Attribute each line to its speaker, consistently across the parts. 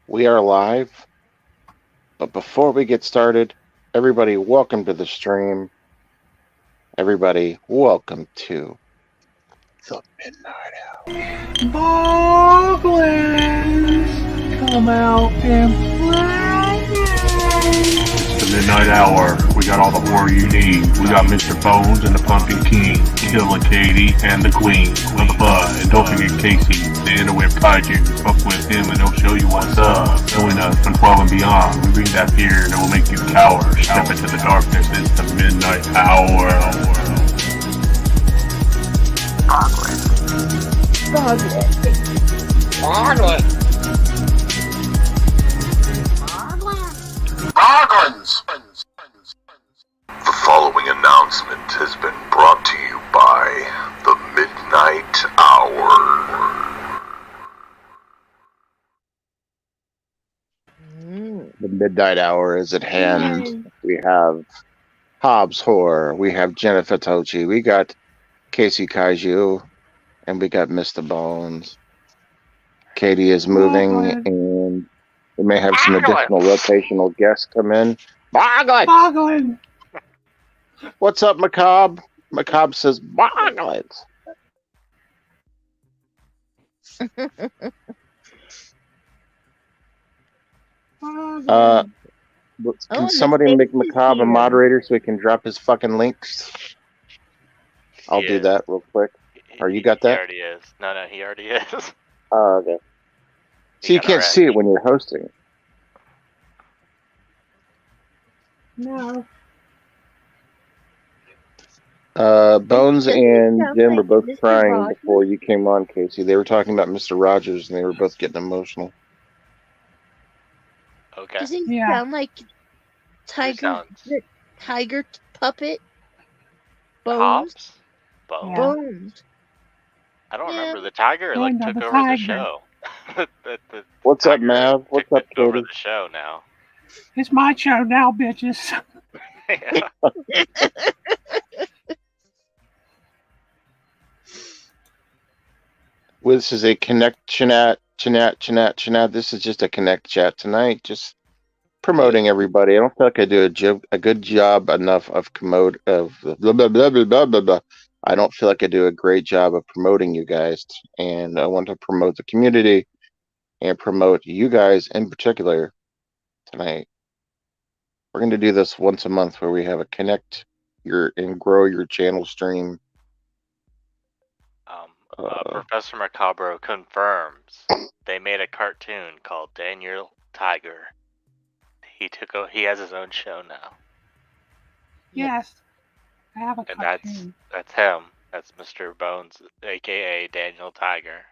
Speaker 1: We are live, but before we get started, everybody, welcome to the stream. Everybody, welcome to the Midnight
Speaker 2: Boglins, come out and play.
Speaker 3: It's the Midnight Hour. We got all the horror you need. We got Mr. Bones and the Pumpkin King, Killer Katie, and the Queen of the Bud. And don't forget Casey, the Innerweb Kaiju. Fuck with him and he'll show you what's up. Knowing us from 12 and beyond, we bring that fear that will make you cower. Step into the darkness. It's the Midnight Hour.
Speaker 4: Boglins! The following announcement has been brought to you by the Midnight Hour.
Speaker 1: The Midnight Hour is at hand. We have Hobbs Horror, we have Jennifer Tochi, we got Casey Kaiju, and we got Mr. Bones. Katie is moving, and we may have some additional rotational guests come in.
Speaker 2: Boglin!
Speaker 1: What's up, Macabre? Macabre says, Boglins. Can somebody make Macabre a moderator so he can drop his fucking links? I'll do that real quick. Or you got that?
Speaker 5: He already is. No, he already is.
Speaker 1: Oh, okay. So you can't see it when you're hosting.
Speaker 2: No.
Speaker 1: Bones and Jim were both crying before you came on, Casey. They were talking about Mr. Rogers, and they were both getting emotional.
Speaker 5: Okay.
Speaker 6: Doesn't he sound like tiger puppet? Bones?
Speaker 5: Hobbs?
Speaker 6: Bones.
Speaker 5: I don't remember. The tiger took over the show. the
Speaker 1: What's up, Mav? What's up,
Speaker 5: over
Speaker 1: Katie?
Speaker 5: the show now.
Speaker 2: It's my show now, bitches.
Speaker 1: This is a Connect Chat. This is just a Connect Chat tonight. Just promoting everybody. I don't feel like I do a good job enough of blah, blah, blah, blah, blah, blah, blah. I don't feel like I do a great job of promoting you guys, and I want to promote the community and promote you guys in particular tonight. We're going to do this once a month where we have a connect and grow your channel stream.
Speaker 5: Professor Macabre confirms they made a cartoon called Daniel Tiger. He has his own show now.
Speaker 2: Yes. I have a cartoon.
Speaker 5: And that's him. That's Mr. Bones, aka Daniel Tiger.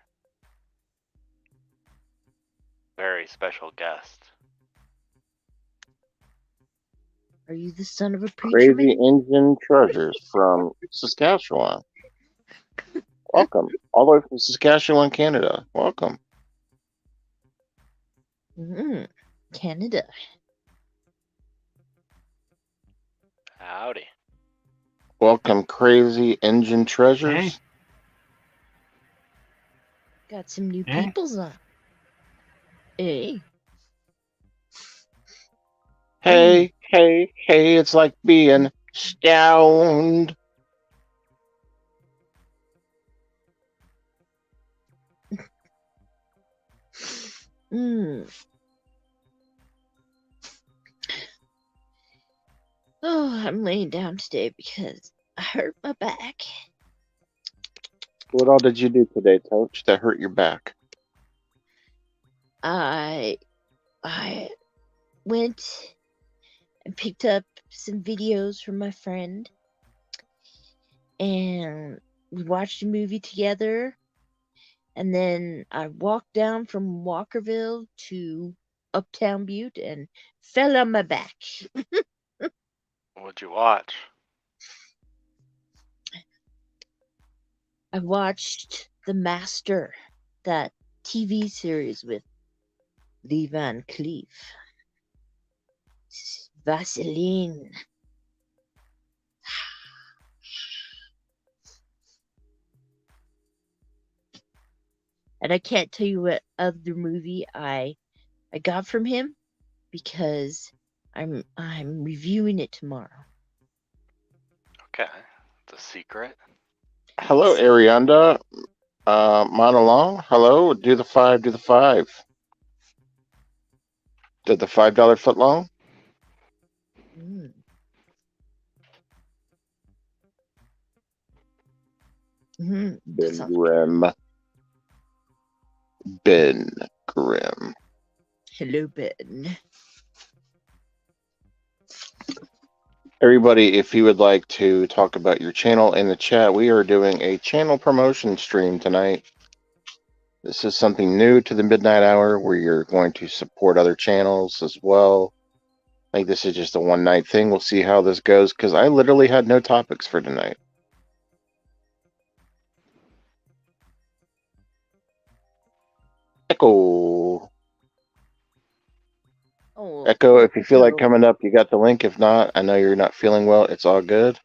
Speaker 5: Very special guest.
Speaker 6: Are you the son of a preacher?
Speaker 1: Crazy Engine Treasures from Saskatchewan. Welcome. All the way from Saskatchewan, Canada. Welcome.
Speaker 6: Canada.
Speaker 5: Howdy.
Speaker 1: Welcome, Crazy Engine Treasures.
Speaker 2: Hey.
Speaker 6: Got some new peoples on. Hey.
Speaker 1: Hey, it's like being stoned.
Speaker 6: Oh, I'm laying down today because I hurt my back.
Speaker 1: What all did you do today, Coach, that hurt your back?
Speaker 6: I went and picked up some videos from my friend, and we watched a movie together, and then I walked down from Walkerville to Uptown Butte and fell on my back.
Speaker 5: What'd you watch?
Speaker 6: I watched The Master, that TV series with Lee Van Cleef. Vaseline. And I can't tell you what other movie I I got from him because I'm reviewing it tomorrow.
Speaker 5: Okay, it's a secret.
Speaker 1: Hello, Arianda. Monolong. Hello. Do the 5. Do the 5. Did the $5 foot long?
Speaker 6: Mm. Mm-hmm.
Speaker 1: Ben Grimm. Ben Grimm.
Speaker 6: Hello, Ben.
Speaker 1: Everybody, if you would like to talk about your channel in the chat, we are doing a channel promotion stream tonight. This is something new to the Midnight Hour where you're going to support other channels as well. I think this is just a one-night thing. We'll see how this goes because I literally had no topics for tonight. Echo.
Speaker 6: Oh,
Speaker 1: Echo, if you feel like
Speaker 6: so-
Speaker 1: coming up, you got the link. If not, I know you're not feeling well. It's all good.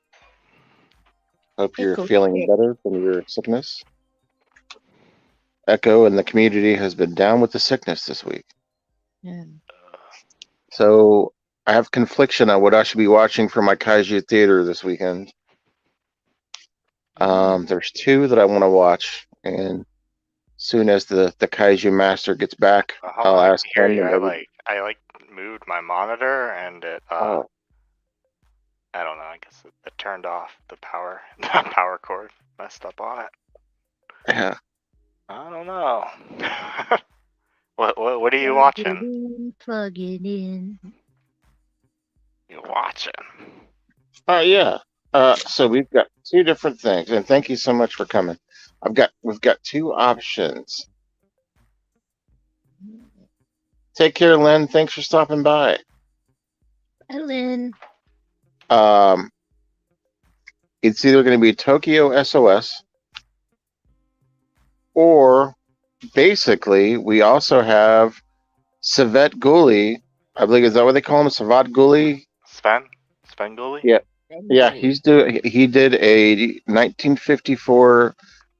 Speaker 1: Hope you're
Speaker 6: Echo
Speaker 1: feeling
Speaker 6: check.
Speaker 1: better from your sickness. Echo and the community has been down with the sickness this week.
Speaker 6: Yeah.
Speaker 1: So I have confliction on what I should be watching for my Kaiju theater this weekend. There's two that I want to watch, and soon as the Kaiju master gets back, I'll ask him.
Speaker 5: I moved my monitor and it
Speaker 1: Oh.
Speaker 5: I don't know, I guess it turned off the power cord messed up on it.
Speaker 1: Yeah.
Speaker 5: I don't know. What are you watching?
Speaker 6: Plug it in.
Speaker 5: You watching?
Speaker 1: Yeah. So we've got two different things, and thank you so much for coming. We've got two options. Take care, Lynn. Thanks for stopping by.
Speaker 6: Ellen.
Speaker 1: It's either going to be Tokyo SOS, or basically we also have Savet Guli. I believe, is that what they call him? Savet Guli?
Speaker 5: Sven Guli?
Speaker 1: Yeah. Yeah, he did a 1954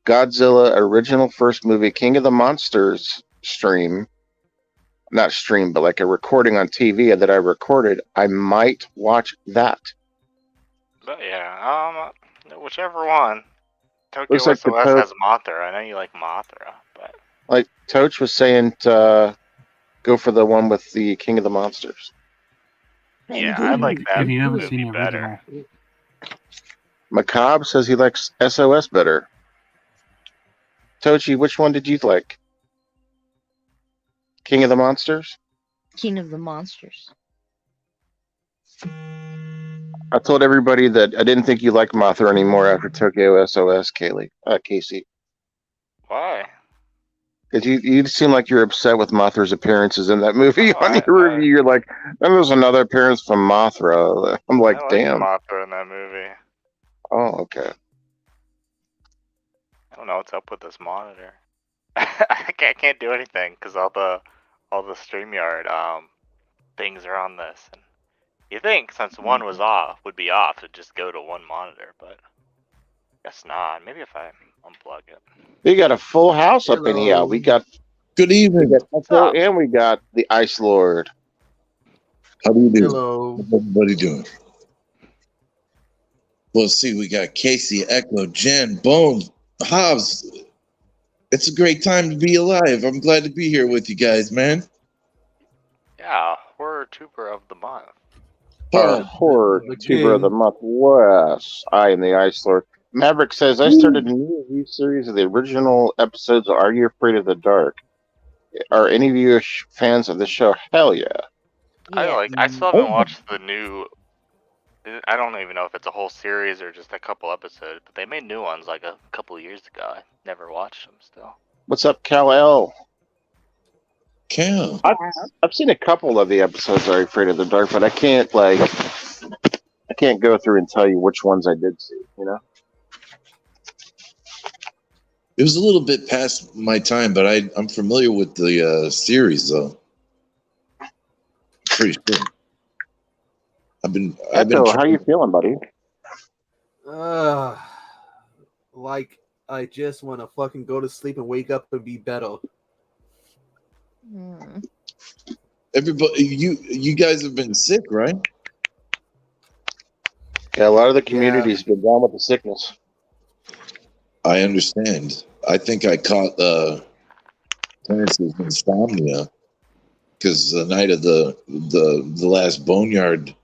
Speaker 1: Godzilla original first movie, King of the Monsters stream. Not stream, but like a recording on TV that I recorded. I might watch that.
Speaker 5: But yeah, whichever one. Tokyo
Speaker 1: Looks like
Speaker 5: SOS has Mothra. I know you like Mothra, but
Speaker 1: like Toch was saying, to go for the one with the King of the Monsters.
Speaker 5: Yeah, I like that.
Speaker 3: If you haven't
Speaker 5: movie
Speaker 3: seen the
Speaker 5: better.
Speaker 3: original.
Speaker 1: Macabre says he likes SOS better. Tochi, which one did you like? King of the Monsters?
Speaker 6: King of the Monsters.
Speaker 1: I told everybody that I didn't think you liked Mothra anymore after Tokyo SOS, Casey.
Speaker 5: Why?
Speaker 1: Because you seem like you're upset with Mothra's appearances in that movie. On your review, you're like, then there's another appearance from Mothra. I'm like, damn.
Speaker 5: Mothra in that movie.
Speaker 1: Oh, okay.
Speaker 5: I don't know what's up with this monitor. I can't do anything because all the StreamYard things are on this. And you think since one would be off, it'd just go to one monitor, but guess not. Maybe if I unplug it.
Speaker 1: We got a full house up in here. We got
Speaker 7: good evening.
Speaker 1: We got Echo, and we got the Ice Lord.
Speaker 7: How do you do?
Speaker 8: Hello.
Speaker 7: How's everybody doing? Well, see, we got Casey, Echo, Jen, Bones, Hobbs. It's a great time to be alive. I'm glad to be here with you guys, man.
Speaker 5: Yeah, horror tuber of the month.
Speaker 1: Our horror tuber of the month was I am the Ice Lord. Maverick says, I started a new review series of the original episodes of Are You Afraid of the Dark? Are any of you fans of the show? Hell yeah.
Speaker 5: I still haven't watched the new. I don't even know if it's a whole series or just a couple episodes, but they made new ones like a couple of years ago. I never watched them still.
Speaker 1: What's up, Kal-El?
Speaker 7: Cal.
Speaker 1: I've seen a couple of the episodes of Are You Afraid of the Dark, but I can't go through and tell you which ones I did see, you know?
Speaker 7: It was a little bit past my time, but I'm familiar with the series, though. Pretty sure.
Speaker 1: Echo, how you feeling, buddy?
Speaker 8: Like I just want to fucking go to sleep and wake up and be better.
Speaker 7: Everybody, you guys have been sick, right?
Speaker 1: Yeah, a lot of the community's been down with the sickness.
Speaker 7: I understand. I think I caught Clarence's insomnia because the night of the last Boneyard,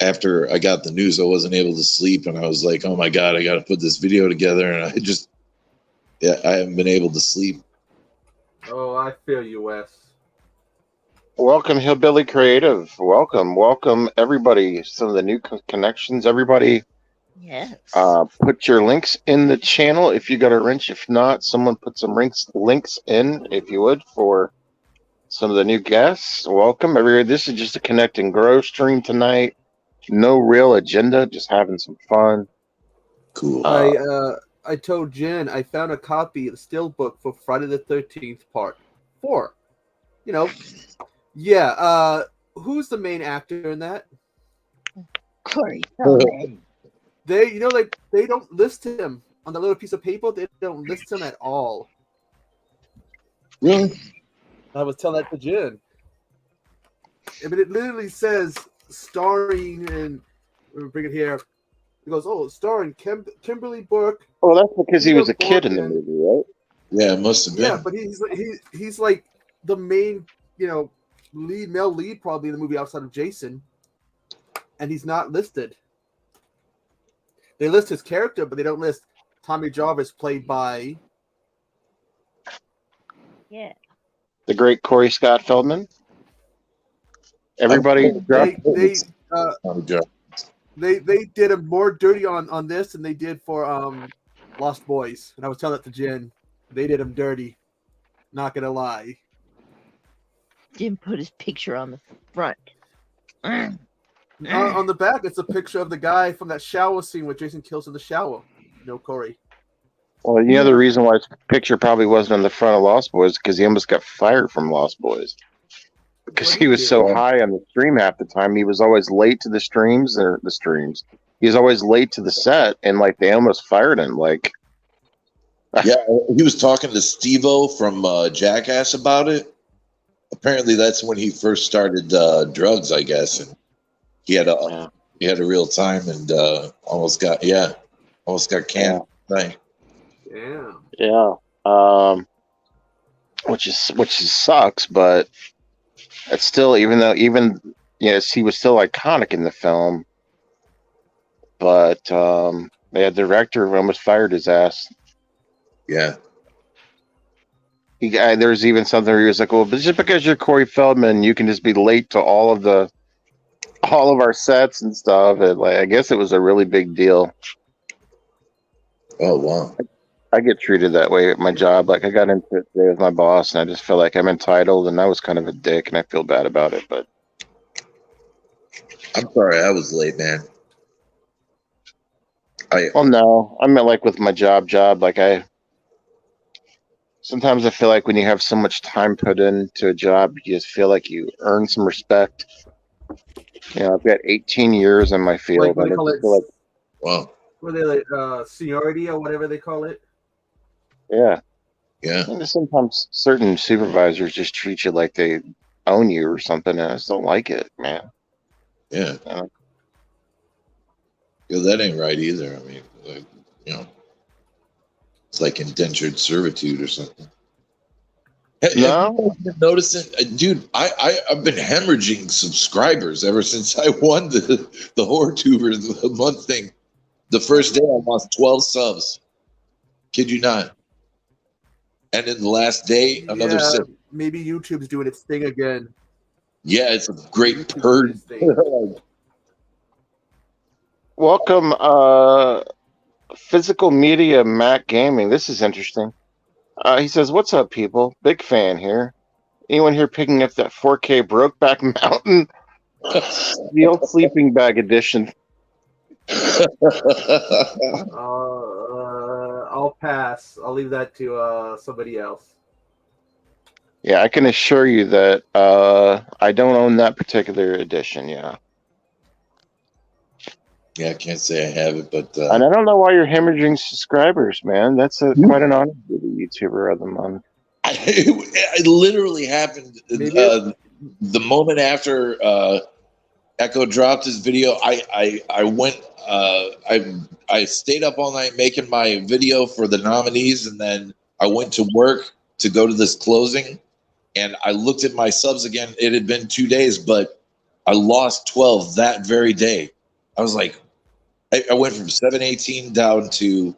Speaker 7: after I got the news, I wasn't able to sleep, and I was like, "Oh my God, I got to put this video together," and I haven't been able to sleep.
Speaker 8: Oh, I feel you, Wes.
Speaker 1: Welcome, Hillbilly Creative. Welcome, everybody. Some of the new connections, everybody.
Speaker 6: Yes.
Speaker 1: Put your links in the channel if you got a wrench. If not, someone put some links in, if you would, for some of the new guests. Welcome, everybody. This is just a Connect and Grow stream tonight. No real agenda, just having some fun.
Speaker 7: Cool.
Speaker 8: I told Jen I found a copy of the Steelbook for Friday the 13th Part 4. You know, yeah. Who's the main actor in that?
Speaker 6: Corey Feldman.
Speaker 8: They don't list him on the little piece of paper. They don't list him at all.
Speaker 7: Really?
Speaker 8: I was telling that to Jen. I mean, it literally says starring, and bring it here. It goes, oh, starring Kimberly Burke.
Speaker 1: Oh, that's because he was a kid in the movie, right?
Speaker 7: Yeah, it must have been.
Speaker 8: Yeah, but he's like the main, male lead probably in the movie outside of Jason, and he's not listed. They list his character, but they don't list Tommy Jarvis, played by
Speaker 1: the great Corey Scott Feldman. Everybody,
Speaker 8: they did him more dirty on this than they did for Lost Boys, and I was telling that to Jen. They did him dirty. Not gonna lie.
Speaker 6: Didn't put his picture on the front.
Speaker 8: On the back, it's a picture of the guy from that shower scene where Jason kills in the shower. No, Corey.
Speaker 1: Well, the reason why his picture probably wasn't on the front of Lost Boys because he almost got fired from Lost Boys. Because he was so high on the stream half the time, he was always late to the streams. He was always late to the set, and like they almost fired him. Like,
Speaker 7: yeah, he was talking to Steve-O from Jackass about it. Apparently, that's when he first started drugs, I guess, and he had a real time and almost got canned. Right.
Speaker 8: Yeah.
Speaker 1: Which sucks, but it's still, yes, he was still iconic in the film, but the director almost fired his ass.
Speaker 7: Yeah.
Speaker 1: There's even something where he was like, well, but just because you're Corey Feldman, you can just be late to all of our sets and stuff. And I guess it was a really big deal.
Speaker 7: Oh, wow.
Speaker 1: I get treated that way at my job. Like, I got into it today with my boss, and I just feel like I'm entitled, and I was kind of a dick, and I feel bad about it. But
Speaker 7: I'm sorry, I was late, man.
Speaker 1: No, I meant like with my job. Sometimes I feel like when you have so much time put into a job, you just feel like you earn some respect. I've got 18 years in my field.
Speaker 7: Wow.
Speaker 8: What are they seniority or whatever they call it?
Speaker 1: Yeah.
Speaker 7: Yeah.
Speaker 1: And sometimes certain supervisors just treat you like they own you or something, and I just don't like it, man.
Speaker 7: Yeah. That ain't right either. I mean, it's like indentured servitude or something.
Speaker 1: No,
Speaker 7: have you been noticing, dude? I've been hemorrhaging subscribers ever since I won the Horror Tuber the month thing. The first day I lost 12 subs. Kid you not. And in the last day, another 6.
Speaker 8: Maybe YouTube's doing its thing again.
Speaker 7: Yeah, it's a great purge.
Speaker 1: Welcome, Physical Media Mac Gaming. This is interesting. He says, "What's up, people? Big fan here. Anyone here picking up that 4K Brokeback Mountain Steel Sleeping Bag Edition?"
Speaker 8: I'll pass. I'll leave that to somebody else.
Speaker 1: Yeah, I can assure you that I don't own that particular edition. Yeah.
Speaker 7: Yeah, I can't say I have it, but
Speaker 1: and I don't know why you're hemorrhaging subscribers, man. That's quite an honor to be the YouTuber of the month.
Speaker 7: I it literally happened the moment after Echo dropped his video. I went. I stayed up all night making my video for the nominees, and then I went to work to go to this closing. And I looked at my subs again. It had been 2 days, but I lost 12 that very day. I was like, I went from 718 down to,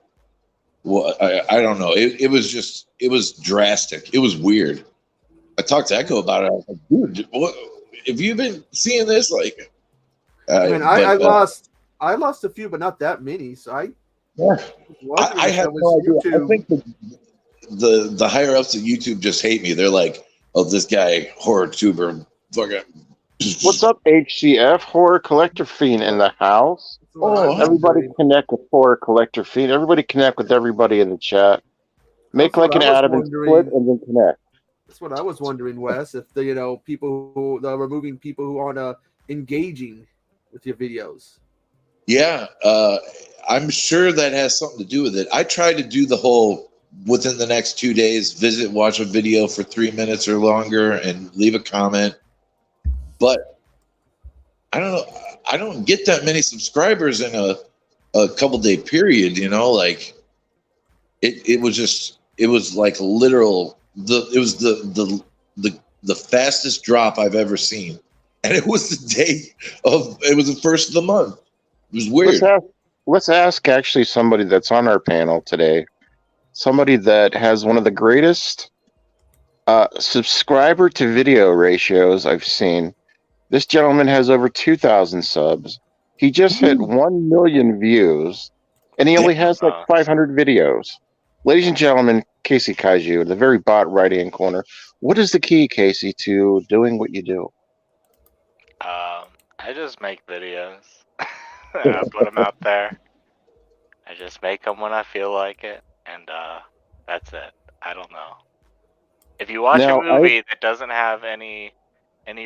Speaker 7: well, I don't know. It was drastic. It was weird. I talked to Echo about it. I was like, dude, what, have you been seeing this? Like,
Speaker 8: I lost a few, but not that many. So I
Speaker 7: had no idea. I think the higher ups at YouTube just hate me. They're like, oh, this guy, horror tuber, fucking.
Speaker 1: What's up, HCF? Horror Collector Fiend in the house.
Speaker 7: Oh,
Speaker 1: everybody connect with Horror Collector Fiend. Everybody connect with everybody in the chat. Make like an Adam and split, and then connect.
Speaker 8: That's what I was wondering, Wes. If the people who are removing people who aren't engaging with your videos.
Speaker 7: Yeah, I'm sure that has something to do with it. I tried to do the whole within the next 2 days, watch a video for 3 minutes or longer and leave a comment. But I don't know. I don't get that many subscribers in a couple day period, like it was like literal. It was the fastest drop I've ever seen. And it was the first of the month. It was weird.
Speaker 1: Let's ask actually somebody that's on our panel today. Somebody that has one of the greatest subscriber to video ratios I've seen. This gentleman has over 2,000 subs. He just hit 1 million views, and he only has like 500 videos. Ladies and gentlemen, Casey Kaiju, the very bot right-hand corner. What is the key, Casey, to doing what you do?
Speaker 5: I just make videos. And I put them out there. I just make them when I feel like it, and that's it. I don't know. If you watch a movie that doesn't have any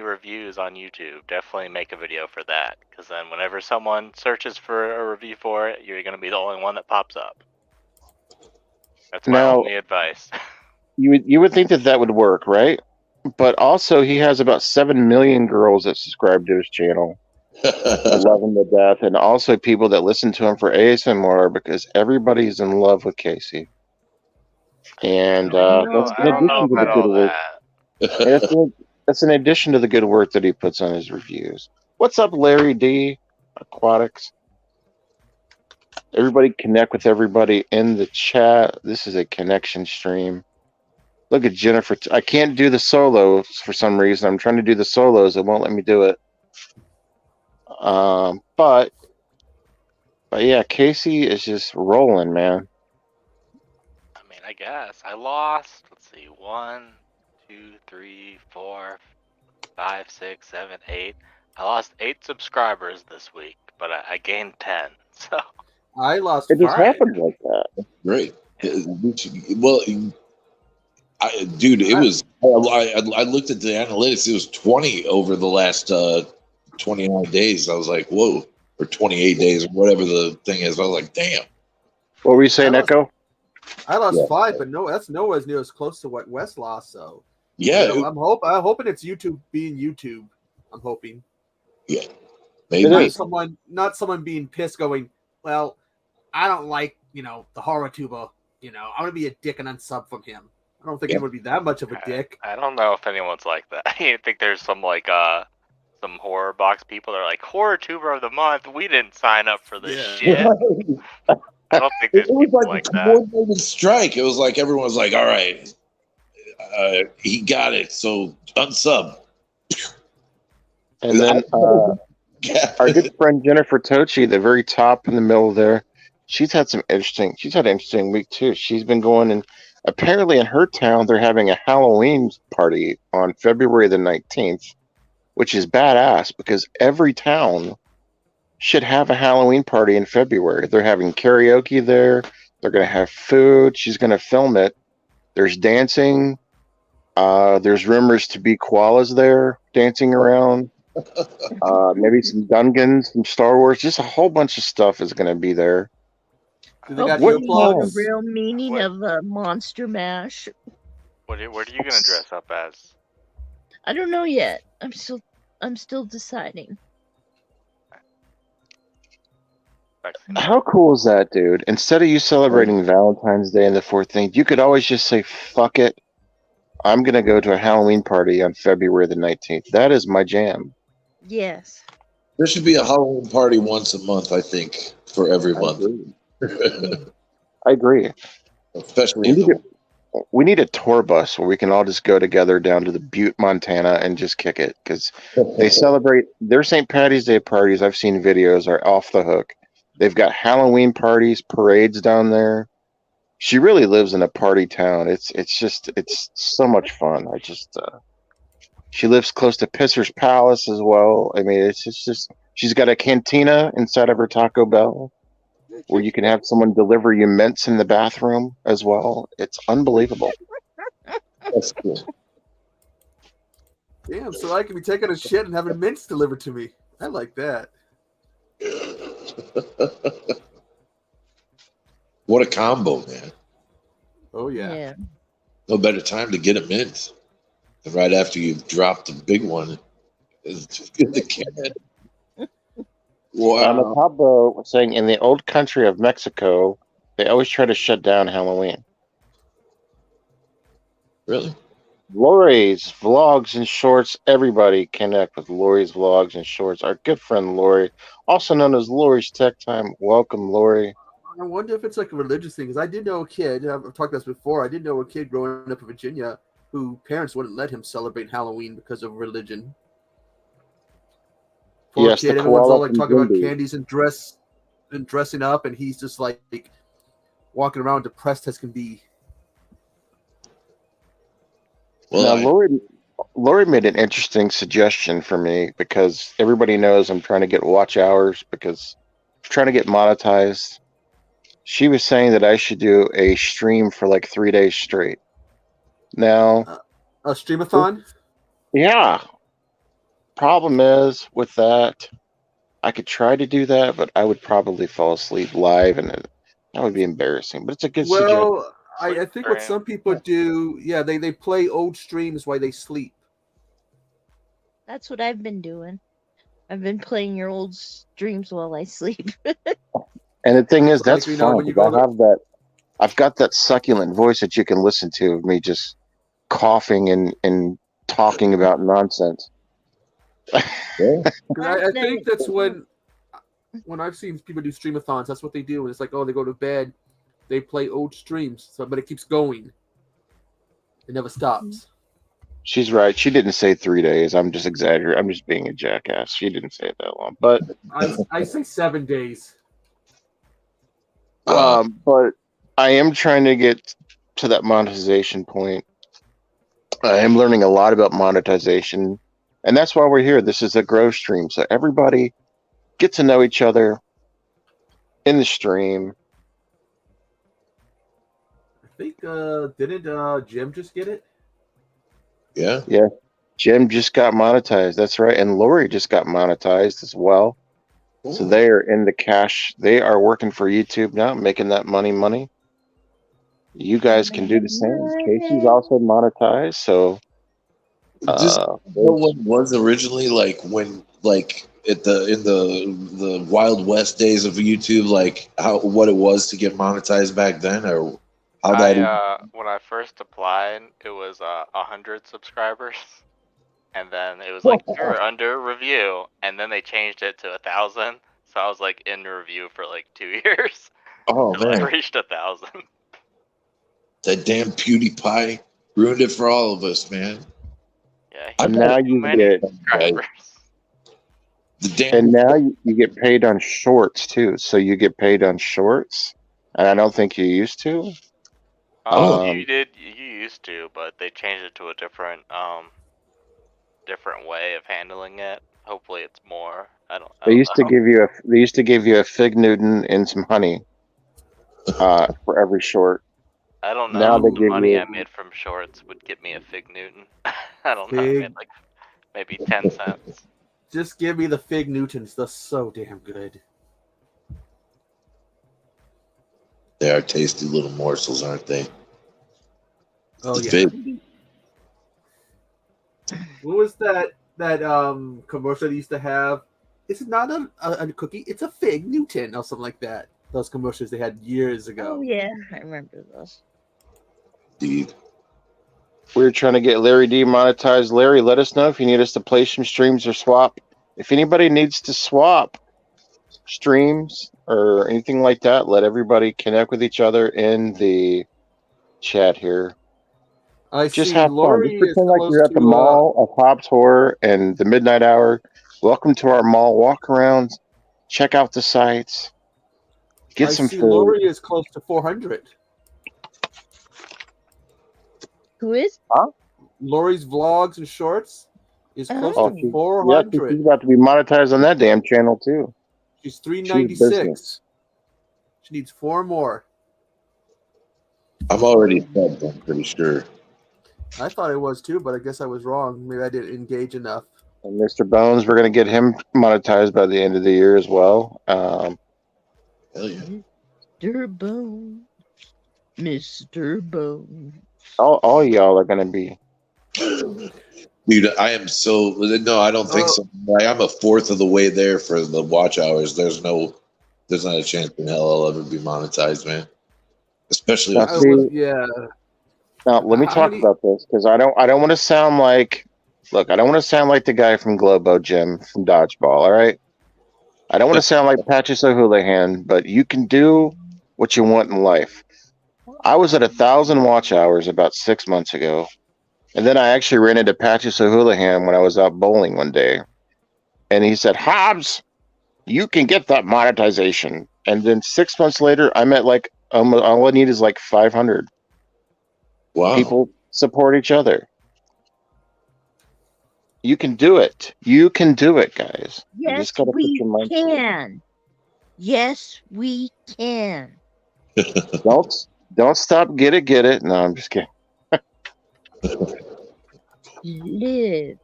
Speaker 5: reviews on YouTube, definitely make a video for that, because then whenever someone searches for a review for it, you're going to be the only one that pops up. That's my only advice.
Speaker 1: You would think that would work, right? But also, he has about 7 million girls that subscribe to his channel. Love him to death, and also people that listen to him for ASMR, because everybody's in love with Casey. And that's in addition to the good work that he puts on his reviews. What's up, Larry D? Aquatics. Everybody connect with everybody in the chat. This is a connection stream. Look at Jennifer. I can't do the solos for some reason. I'm trying to do the solos. It won't let me do it. But yeah, Casey is just rolling, man.
Speaker 5: I mean, I guess I lost. Let's see, 1, 2, 3, 4, 5, 6, 7, 8. I lost 8 subscribers this week, but I gained 10. So
Speaker 8: I lost.
Speaker 1: It just happened like that.
Speaker 7: Right. Well, dude, it was. I looked at the analytics. It was 20 over the last 29 days. I was like, whoa, or 28 days, or whatever the thing is. I was like, damn.
Speaker 1: What were you saying, Echo?
Speaker 8: I lost 5, but that's nowhere near as close to what Wes lost. So
Speaker 7: yeah,
Speaker 8: I'm hoping it's YouTube being YouTube. I'm hoping.
Speaker 7: Yeah, maybe
Speaker 8: not someone being pissed, going, well, I don't like the horror tuber. I'm gonna be a dick and unsub from him. I don't think it would be that much of a dick.
Speaker 5: I don't know if anyone's like that. I think there's some some horror box people that are like, horror tuber of the month. We didn't sign up for this shit. I don't think there's people like that. It was like a coordinated
Speaker 7: strike. It was like everyone was like, all right, he got it, so unsub.
Speaker 1: And then our good friend Jennifer Tochi, the very top in the middle there, she's had an interesting week too. She's been going, and apparently in her town they're having a Halloween party on February the 19th, which is badass because every town should have a Halloween party in February. They're having karaoke there. They're going to have food. She's going to film it. There's dancing. There's rumors to be koalas there dancing around. Maybe some Gungans, some Star Wars. Just a whole bunch of stuff is going to be there.
Speaker 8: Do they got
Speaker 6: the real meaning of Monster Mash?
Speaker 5: What are you gonna dress up as?
Speaker 6: I don't know yet. I'm still deciding.
Speaker 1: How cool is that, dude? Instead of you celebrating Valentine's Day and the 14th, you could always just say, fuck it. I'm going to go to a Halloween party on February the 19th. That is my jam.
Speaker 6: Yes.
Speaker 7: There should be a Halloween party once a month, I think, for every month.
Speaker 1: I agree.
Speaker 7: Especially
Speaker 1: we need a tour bus where we can all just go together down to the Butte, Montana, and just kick it, because they celebrate their St. Patty's Day parties. I've seen videos are off the hook. They've got Halloween parties, parades down there. She really lives in a party town. It's so much fun. She lives close to Pisser's Palace as well. I mean, it's just she's got a cantina inside of her Taco Bell where you can have someone deliver you mints in the bathroom as well. It's unbelievable.
Speaker 7: That's cool.
Speaker 8: Damn, so I can be taking a shit and having mints delivered to me. I like that.
Speaker 7: What a combo, man.
Speaker 8: Oh, yeah.
Speaker 7: No better time to get a mint than right after you've dropped the big one. Get the can.
Speaker 1: Wow. Pablo was saying in the old country of Mexico, they always try to shut down Halloween.
Speaker 7: Really?
Speaker 1: Lori's vlogs and shorts. Everybody connect with Lori's vlogs and shorts. Our good friend Lori, also known as Lori's Tech Time. Welcome, Lori.
Speaker 8: I wonder if it's like a religious thing, because I did know a kid, I've talked about this before, I did know a kid growing up in Virginia who parents wouldn't let him celebrate Halloween because of religion. Poor
Speaker 1: Yes,
Speaker 8: kid,
Speaker 1: the
Speaker 8: everyone's all
Speaker 1: koala
Speaker 8: like
Speaker 1: from
Speaker 8: talking about
Speaker 1: Bimby.
Speaker 8: candies and dressing up, and he's just like walking around depressed as can be.
Speaker 1: Now, Lori made an interesting suggestion for me, because everybody knows I'm trying to get watch hours because I'm trying to get monetized. She was saying that I should do a stream for like 3 days straight. Now,
Speaker 8: A streamathon?
Speaker 1: Yeah. Problem is with that, I could try to do that, but I would probably fall asleep live, and that would be embarrassing. But it's a good suggestion.
Speaker 8: Well, I think what some people do, they play old streams while they sleep.
Speaker 6: That's what I've been doing. I've been playing your old streams while I sleep.
Speaker 1: And the thing is,
Speaker 8: Like,
Speaker 1: that's
Speaker 8: you know,
Speaker 1: fun.
Speaker 8: when you
Speaker 1: 'Cause
Speaker 8: go
Speaker 1: I've got that succulent voice that you can listen to of me just coughing and talking about nonsense.
Speaker 8: I think that's when I've seen people do streamathons, that's what they do. And it's like, oh, they go to bed, they play old streams, but it keeps going. It never stops.
Speaker 1: She's right. She didn't say 3 days. I'm just exaggerating. I'm just being a jackass. She didn't say it that long. But
Speaker 8: I say 7 days.
Speaker 1: but I am trying to get to that monetization point. I am learning a lot about monetization, and that's why we're here. This is a grow stream, so everybody get to know each other in the stream.
Speaker 8: I think didn't Jim just get it?
Speaker 7: Yeah.
Speaker 1: Yeah. Jim just got monetized. That's right. And Lori just got monetized as well. So they are in the cash. They are working for YouTube now, making that money. You guys can do the same. Casey's also monetized. So
Speaker 7: Just know what was originally like when in the Wild West days of YouTube, like what it was to get monetized back then, or how that
Speaker 5: when I first applied, it was 100 subscribers, and then it was like you're under review, and then they changed it to 1,000. So I was like in review for like 2 years.
Speaker 7: Oh
Speaker 5: until
Speaker 7: man,
Speaker 5: I reached 1,000.
Speaker 7: That damn PewDiePie ruined it for all of us, man.
Speaker 5: Yeah,
Speaker 1: and now you get and now you get paid on shorts too. So you get paid on shorts, and I don't think you used to.
Speaker 5: You used to, but they changed it to a different way of handling it. Hopefully, it's more.
Speaker 1: They used to give you a fig Newton and some honey for every short.
Speaker 5: I don't know.
Speaker 1: Now
Speaker 5: If the money I made from shorts would get me a fig Newton. I don't know. I made like maybe 10 cents.
Speaker 8: Just give me the fig Newtons. They're so damn good.
Speaker 7: They are tasty little morsels, aren't they?
Speaker 8: Oh
Speaker 7: It's
Speaker 8: yeah.
Speaker 7: big.
Speaker 8: What was that commercial they used to have? It's not a cookie, it's a fig Newton or something like that. Those commercials they had years ago.
Speaker 6: Oh yeah, I remember those.
Speaker 7: Indeed.
Speaker 1: We're trying to get Larry demonetized. Larry, let us know if you need us to play some streams or swap. If anybody needs to swap streams or anything like that, let everybody connect with each other in the chat here.
Speaker 8: I
Speaker 1: Just
Speaker 8: see
Speaker 1: have fun.
Speaker 8: Lori
Speaker 1: Just
Speaker 8: is
Speaker 1: pretend like
Speaker 8: close
Speaker 1: you're at the
Speaker 8: to,
Speaker 1: mall of Hobbs Horror and the Midnight Hour. Welcome to our mall. Walk around, check out the sites, get
Speaker 8: I
Speaker 1: some
Speaker 8: see
Speaker 1: food.
Speaker 8: Lori is close to 400.
Speaker 6: Who is?
Speaker 8: Lori's vlogs and shorts is close
Speaker 1: Oh,
Speaker 8: to
Speaker 1: she's
Speaker 8: 400. She's
Speaker 1: business.
Speaker 8: 396. She needs 4 more.
Speaker 7: I'm already subbed, I'm pretty sure.
Speaker 8: I thought it was too, but I guess I was wrong. Maybe I didn't engage enough.
Speaker 1: And Mr. Bones, we're gonna get him monetized by the end of the year as well.
Speaker 7: Hell yeah.
Speaker 6: Mr. Bone. Mr. Bone.
Speaker 1: All y'all are gonna be.
Speaker 7: Dude, I am so no, I don't think so. I'm a fourth of the way there for the watch hours. There's not a chance in hell I'll ever be monetized, man. Especially
Speaker 1: Now, see,
Speaker 8: Yeah.
Speaker 1: now let me
Speaker 8: How
Speaker 1: talk
Speaker 8: many-
Speaker 1: about this because I don't want to sound like, look, I don't want to sound like the guy from Globo Jim from Dodgeball. All right, I don't want to sound like Patches O'Houlihan, but you can do what you want in life. I was at 1,000 watch hours about 6 months ago, and then I actually ran into Patches O'Houlihan when I was out bowling one day, and he said, "Hobbs, you can get that monetization." And then 6 months later, I'm at like all I need is like 500.
Speaker 7: wow.
Speaker 1: People support each other. You can do it. You can do it, guys. You
Speaker 6: Yes,
Speaker 1: just gotta put
Speaker 6: we
Speaker 1: your mind to it.
Speaker 6: can. Yes, we can.
Speaker 1: Don't stop. Get it. No, I'm just kidding.
Speaker 6: Live,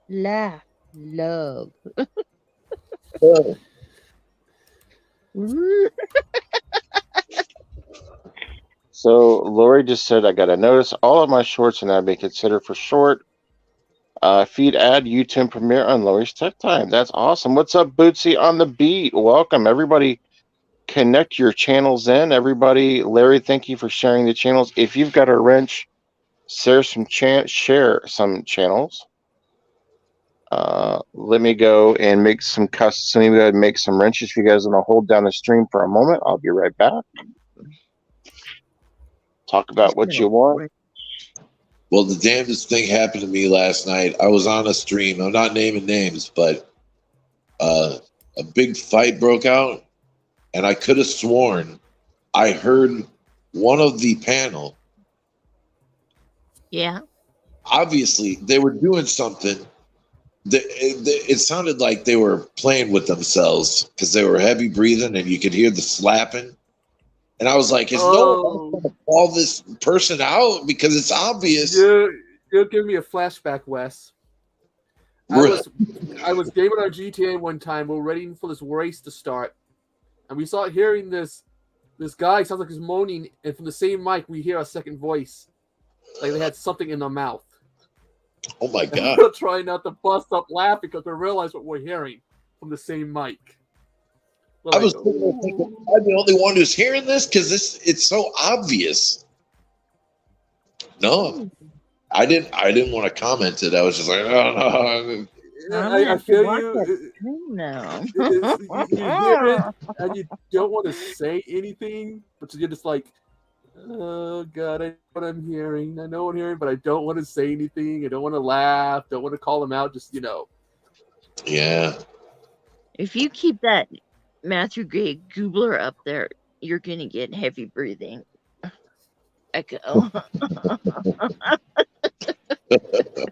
Speaker 6: laugh, love.
Speaker 1: So Lori just said, I got to notice all of my shorts are now being considered for short. Feed ad YouTube premiere on Lori's Tech Time. That's awesome. What's up, Bootsy on the beat? Welcome, everybody. Connect your channels in. Everybody, Larry, thank you for sharing the channels. If you've got a wrench, share some channels. Let me go and make some custom. Let me go ahead and make some wrenches. If you guys want to hold down the stream for a moment, I'll be right back. Talk about what you want.
Speaker 7: Well, the damnedest thing happened to me last night. I was on a stream. I'm not naming names, but a big fight broke out, and I could have sworn I heard one of the panel.
Speaker 6: Yeah.
Speaker 7: Obviously, they were doing something. It sounded like they were playing with themselves because they were heavy breathing, and you could hear the slapping. And I was like, "Is no one going to call this person out because it's obvious?"
Speaker 8: You're giving me a flashback, Wes. I was gaming on GTA one time. We were waiting for this race to start, and we started hearing this guy sounds like he's moaning, and from the same mic we hear a second voice, like they had something in their mouth.
Speaker 7: Oh my god!
Speaker 8: We're trying not to bust up laughing because we realize what we're hearing from the same mic.
Speaker 7: I was thinking, I'm the only one who's hearing this because it's so obvious. No, I didn't want to comment it. I was just like, oh no.
Speaker 8: I feel you.
Speaker 6: No.
Speaker 8: You hear it and you don't want to say anything, but you're just like, oh god, I know what I'm hearing. I know what I'm hearing, but I don't want to say anything. I don't want to laugh. Don't want to call them out. Just
Speaker 7: Yeah.
Speaker 6: If you keep that Matthew Gray Goobler up there, you're gonna get heavy breathing. Echo.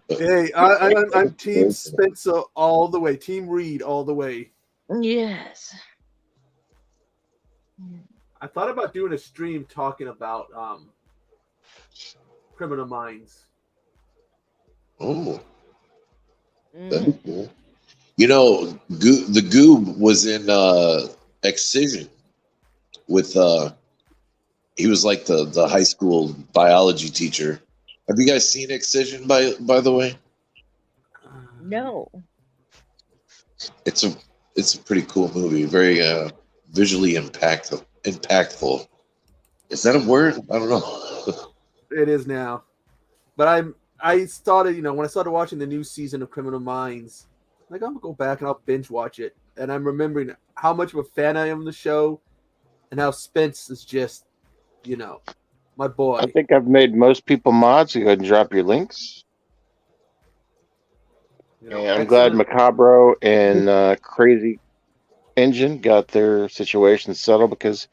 Speaker 8: Hey, I'm Team Spencer all the way. Team Reed all the way.
Speaker 6: Yes.
Speaker 8: I thought about doing a stream talking about Criminal Minds.
Speaker 7: Oh. That'd be cool. You know, the Goob was in Excision with he was like the high school biology teacher. Have you guys seen Excision by the way?
Speaker 6: No.
Speaker 7: It's a pretty cool movie. Very visually impactful. Is that a word? I don't know.
Speaker 8: It is now. But I started, when I started watching the new season of Criminal Minds, I'm gonna go back and I'll binge watch it. And I'm remembering how much of a fan I am of the show and how Spence is just, my boy.
Speaker 1: I think I've made most people mods. So go ahead and drop your links. And I'm glad Macabro and Crazy Engine got their situation settled, because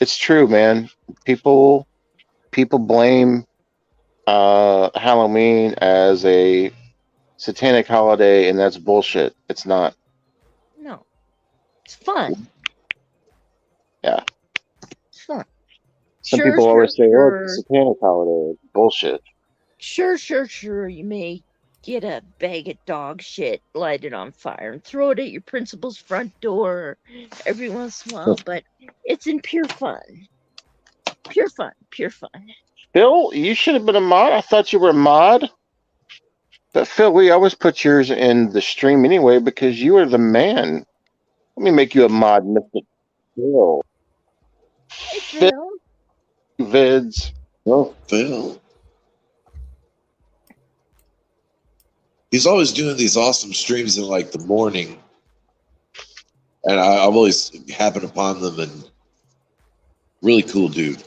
Speaker 1: it's true, man. People blame Halloween as a satanic holiday, and that's bullshit. It's not.
Speaker 6: No. It's fun.
Speaker 1: Yeah.
Speaker 6: It's fun.
Speaker 1: Some people always say, "Oh, it's a satanic holiday." It's bullshit.
Speaker 6: Sure. You may get a bag of dog shit, light it on fire, and throw it at your principal's front door every once in a while, but it's in pure fun. Pure fun.
Speaker 1: Phil, you should have been a mod. I thought you were a mod. But Phil, we always put yours in the stream anyway because you are the man. Let me make you a mod, Mr. Phil.
Speaker 6: Hey, Phil.
Speaker 1: Vids.
Speaker 7: Oh, Phil. He's always doing these awesome streams in like the morning, and I've always happened upon them, and really cool dude.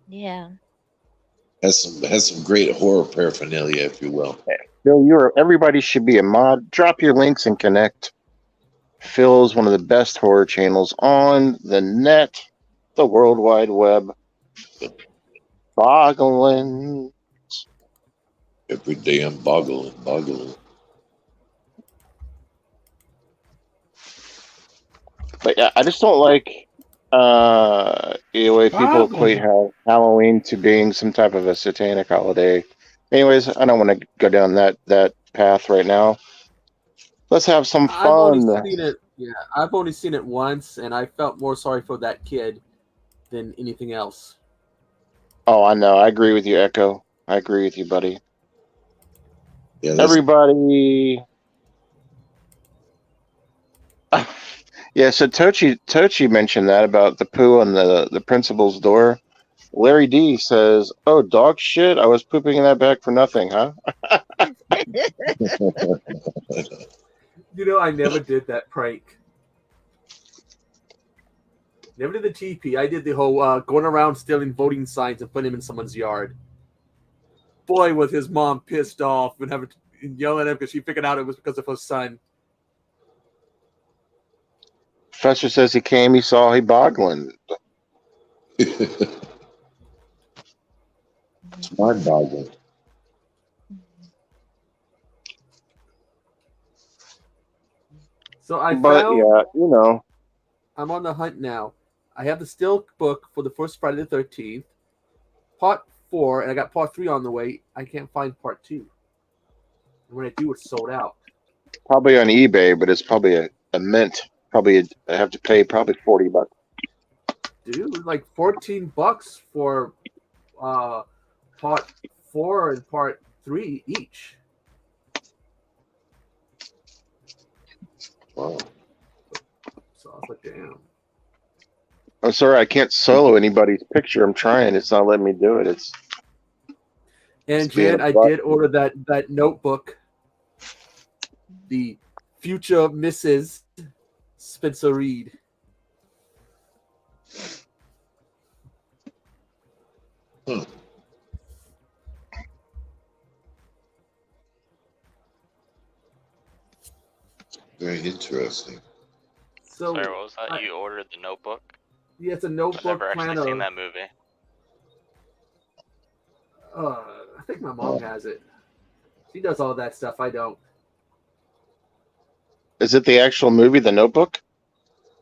Speaker 6: Yeah.
Speaker 7: Has some great horror paraphernalia, if you will.
Speaker 1: Phil, everybody should be a mod. Drop your links and connect. Phil is one of the best horror channels on the net, the World Wide Web. Boggling.
Speaker 7: Every day I'm boggling.
Speaker 1: But yeah, I just don't like the way people equate Halloween to being some type of a satanic holiday. Anyways, I don't want to go down that path right now. Let's have some fun.
Speaker 8: I've only seen it once, and I felt more sorry for that kid than anything else.
Speaker 1: Oh, I know. I agree with you, Echo. I agree with you, buddy.
Speaker 7: Yeah,
Speaker 1: everybody. Yeah, so Tochi mentioned that about the poo on the principal's door. Larry D says, "Oh, dog shit! I was pooping in that bag for nothing, huh?"
Speaker 8: I never did that prank. Never did the TP. I did the whole going around stealing voting signs and putting them in someone's yard. Boy, was his mom pissed off and having to yell at him because she figured out it was because of her son.
Speaker 1: Professor says he came, he saw, he boggling.
Speaker 7: It's mind-boggling.
Speaker 8: So I'm on the hunt now. I have the still book for the first Friday the 13th, part 4, and I got part 3 on the way. I can't find part 2. And when I do, it's sold out.
Speaker 1: Probably on eBay, but it's probably a mint. Probably I have to pay probably $40.
Speaker 8: Dude, like $14 for part 4 and part 3 each.
Speaker 7: Wow.
Speaker 8: So I was like, damn.
Speaker 1: I'm sorry, I can't solo anybody's picture. I'm trying. It's not letting me do it.
Speaker 8: And Jan, I did order that notebook. The future Mrs. Spencer Reed.
Speaker 7: Very interesting.
Speaker 8: So,
Speaker 5: sorry, what was that? You ordered the notebook?
Speaker 8: Yeah, it's a notebook.
Speaker 5: I've never actually seen that movie.
Speaker 8: I think my mom has it. She does all that stuff. I don't.
Speaker 1: Is it the actual movie, The Notebook?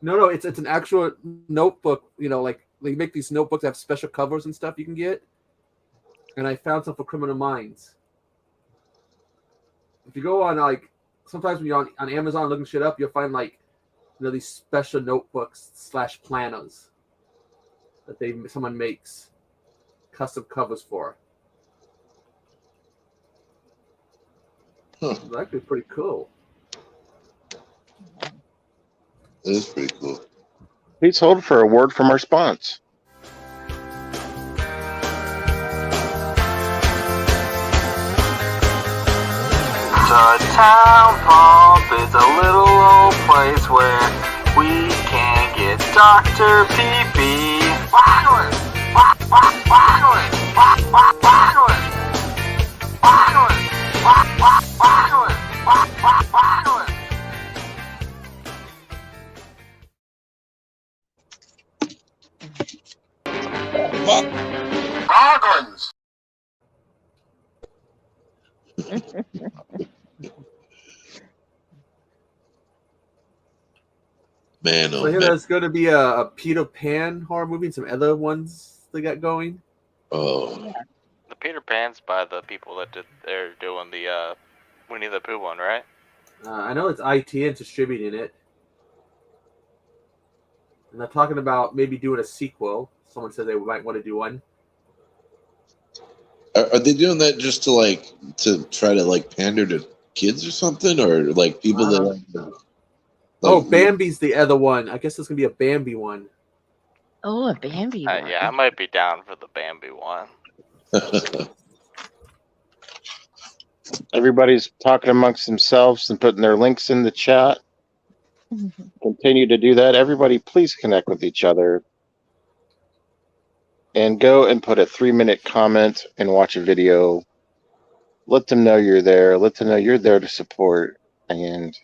Speaker 8: No, it's an actual notebook. Like they make these notebooks that have special covers and stuff you can get. And I found some for Criminal Minds. If you go on sometimes when you're on Amazon looking shit up, you'll find these special notebooks / planners that someone makes custom covers for. It's actually pretty cool.
Speaker 7: That is pretty cool.
Speaker 1: Please hold for a word from our sponsor.
Speaker 9: The town pump is a little old place where we can get Dr. Pee-Pee. Waggling, waggling, waggling, waggling, waggling, waggling.
Speaker 4: Goggins!
Speaker 7: Man,
Speaker 8: So
Speaker 7: oh
Speaker 8: here
Speaker 7: man.
Speaker 8: there's going to be a Peter Pan horror movie and some other ones they got going.
Speaker 7: Oh,
Speaker 5: The Peter Pan's by the people that they're doing the Winnie the Pooh one, right?
Speaker 8: I know it's ITN distributing it. And they're talking about maybe doing a sequel. Someone said they might want to do one.
Speaker 7: are they doing that just to try to pander to kids or something, or people that?
Speaker 8: Oh, Bambi's the other one. I guess there's gonna be a Bambi one.
Speaker 6: Oh, a Bambi one.
Speaker 5: Yeah, I might be down for the Bambi one.
Speaker 1: Everybody's talking amongst themselves and putting their links in the chat. Continue to do that. Everybody, please connect with each other. And go and put a 3-minute comment and watch a video. Let them know you're there. Let them know you're there to support. And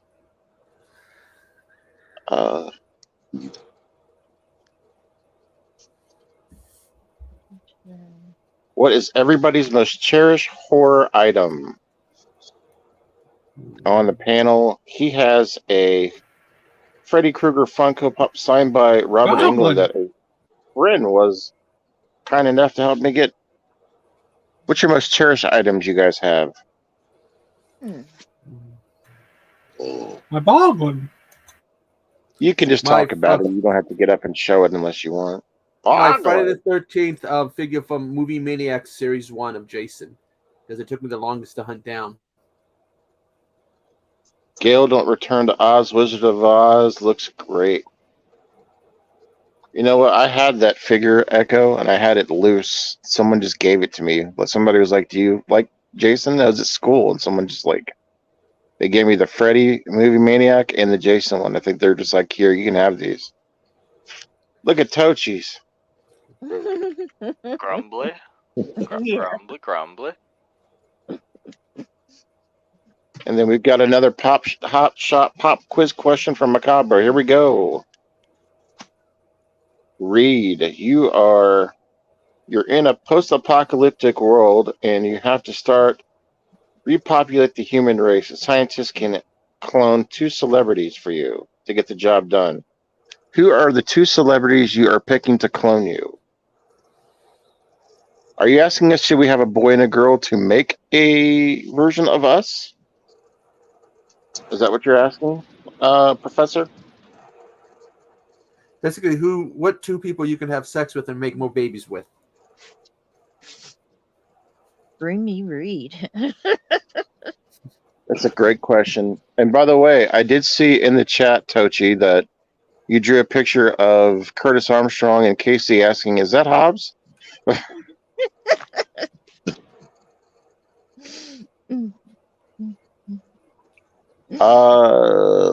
Speaker 1: what is everybody's most cherished horror item? On the panel, he has a Freddy Krueger Funko Pop signed by Robert Englund that a friend was kind enough to help me get. What's your most cherished items you guys have?
Speaker 2: My Boglin.
Speaker 1: You can just talk about it. You don't have to get up and show it unless you want.
Speaker 8: My Friday the 13th figure from Movie Maniacs Series 1 of Jason. Because it took me the longest to hunt down.
Speaker 1: Gale Don't Return to Oz, Wizard of Oz looks great. You know what? I had that figure, Echo, and I had it loose. Someone just gave it to me. But somebody was like, do you like Jason? I was at school, and someone just they gave me the Freddy Movie Maniac and the Jason one. I think they're just like, here, you can have these. Look at Tochi's.
Speaker 5: Grumbly. Grumbly, grumbly.
Speaker 1: And then we've got another hot shot pop quiz question from Macabre. Here we go. Reed, you're in a post-apocalyptic world, and you have to repopulate the human race. Scientists can clone 2 celebrities for you to get the job done. Who are the 2 celebrities you are picking to clone you? Are you asking us, should we have a boy and a girl to make a version of us? Is that what you're asking, Professor?
Speaker 8: Basically, what 2 people you can have sex with and make more babies with?
Speaker 6: Bring me Reed.
Speaker 1: That's a great question. And by the way, I did see in the chat, Tochi, that you drew a picture of Curtis Armstrong and Casey asking, is that Hobbs?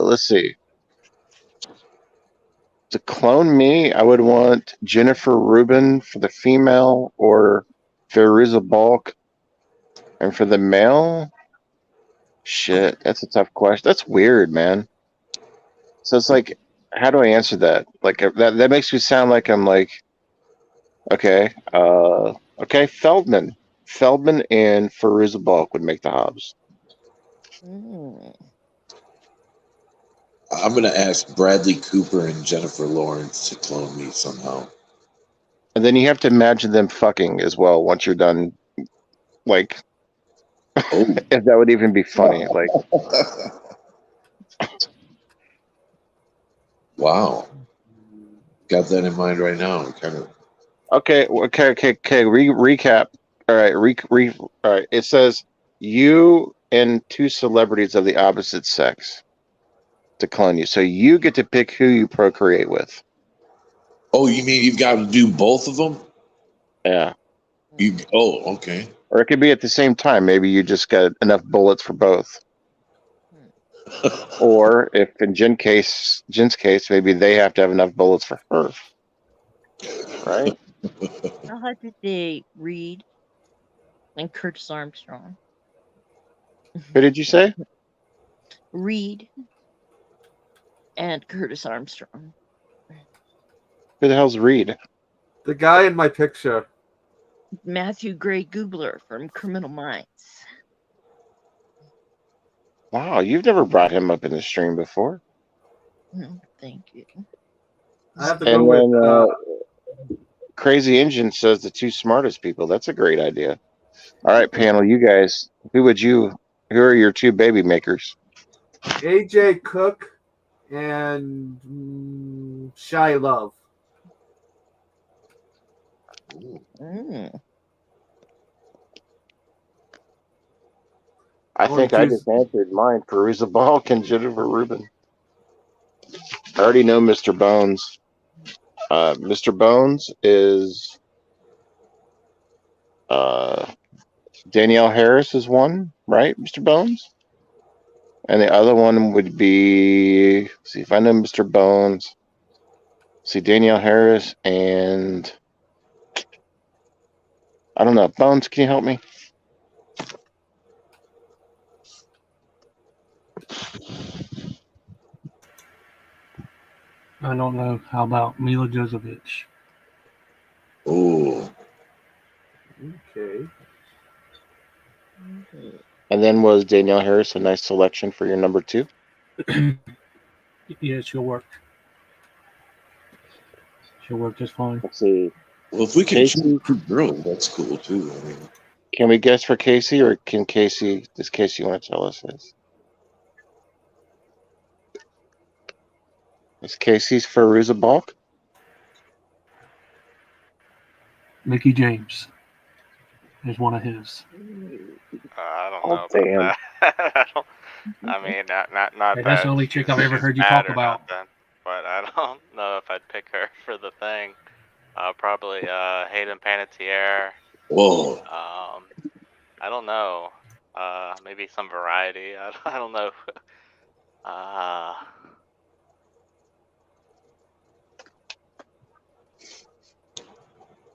Speaker 1: Let's see. To clone me, I would want Jennifer Rubin for the female or Fairuza Balk. And for the male, shit, that's a tough question. That's weird, man. So it's like, how do I answer that? Like that makes me sound like I'm like, okay, Feldman and Fairuza Balk would make the Hobbs.
Speaker 7: I'm gonna ask Bradley Cooper and Jennifer Lawrence to clone me somehow.
Speaker 1: And then you have to imagine them fucking as well once you're done. Like, if that would even be funny. Like,
Speaker 7: wow, got that in mind right now. Kind of.
Speaker 1: Okay. Recap. All right. All right. It says you and 2 celebrities of the opposite sex to clone you. So you get to pick who you procreate with.
Speaker 7: Oh, you mean you've got to do both of them?
Speaker 1: Yeah.
Speaker 7: Okay.
Speaker 1: Or it could be at the same time. Maybe you just got enough bullets for both. Or if in Jen's case, maybe they have to have enough bullets for her. Right?
Speaker 6: I'll have to say Reed and Curtis Armstrong.
Speaker 1: Who did you say?
Speaker 6: Reed and Curtis Armstrong.
Speaker 1: Who the hell's Reed?
Speaker 8: The guy in my picture.
Speaker 6: Matthew Gray Gubler from Criminal Minds.
Speaker 1: Wow, you've never brought him up in the stream before.
Speaker 6: Thank you.
Speaker 8: I have to go with.
Speaker 1: Crazy Engine says the 2 smartest people. That's a great idea. All right, panel, you guys. Who are your 2 baby makers?
Speaker 8: AJ Cook and Shia Love.
Speaker 1: I think I just answered mine. Perusa Balk and Jennifer Rubin. I already know Mr. Bones. Mr. Bones is Danielle Harris is one, right, Mr. Bones? And the other one would be, see if I know Mr. Bones. See Danielle Harris and I don't know. Bones, can you help me?
Speaker 2: I don't know. How about Mila Jovovich?
Speaker 7: Oh.
Speaker 8: Okay.
Speaker 1: And then was Danielle Harris a nice selection for your number 2?
Speaker 2: Yeah, she'll work. She'll work just fine.
Speaker 1: Let's see.
Speaker 7: Well, if we can choose 2 girls, that's cool too. I mean,
Speaker 1: can we guess for Casey, or does Casey want to tell us this? Is Casey's Fairuza Balk?
Speaker 2: Mickey James is one of his.
Speaker 5: I don't know.
Speaker 1: Damn.
Speaker 5: About that. I mean, not
Speaker 2: Hey, that's the only chick I've ever heard you talk about.
Speaker 5: Nothing, but I don't know if I'd pick her for the thing. Probably Hayden Panettiere.
Speaker 7: whoa.
Speaker 5: I don't know. Maybe some variety. I don't know.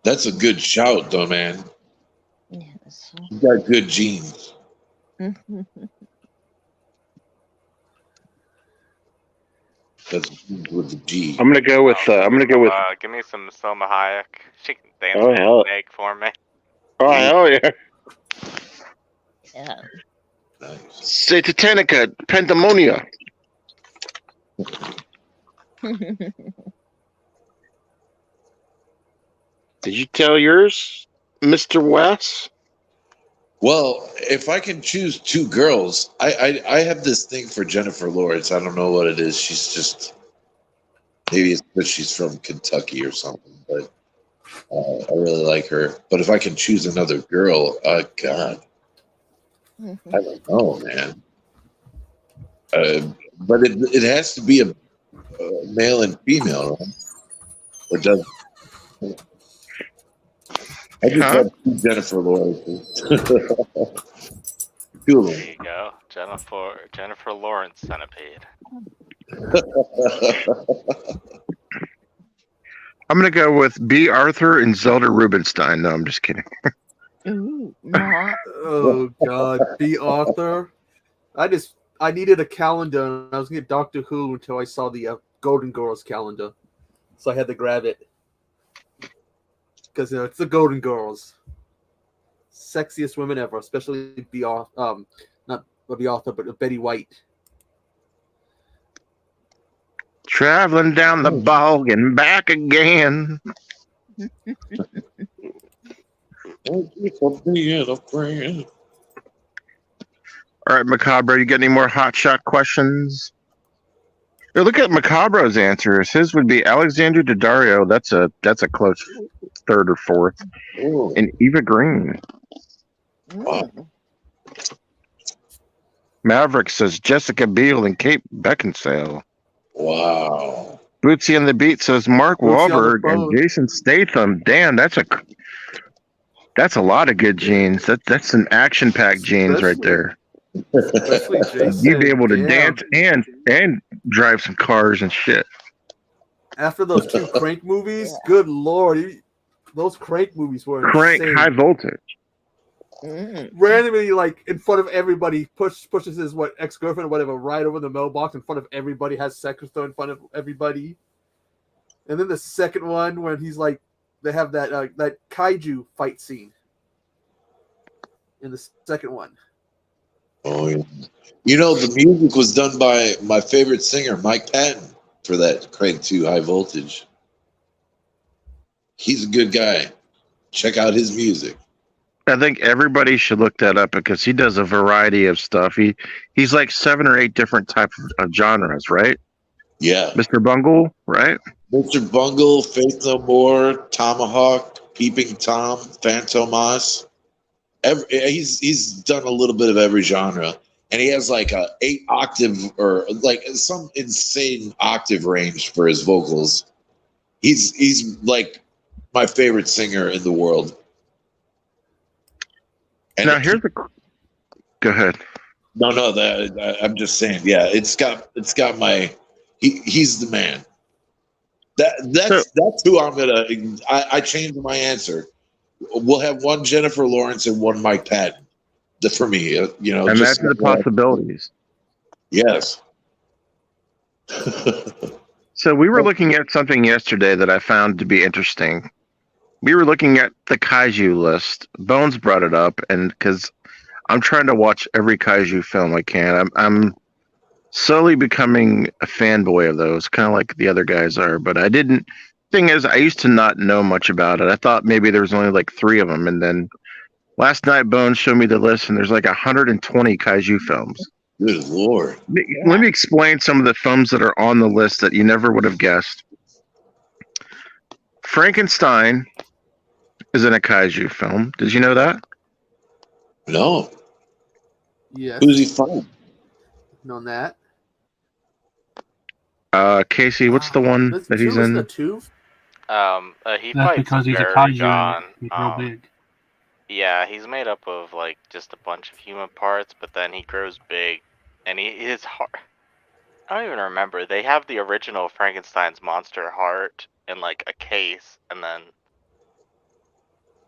Speaker 7: That's a good shout, though, man.
Speaker 6: Yes.
Speaker 7: You got good genes. That's with the G.
Speaker 1: I'm gonna go with.
Speaker 5: Give me some Selma Hayek. She can dance
Speaker 1: Oh,
Speaker 5: with
Speaker 1: hell.
Speaker 5: the snake for me.
Speaker 1: Oh hell yeah!
Speaker 6: Yeah.
Speaker 7: Nice.
Speaker 1: Say Titanica, Pandemonia. Did you tell yours, Mr. West?
Speaker 7: Well, if I can choose 2 girls, I have this thing for Jennifer Lawrence. I don't know what it is. She's just, maybe it's because she's from Kentucky or something, but I really like her. But if I can choose another girl, God, I don't know, man. But it has to be a male and female, right? Or does I just have 2 Jennifer Lawrence. 2 of them.
Speaker 5: There you go, Jennifer Lawrence centipede.
Speaker 1: I'm gonna go with B. Arthur and Zelda Rubinstein. No, I'm just kidding.
Speaker 6: Ooh, Ma.
Speaker 8: Oh God, B. Arthur. I needed a calendar, and I was gonna get Doctor Who until I saw the Golden Girls calendar, so I had to grab it because it's the Golden Girls, sexiest women ever, especially not B. Arthur, but Betty White.
Speaker 1: Traveling down the bog and back again.
Speaker 7: Thank you for being a friend.
Speaker 1: All right, Macabre, you got any more hot shot questions? Hey, look at Macabro's answers. His would be Alexander Daddario. That's a close 3rd or 4th.
Speaker 7: Ooh.
Speaker 1: And Eva Green.
Speaker 7: Wow.
Speaker 1: Maverick says Jessica Biel and Kate Beckinsale.
Speaker 7: Wow.
Speaker 1: Bootsy on the Beat says Mark
Speaker 8: Bootsy on the
Speaker 1: Wahlberg and
Speaker 8: phone.
Speaker 1: Jason Statham. Damn, that's a lot of good genes. That's some action-packed genes right there.
Speaker 8: Especially Jason.
Speaker 1: You'd be able to
Speaker 8: damn.
Speaker 1: dance and drive some cars and shit.
Speaker 8: After those 2 Crank movies, good lord, those Crank movies were
Speaker 1: Crank
Speaker 8: insane.
Speaker 1: High Voltage.
Speaker 8: Randomly, like in front of everybody, pushes his ex-girlfriend or whatever right over the mailbox in front of everybody, has sex with her in front of everybody. And then the second one when he's like, they have that kaiju fight scene in the second one.
Speaker 7: Oh, yeah. You know, the music was done by my favorite singer, Mike Patton, for that Crank 2 High Voltage. He's a good guy. Check out his music.
Speaker 1: I think everybody should look that up because he does a variety of stuff. He's like 7 or 8 different types of genres, right?
Speaker 7: Yeah.
Speaker 1: Mr. Bungle, right?
Speaker 7: Mr. Bungle, Faith No More, Tomahawk, Peeping Tom, Phantomas. He's done a little bit of every genre. And he has like a 8 octave or like some insane octave range for his vocals. He's like my favorite singer in the world. And
Speaker 1: now here's the. Go ahead.
Speaker 7: No, I'm just saying. Yeah, it's got my. He's the man. That's who I'm gonna. I changed my answer. We'll have one Jennifer Lawrence and one Mike Patton. For me, you know.
Speaker 1: And
Speaker 7: just
Speaker 1: that's the possibilities.
Speaker 7: Yes.
Speaker 1: So we were looking at something yesterday that I found to be interesting. We were looking at the kaiju list. Bones brought it up, and because I'm trying to watch every kaiju film I can, I'm slowly becoming a fanboy of those, kind of like the other guys are. But I didn't. Thing is, I used to not know much about it. I thought maybe there was only like 3 of them, and then last night Bones showed me the list, and there's like 120 kaiju films.
Speaker 7: Good lord!
Speaker 1: Let me explain some of the films that are on the list that you never would have guessed. Frankenstein is in a kaiju film. Did you know that?
Speaker 7: No.
Speaker 8: Yeah.
Speaker 7: Who's he from?
Speaker 8: Known that.
Speaker 1: Casey, what's the one that he's in?
Speaker 8: The 2?
Speaker 5: He
Speaker 2: That's
Speaker 5: fights
Speaker 2: because he's a
Speaker 5: Gary
Speaker 2: kaiju.
Speaker 5: John.
Speaker 2: He's real big.
Speaker 5: Yeah, he's made up of like just a bunch of human parts, but then he grows big, and his heart. I don't even remember. They have the original Frankenstein's monster heart in like a case, and then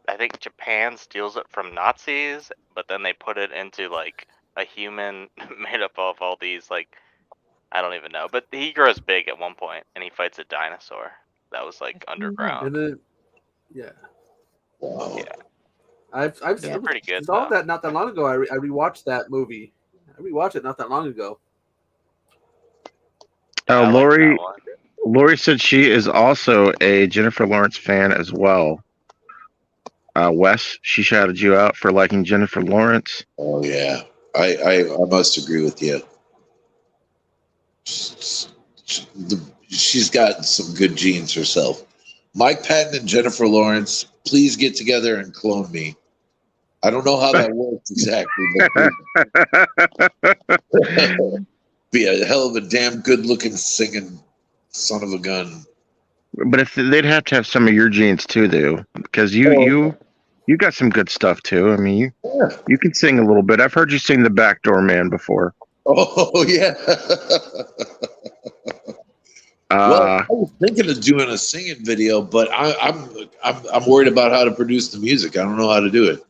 Speaker 5: I think Japan steals it from Nazis, but then they put it into like a human made up of all these like I don't even know. But he grows big at one point, and he fights a dinosaur that was like underground.
Speaker 8: And then, yeah.
Speaker 7: Wow.
Speaker 5: Yeah.
Speaker 8: I've
Speaker 5: pretty good,
Speaker 8: saw
Speaker 5: though.
Speaker 8: that not that long ago. I rewatched that movie. I rewatched it not that long ago.
Speaker 5: Yeah, I like
Speaker 1: Lori
Speaker 5: that one.
Speaker 1: Lori said she is also a Jennifer Lawrence fan as well. Wes, she shouted you out for liking Jennifer Lawrence.
Speaker 7: Oh yeah, I must agree with you. She's got some good genes herself. Mike Patton and Jennifer Lawrence, please get together and clone me. I don't know how that works exactly, but be a hell of a damn good-looking singing son of a gun.
Speaker 1: But if they'd have to have some of your genes too, though, because you got some good stuff too. I mean, you can sing a little bit. I've heard you sing "The Backdoor Man" before.
Speaker 7: Oh yeah. Well, I was thinking of doing a singing video, but I'm worried about how to produce the music. I don't know how to do it.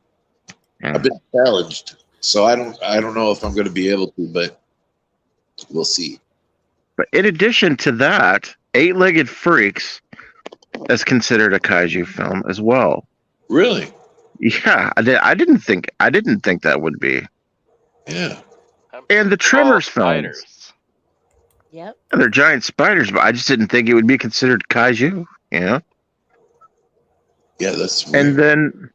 Speaker 7: I've been challenged, so I don't know if I'm going to be able to, but we'll see.
Speaker 1: But in addition to that, Eight-Legged Freaks is considered a kaiju film as well.
Speaker 7: Really?
Speaker 1: Yeah, I didn't think that would be.
Speaker 7: Yeah.
Speaker 1: And the Tremors films.
Speaker 6: Yep.
Speaker 1: They're giant spiders, but I just didn't think it would be considered kaiju, you know?
Speaker 7: Yeah, that's weird.
Speaker 1: And then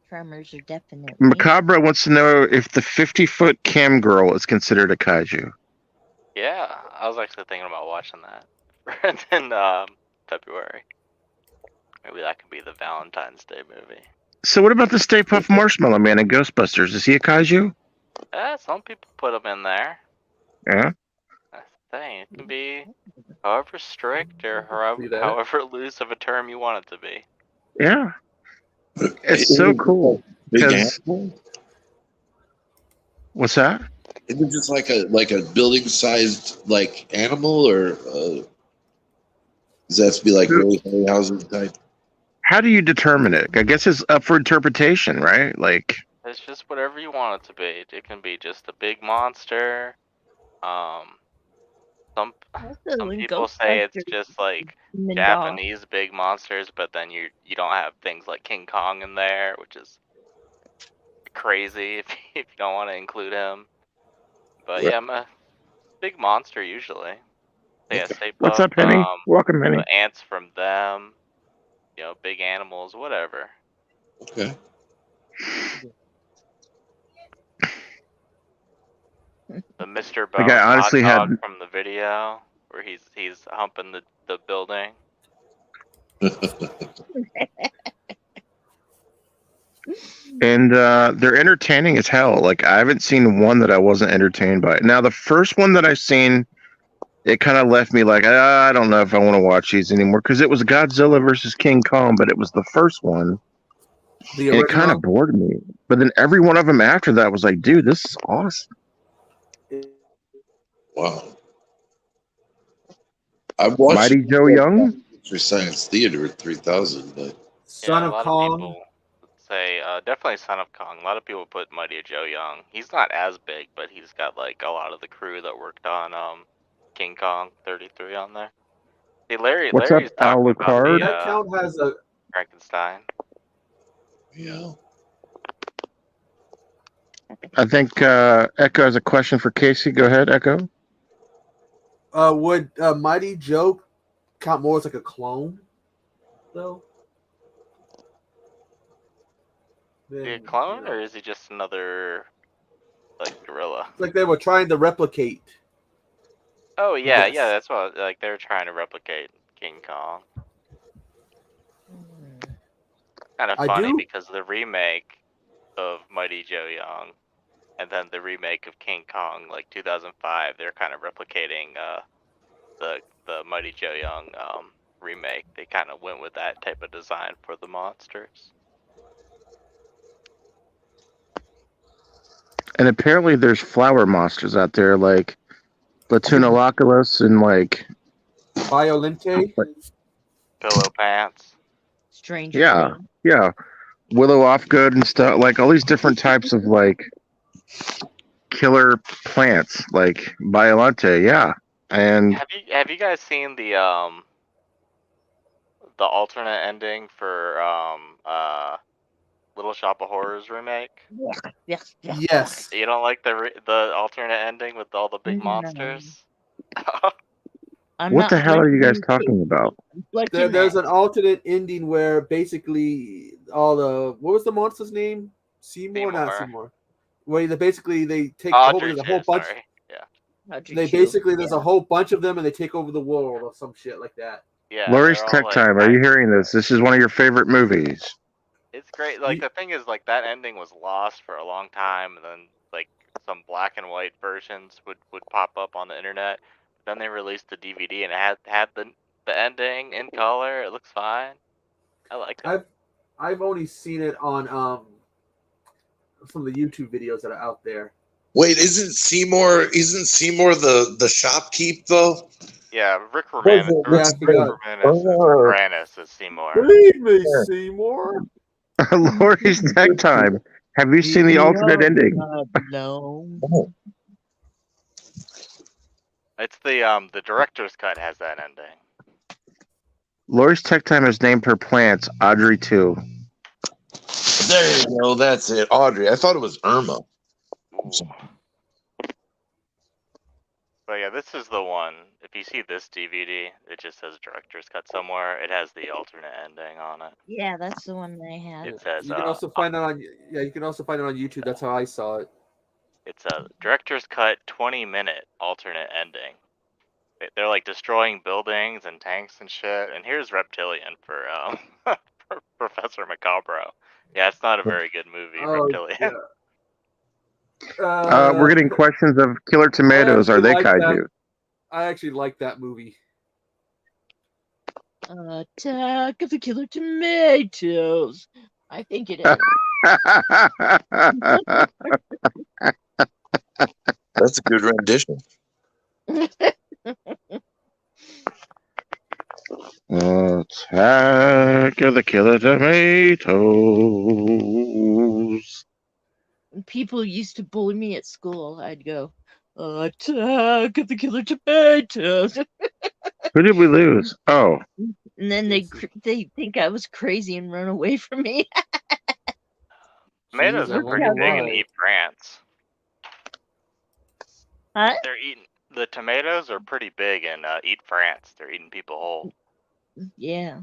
Speaker 6: Tremors are definitely.
Speaker 1: Macabre wants to know if the 50-foot cam girl is considered a kaiju.
Speaker 5: Yeah, I was actually thinking about watching that in February. Maybe that could be the Valentine's Day movie.
Speaker 1: So what about the Stay Puft Marshmallow Man in Ghostbusters? Is he a kaiju?
Speaker 5: Some people put them in there.
Speaker 1: Yeah.
Speaker 5: That's the thing. It can be however strict or
Speaker 8: See that?
Speaker 5: however loose of a term you want it to be.
Speaker 1: Yeah. It's so cool.
Speaker 7: Big
Speaker 1: 'cause-
Speaker 7: animal?
Speaker 1: What's that?
Speaker 7: Is it just like a building sized like animal, or does that have to be like really Harryhausen type?
Speaker 1: How do you determine it? I guess it's up for interpretation, right? Like,
Speaker 5: It's just whatever you want it to be. It can be just a big monster. Some people say it's just like Japanese big monsters, but then you don't have things like King Kong in there, which is crazy if you don't want to include him. But yeah, I'm a big monster usually. Yeah, Stay
Speaker 1: what's
Speaker 5: Puft,
Speaker 1: up, Penny? Welcome, Penny.
Speaker 5: the ants from them, big animals, whatever.
Speaker 7: Okay.
Speaker 5: The Mr.
Speaker 1: Like,
Speaker 5: Bones
Speaker 1: I honestly
Speaker 5: hot dog
Speaker 1: had-
Speaker 5: from the video where he's humping the building.
Speaker 1: And they're entertaining as hell. Like, I haven't seen one that I wasn't entertained by. Now, the first one that I seen, it kind of left me like, I don't know if I want to watch these anymore, because it was Godzilla versus King Kong, but it was the first one.
Speaker 8: The
Speaker 1: And it kind
Speaker 8: original?
Speaker 1: of bored me. But then every one of them after that was like, dude, this is awesome.
Speaker 7: Wow. I've watched
Speaker 1: Mighty Joe Young?
Speaker 7: for Science Theater 3000, but
Speaker 8: Son
Speaker 5: a
Speaker 8: of
Speaker 5: lot
Speaker 8: Kong.
Speaker 5: Of people say definitely Son of Kong. A lot of people put Mighty Joe Young. He's not as big, but he's got like a lot of the crew that worked on King Kong 33 on there. See, Larry's
Speaker 1: What's up,
Speaker 5: talking about
Speaker 1: Alucard?
Speaker 5: the
Speaker 8: That count has a
Speaker 5: Frankenstein.
Speaker 7: yeah.
Speaker 1: I think Echo has a question for Casey. Go ahead, Echo.
Speaker 8: would Mighty Joe count more as like a clone, though?
Speaker 5: Is he a clone or is he just another like gorilla?
Speaker 8: It's like they were trying to replicate.
Speaker 5: Oh yeah,
Speaker 8: Yes.
Speaker 5: yeah. That's what like they're trying to replicate King Kong. Kind of
Speaker 8: I
Speaker 5: funny
Speaker 8: do-
Speaker 5: because the remake of Mighty Joe Young and then the remake of King Kong, like 2005, they're kind of replicating the Mighty Joe Young remake. They kind of went with that type of design for the monsters.
Speaker 1: And apparently there's flower monsters out there like Latunaloculus and like
Speaker 8: Violente.
Speaker 5: Pillow Pants.
Speaker 6: Strange.
Speaker 1: yeah, Willow Offgood and stuff, like all these different types of like killer plants, like Violente, yeah. And
Speaker 5: Have you guys seen the alternate ending for Little Shop of Horrors remake?
Speaker 6: Yes.
Speaker 8: Yes.
Speaker 5: You don't like the alternate ending with all the big
Speaker 6: No.
Speaker 5: monsters?
Speaker 1: what the hell are you guys talking about?
Speaker 8: There's an alternate ending where basically all the what was the monster's name? Seymour, not
Speaker 5: Seymour.
Speaker 8: Seymour. Where they take
Speaker 5: Audrey
Speaker 8: over the whole
Speaker 5: too,
Speaker 8: bunch.
Speaker 5: sorry. Yeah.
Speaker 8: They basically there's a whole bunch of them and they take over the world or some shit like that.
Speaker 5: Yeah.
Speaker 1: Lori's
Speaker 5: they're all,
Speaker 1: Tech
Speaker 5: like,
Speaker 1: Time, are you hearing this? This is one of your favorite movies.
Speaker 5: It's great. Like the thing is, like that ending was lost for a long time, and then like some black and white versions would pop up on the internet. Then they released the DVD, and it had the ending in color. It looks fine. I like it.
Speaker 8: I've only seen it on some of the YouTube videos that are out there.
Speaker 7: Wait, isn't Seymour the shopkeep though?
Speaker 5: Yeah, Rick Moranis. Moranis is Seymour.
Speaker 8: Believe me, Seymour.
Speaker 1: Lori's Tech Time. Have you seen the alternate ending?
Speaker 6: No.
Speaker 5: It's the director's cut has that ending.
Speaker 1: Lori's Tech Time has named her plants Audrey 2.
Speaker 7: There you go. That's it, Audrey. I thought it was Irma.
Speaker 5: But yeah, this is the one. If you see this DVD, it just says director's cut somewhere. It has the alternate ending on it.
Speaker 6: Yeah, that's the one they had.
Speaker 5: It says
Speaker 8: You can also find it on you can also find it on YouTube. That's how I saw it.
Speaker 5: it's a director's cut 20-minute alternate ending. They're like destroying buildings and tanks and shit. And here's Reptilian for for Professor Macabro. Yeah, it's not a very good movie, Reptilian.
Speaker 8: Yeah.
Speaker 1: We're getting questions of Killer Tomatoes. Are they kaiju?
Speaker 8: I actually like that movie.
Speaker 6: Attack of the Killer Tomatoes. I think it is.
Speaker 7: That's a good rendition.
Speaker 1: Attack of the Killer Tomatoes.
Speaker 6: When people used to bully me at school, I'd go, Attack of the Killer Tomatoes.
Speaker 1: Who did we lose? Oh.
Speaker 6: And then they think I was crazy and run away from me.
Speaker 5: Tomatoes are pretty big in Eat France.
Speaker 6: Huh?
Speaker 5: The tomatoes are pretty big in Eat France. They're eating people whole.
Speaker 6: Yeah.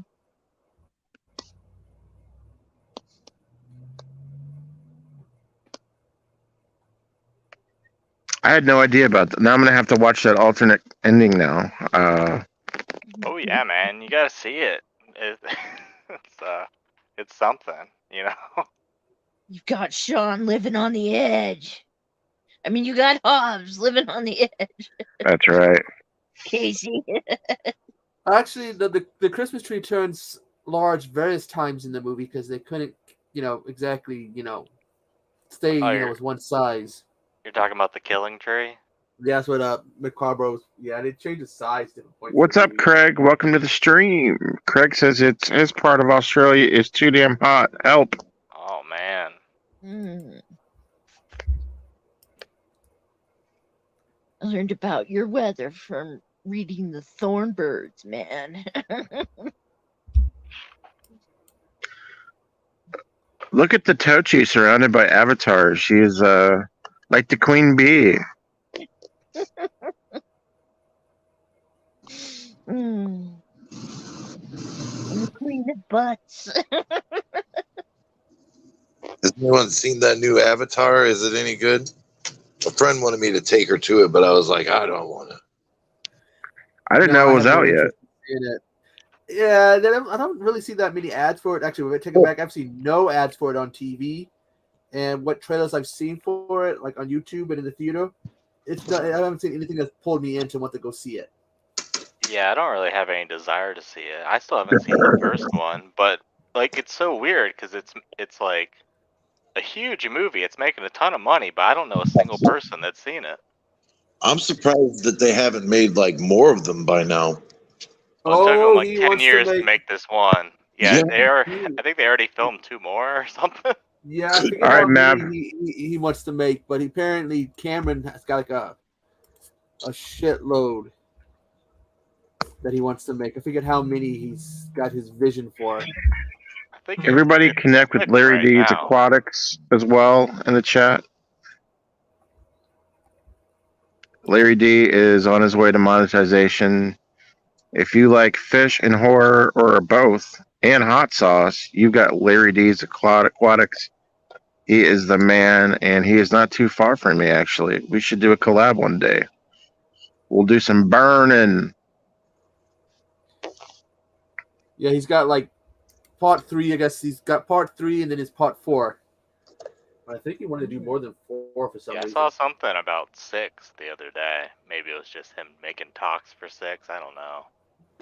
Speaker 1: I had no idea about that. Now I'm gonna have to watch that alternate ending now.
Speaker 5: Oh yeah, man, you gotta see it. It's something, you know.
Speaker 6: You've got Sean living on the edge. I mean, you got Hobbs living on the edge.
Speaker 1: That's right.
Speaker 6: Casey.
Speaker 8: Actually, the Christmas tree turns large various times in the movie because they couldn't, exactly, stay, with one size.
Speaker 5: You're talking about the killing tree?
Speaker 8: Yeah, that's what McCarbro's. Yeah, they changed the size different points.
Speaker 1: What's up, Craig? Welcome to the stream. Craig says it's his part of Australia is too damn hot. Help.
Speaker 5: Oh man.
Speaker 6: I learned about your weather from reading the Thornbirds, man.
Speaker 1: Look at the Tochi surrounded by avatars. She is like the queen bee.
Speaker 6: I'm the queen of butts.
Speaker 7: Has anyone seen that new Avatar? Is it any good? A friend wanted me to take her to it, but I was like, I don't want to.
Speaker 1: I didn't know it was out yet.
Speaker 8: Yeah, I don't really see that many ads for it. Actually, take it back. I've seen no ads for it on TV, and what trailers I've seen for it, like on YouTube and in the theater, I haven't seen anything that's pulled me in to want to go see it.
Speaker 5: Yeah, I don't really have any desire to see it. I still haven't seen the first one, but like it's so weird because it's like a huge movie. It's making a ton of money, but I don't know a single person that's seen it.
Speaker 7: I'm surprised that they haven't made like more of them by now.
Speaker 5: It took them like 10 years to make this one. Yeah, I think they already filmed 2 more or something.
Speaker 8: Yeah, I forget
Speaker 1: all right,
Speaker 8: how
Speaker 1: Mav.
Speaker 8: many he wants to make, but apparently Cameron has got like a shitload that he wants to make. I forget how many he's got his vision for.
Speaker 5: I think
Speaker 1: Everybody connect with Larry D's Aquatics as well in the chat. Larry D is on his way to monetization. If you like fish and horror or both and hot sauce, you've got Larry D's Aquatics. He is the man, and he is not too far from me, actually. We should do a collab one day. We'll do some burning.
Speaker 8: Yeah, he's got like part 3. I guess he's got part 3 and then his part 4. But I think he wanted to do more than 4 for some reason.
Speaker 5: I saw something about 6 the other day. Maybe it was just him making talks for 6. I don't know.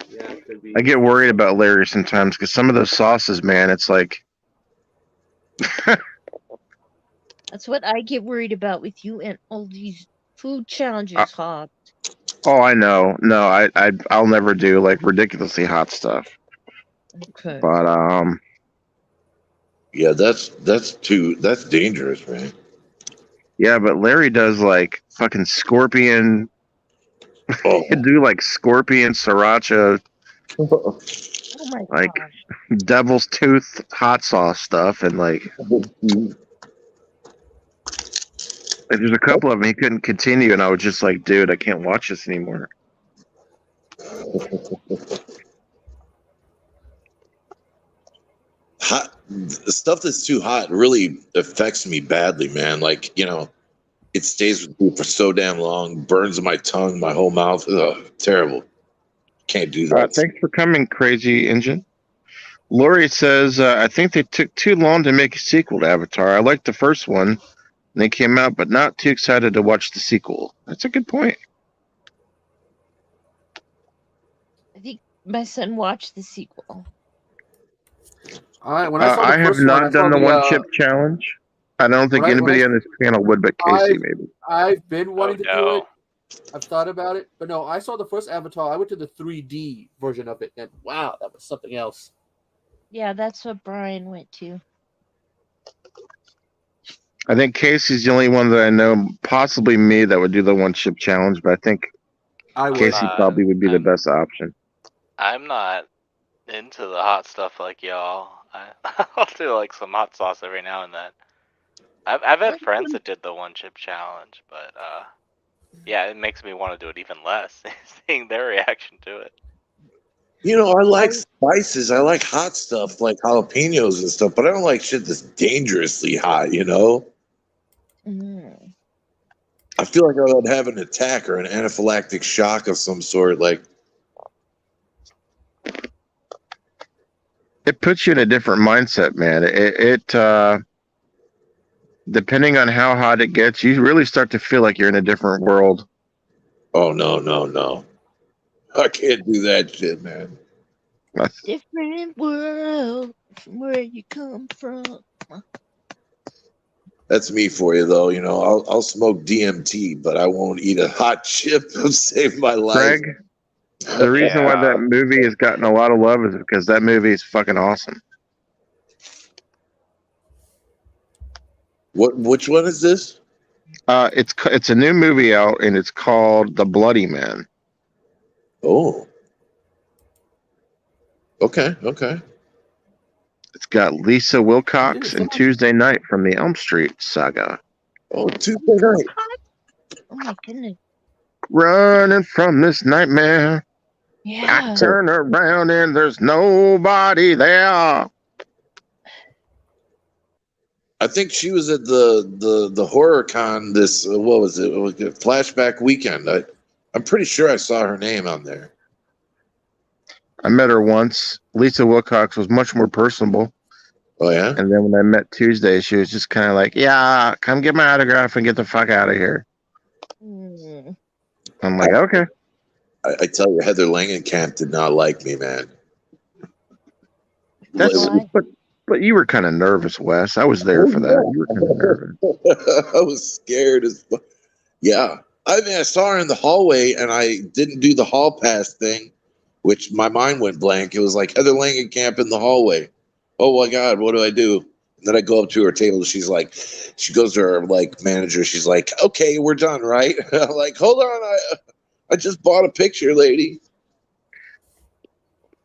Speaker 8: Yeah, it could be.
Speaker 1: I get worried about Larry sometimes because some of those sauces, man, it's like.
Speaker 6: That's what I get worried about with you and all these food challenges, Hobbs.
Speaker 1: Oh, I know. No, I'll never do like ridiculously hot stuff.
Speaker 6: Okay.
Speaker 1: But
Speaker 7: yeah, that's dangerous, man.
Speaker 1: Yeah, but Larry does like fucking scorpion.
Speaker 7: Oh.
Speaker 1: He do like scorpion sriracha,
Speaker 6: Oh my
Speaker 1: like
Speaker 6: God.
Speaker 1: devil's tooth hot sauce stuff, and like there's a couple of them he couldn't continue, and I was just like, dude, I can't watch this anymore.
Speaker 7: Hot, the stuff that's too hot really affects me badly, man. Like, it stays with me for so damn long, burns my tongue, my whole mouth. Ugh, terrible. Can't do that.
Speaker 1: Thanks for coming, Crazy Engine. Lori says, I think they took too long to make a sequel to Avatar. I liked the first one. when they came out, but not too excited to watch the sequel. That's a good point.
Speaker 6: I think my son watched the sequel.
Speaker 8: All right, when I saw the
Speaker 1: I have
Speaker 8: first one, I
Speaker 1: not
Speaker 8: saw
Speaker 1: done the
Speaker 8: the,
Speaker 1: one chip challenge. I don't think
Speaker 8: when I-
Speaker 1: anybody on this panel would, but Casey maybe.
Speaker 8: I've been wanting to do
Speaker 5: no.
Speaker 8: it. I've thought about it, but no, I saw the first Avatar. I went to the 3D version of it, and wow, that was something else.
Speaker 6: Yeah, that's what Brian went to.
Speaker 1: I think Casey's the only one that I know, possibly me, that would do the one chip challenge, but I think
Speaker 8: I would.
Speaker 1: Casey probably would be the
Speaker 5: I'm-
Speaker 1: best option.
Speaker 5: I'm not into the hot stuff like y'all. I'll do like some hot sauce every now and then. I've had friends that did the one chip challenge, but yeah, it makes me want to do it even less seeing their reaction to it.
Speaker 7: You know, I like spices. I like hot stuff, like jalapenos and stuff, but I don't like shit that's dangerously hot, you know?
Speaker 6: Mm.
Speaker 7: I feel like I would have an attack or an anaphylactic shock of some sort. Like,
Speaker 1: It puts you in a different mindset, man. It depending on how hot it gets, you really start to feel like you're in a different world.
Speaker 7: oh, no. I can't do that shit, man.
Speaker 6: Different world from where you come from.
Speaker 7: That's me for you, though. You know, I'll smoke DMT, but I won't eat a hot chip to save my life.
Speaker 1: Greg, the reason why that movie has gotten a lot of love is because that movie is fucking awesome.
Speaker 7: Which one is this?
Speaker 1: It's a new movie out, and it's called The Bloody Man.
Speaker 7: Oh. Okay.
Speaker 1: It's got Lisa Wilcox and Tuesday Night from the Elm Street saga.
Speaker 7: Oh, Tuesday Night.
Speaker 6: Oh my goodness.
Speaker 1: Running from this nightmare.
Speaker 6: Yeah.
Speaker 1: I turn around and there's nobody there.
Speaker 7: I think she was at the horror con this what was it? Flashback weekend. I'm pretty sure I saw her name on there.
Speaker 1: I met her once. Lisa Wilcox was much more personable.
Speaker 7: Oh yeah?
Speaker 1: And then when I met Tuesday, she was just kind of like, yeah, come get my autograph and get the fuck out of here.
Speaker 6: Mm.
Speaker 1: I'm like, okay.
Speaker 7: I tell you, Heather Langenkamp did not like me, man.
Speaker 1: That's
Speaker 6: Why?
Speaker 1: but you were kind of nervous, Wes. I was there for that. You were kind of nervous.
Speaker 7: I was scared as fuck. Yeah. I mean, I saw her in the hallway and I didn't do the hall pass thing, which my mind went blank. It was like Heather Langenkamp in the hallway. Oh my God, what do I do? And then I go up to her table. She goes to her like manager. She's like, okay, we're done, right? I'm like, hold on. I just bought a picture, lady.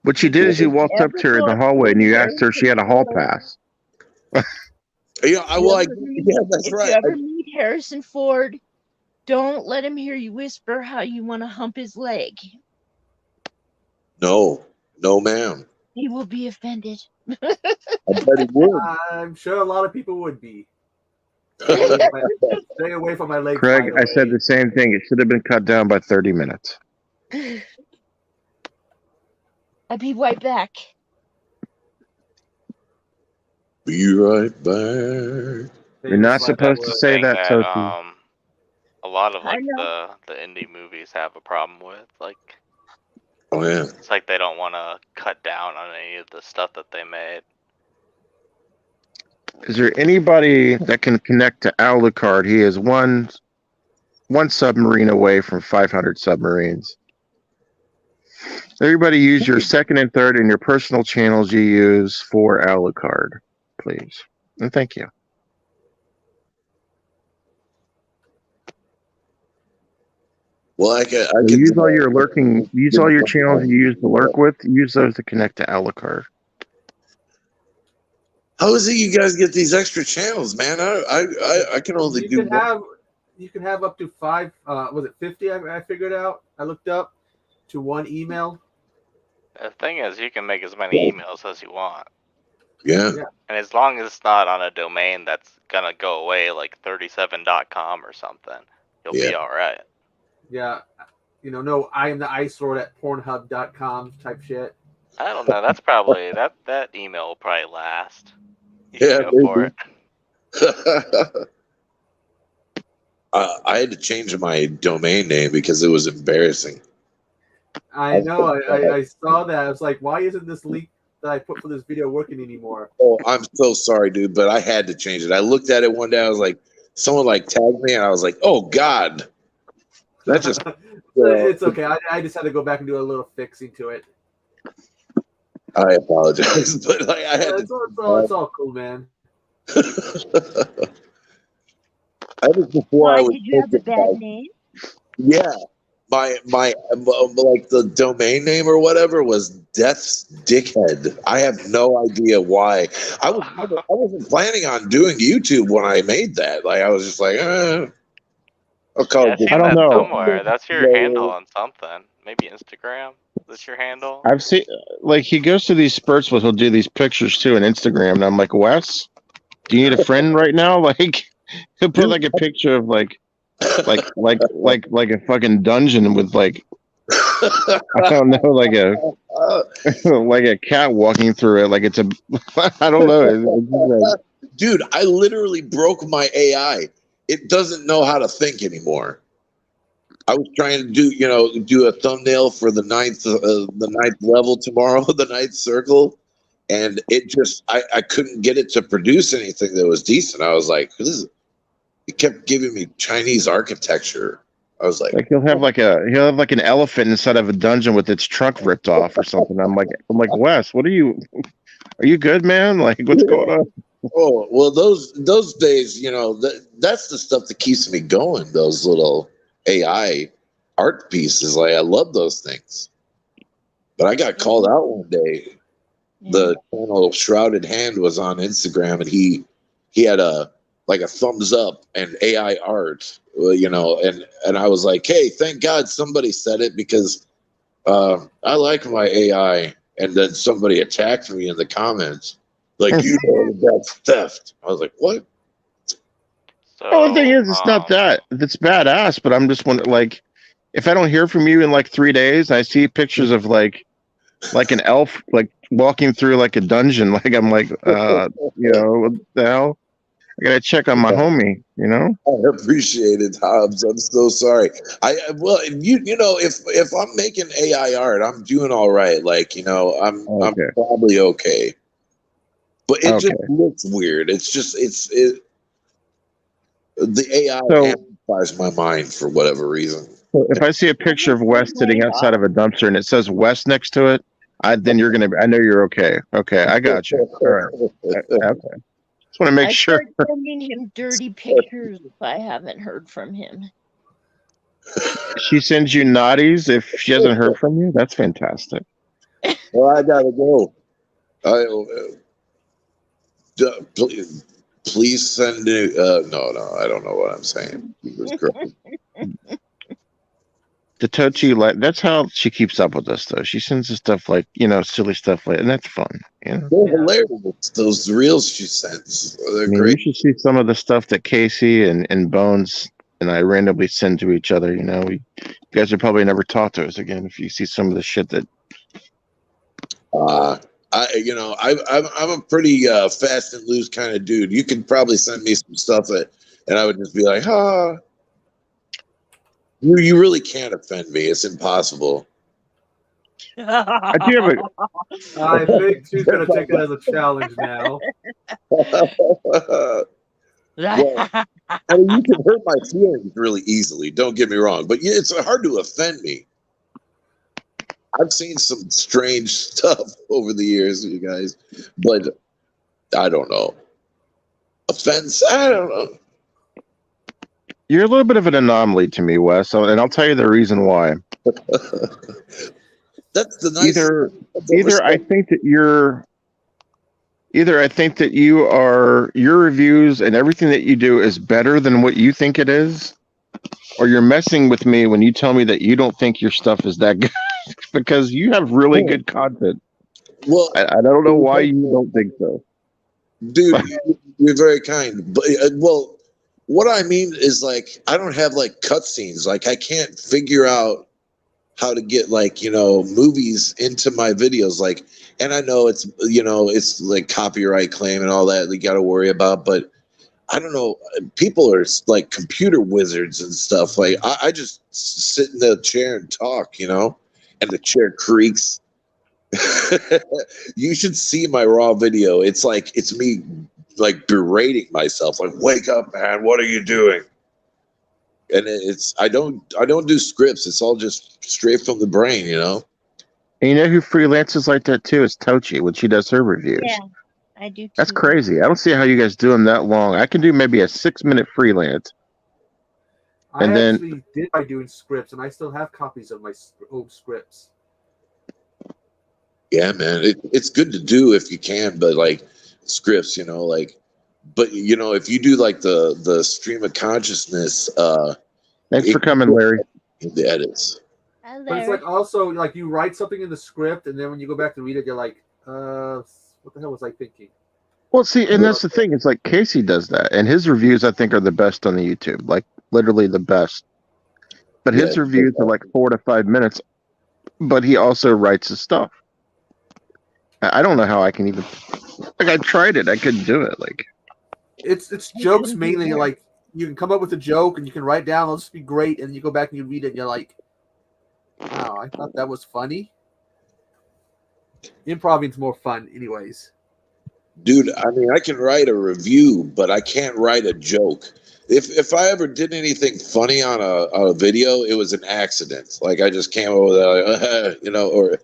Speaker 1: What you did is you walked up to her in the hallway and you asked her if she had a hall pass.
Speaker 7: Yeah, that's
Speaker 6: If
Speaker 7: right.
Speaker 6: you ever meet Harrison Ford, don't let him hear you whisper how you want to hump his leg.
Speaker 7: No, ma'am.
Speaker 6: He will be offended.
Speaker 7: I bet he would.
Speaker 8: I'm sure a lot of people would be. Stay away from my leg.
Speaker 1: Craig, I said the same thing. It should have been cut down by 30 minutes.
Speaker 6: I'll be right back.
Speaker 7: Be right back.
Speaker 1: You're not supposed to say that, Toki.
Speaker 5: A lot of
Speaker 6: I
Speaker 5: like
Speaker 6: know.
Speaker 5: the indie movies have a problem with like
Speaker 7: Oh yeah.
Speaker 5: it's like they don't want to cut down on any of the stuff that they made.
Speaker 1: Is there anybody that can connect to Alucard? He is one submarine away from 500 submarines. Everybody use your second and third and your personal channels you use for Alucard, please. And thank you.
Speaker 7: Well, I can
Speaker 1: Use all your channels you use to lurk with. Use those to connect to Alucard.
Speaker 7: How is it you guys get these extra channels, man? I can only do one.
Speaker 8: You can have up to 5. Was it 50? I figured out. I looked up to one email.
Speaker 5: The thing is, you can make as many emails as you want,
Speaker 7: Yeah.
Speaker 5: and as long as it's not on a domain that's gonna go away, like 37.com or something, you'll be all right.
Speaker 8: Yeah. No, I am the ice lord at Pornhub.com type shit.
Speaker 5: I don't know. That's probably that email will probably last. You
Speaker 7: Yeah,
Speaker 5: can go for it.
Speaker 7: I had to change my domain name because it was embarrassing.
Speaker 8: I know. I saw that. I was like, why isn't this link that I put for this video working anymore?
Speaker 7: Oh, I'm so sorry, dude, but I had to change it. I looked at it one day. I was like, someone like tagged me, and I was like, oh God, that just.
Speaker 8: It's okay. I just had to go back and do a little fixing to it.
Speaker 7: I apologize, but like I had
Speaker 8: It's all cool, man.
Speaker 7: I was before
Speaker 6: Why
Speaker 7: I was.
Speaker 6: did you have a bad name?
Speaker 7: Yeah, my like the domain name or whatever was Death's Dickhead. I have no idea why. I wasn't planning on doing YouTube when I made that. Like I was just like, I'll call
Speaker 5: I've
Speaker 7: it.
Speaker 5: seen
Speaker 1: I don't
Speaker 5: that
Speaker 1: know.
Speaker 5: somewhere. That's your handle on something. Maybe Instagram. That's your handle.
Speaker 1: I've seen like he goes to these spurts where he'll do these pictures too on Instagram, and I'm like, Wes, do you need a friend right now? Like he'll put like a picture of like a fucking dungeon with like I don't know, like a like a cat walking through it, like it's a I don't know. It's like,
Speaker 7: Dude, I literally broke my AI. It doesn't know how to think anymore. I was trying to do a thumbnail for the ninth level tomorrow, the ninth circle, and it just I couldn't get it to produce anything that was decent. I was like, it kept giving me Chinese architecture. I was like
Speaker 1: he'll have like an elephant inside of a dungeon with its trunk ripped off or something. I'm like, Wes, what are you good, man? Like, what's going on?
Speaker 7: Oh, well, those days, that's the stuff that keeps me going. Those little AI art pieces, like I love those things. But I got called out one day. The channel Shrouded Hand was on Instagram, and he had a thumbs up and AI art, and I was like, hey, thank God somebody said it because I like my AI. And then somebody attacked me in the comments, like, you know that's theft. I was like, what?
Speaker 5: So,
Speaker 1: Well, the thing is, it's not that. It's badass, but I'm just wondering, like, if I don't hear from you in like 3 days, I see pictures of like an elf like walking through like a dungeon. Like I'm like, what the hell? I gotta check on my homie.
Speaker 7: I appreciate it, Hobbs. I'm so sorry. If I'm making AI art, I'm doing all right. Like, I'm probably okay. But it just looks weird. It's just the AI amplifies my mind for whatever reason.
Speaker 1: If I see a picture of Wes sitting outside of a dumpster and it says Wes next to it, then I know you're okay. Okay, I got you. All right. Okay. Just want to make sure.
Speaker 6: Start sending him dirty pictures if I haven't heard from him.
Speaker 1: She sends you naughties if she hasn't heard from you. That's fantastic.
Speaker 7: Well, I gotta go. Please send it. No, I don't know what I'm saying.
Speaker 1: The Tochi, like, that's how she keeps up with us, though. She sends us stuff like, silly stuff like, and that's fun.
Speaker 7: They're hilarious. Those reels she sends, they're great.
Speaker 1: You should see some of the stuff that Casey and Bones and I randomly send to each other. You guys would probably never talk to us again if you see some of the shit that.
Speaker 7: I'm a pretty fast and loose kind of dude. You could probably send me some stuff and I would just be like, You really can't offend me. It's impossible.
Speaker 1: I do have
Speaker 8: I think she's going to take it as a challenge now.
Speaker 7: Well, I mean, you can hurt my feelings really easily. Don't get me wrong. But it's hard to offend me. I've seen some strange stuff over the years, you guys. But I don't know. Offense? I don't know.
Speaker 1: You're a little bit of an anomaly to me, Wes, and I'll tell you the reason why.
Speaker 7: That's the nice.
Speaker 1: Either I think that your reviews and everything that you do is better than what you think it is, or you're messing with me when you tell me that you don't think your stuff is that good because you have really good content.
Speaker 7: Well,
Speaker 1: I don't know why you don't think so,
Speaker 7: dude. You're very kind, but what I mean is, like, I don't have like cutscenes. Like, I can't figure out how to get movies into my videos. Like, and I know it's like copyright claim and all that you got to worry about, but I don't know. People are like computer wizards and stuff. Like I just sit in the chair and talk, and the chair creaks. You should see my raw video. It's me like berating myself. Like, wake up, man! What are you doing? And I don't do scripts. It's all just straight from the brain,
Speaker 1: And you know who freelances like that too is Tochi when she does her reviews.
Speaker 6: Yeah, I do too.
Speaker 1: That's crazy. I don't see how you guys do them that long. I can do maybe a 6-minute freelance.
Speaker 8: I actually did by doing scripts, and I still have copies of my old scripts.
Speaker 7: Yeah, man, it's good to do if you can, but like scripts, but if you do like the stream of consciousness,
Speaker 1: thanks for coming, Larry.
Speaker 7: The edits.
Speaker 8: But it's like also like you write something in the script, and then when you go back to read it, you're like, what the hell was I thinking?
Speaker 1: Well, see, and that's the thing. It's like Casey does that, and his reviews I think are the best on the YouTube, like literally the best. But his reviews are like 4 to 5 minutes, but he also writes his stuff. I don't know how I can even I tried it. I couldn't do it. Like
Speaker 8: it's jokes mainly. Like you can come up with a joke and you can write down, "Let's be great," and you go back and you read it and you're like, "Wow, I thought that was funny." Improving's more fun, anyways.
Speaker 7: Dude, I mean, I can write a review, but I can't write a joke. If I ever did anything funny on a video, it was an accident. Like I just came over there, or.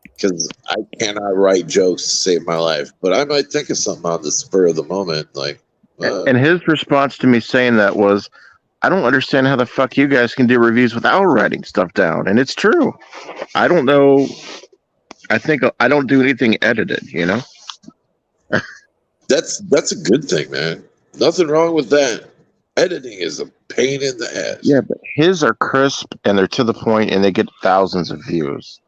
Speaker 7: Because I cannot write jokes to save my life, but I might think of something on the spur of the moment.
Speaker 1: And his response to me saying that was, I don't understand how the fuck you guys can do reviews without writing stuff down. And it's true. I don't know. I think I don't do anything edited,
Speaker 7: That's a good thing, man. Nothing wrong with that. Editing is a pain in the ass.
Speaker 1: Yeah, but his are crisp and they're to the point and they get thousands of views.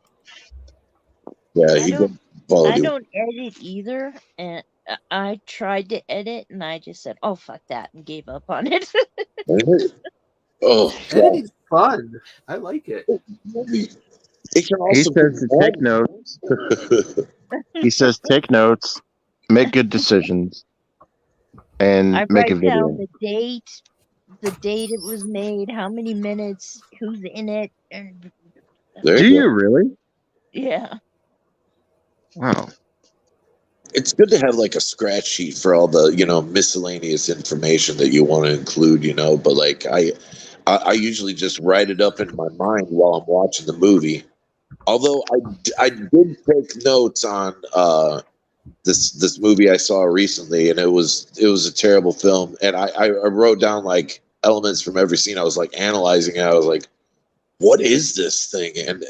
Speaker 7: Yeah,
Speaker 6: I don't edit either, and I tried to edit, and I just said, "Oh fuck that," and gave up on it.
Speaker 8: Editing's fun. I like it.
Speaker 7: It can also
Speaker 1: he says to take notes. He says take notes, make good decisions, and
Speaker 6: I
Speaker 1: make a
Speaker 6: write
Speaker 1: video.
Speaker 6: down the date it was made, how many minutes, who's in it, and
Speaker 1: Do you really?
Speaker 6: yeah.
Speaker 1: Wow.
Speaker 7: It's good to have like a scratch sheet for all the, miscellaneous information that you want to include, but like I usually just write it up in my mind while I'm watching the movie. Although I did take notes on this movie I saw recently, and it was a terrible film, and I wrote down like elements from every scene. I was like analyzing it. I was like, what is this thing? And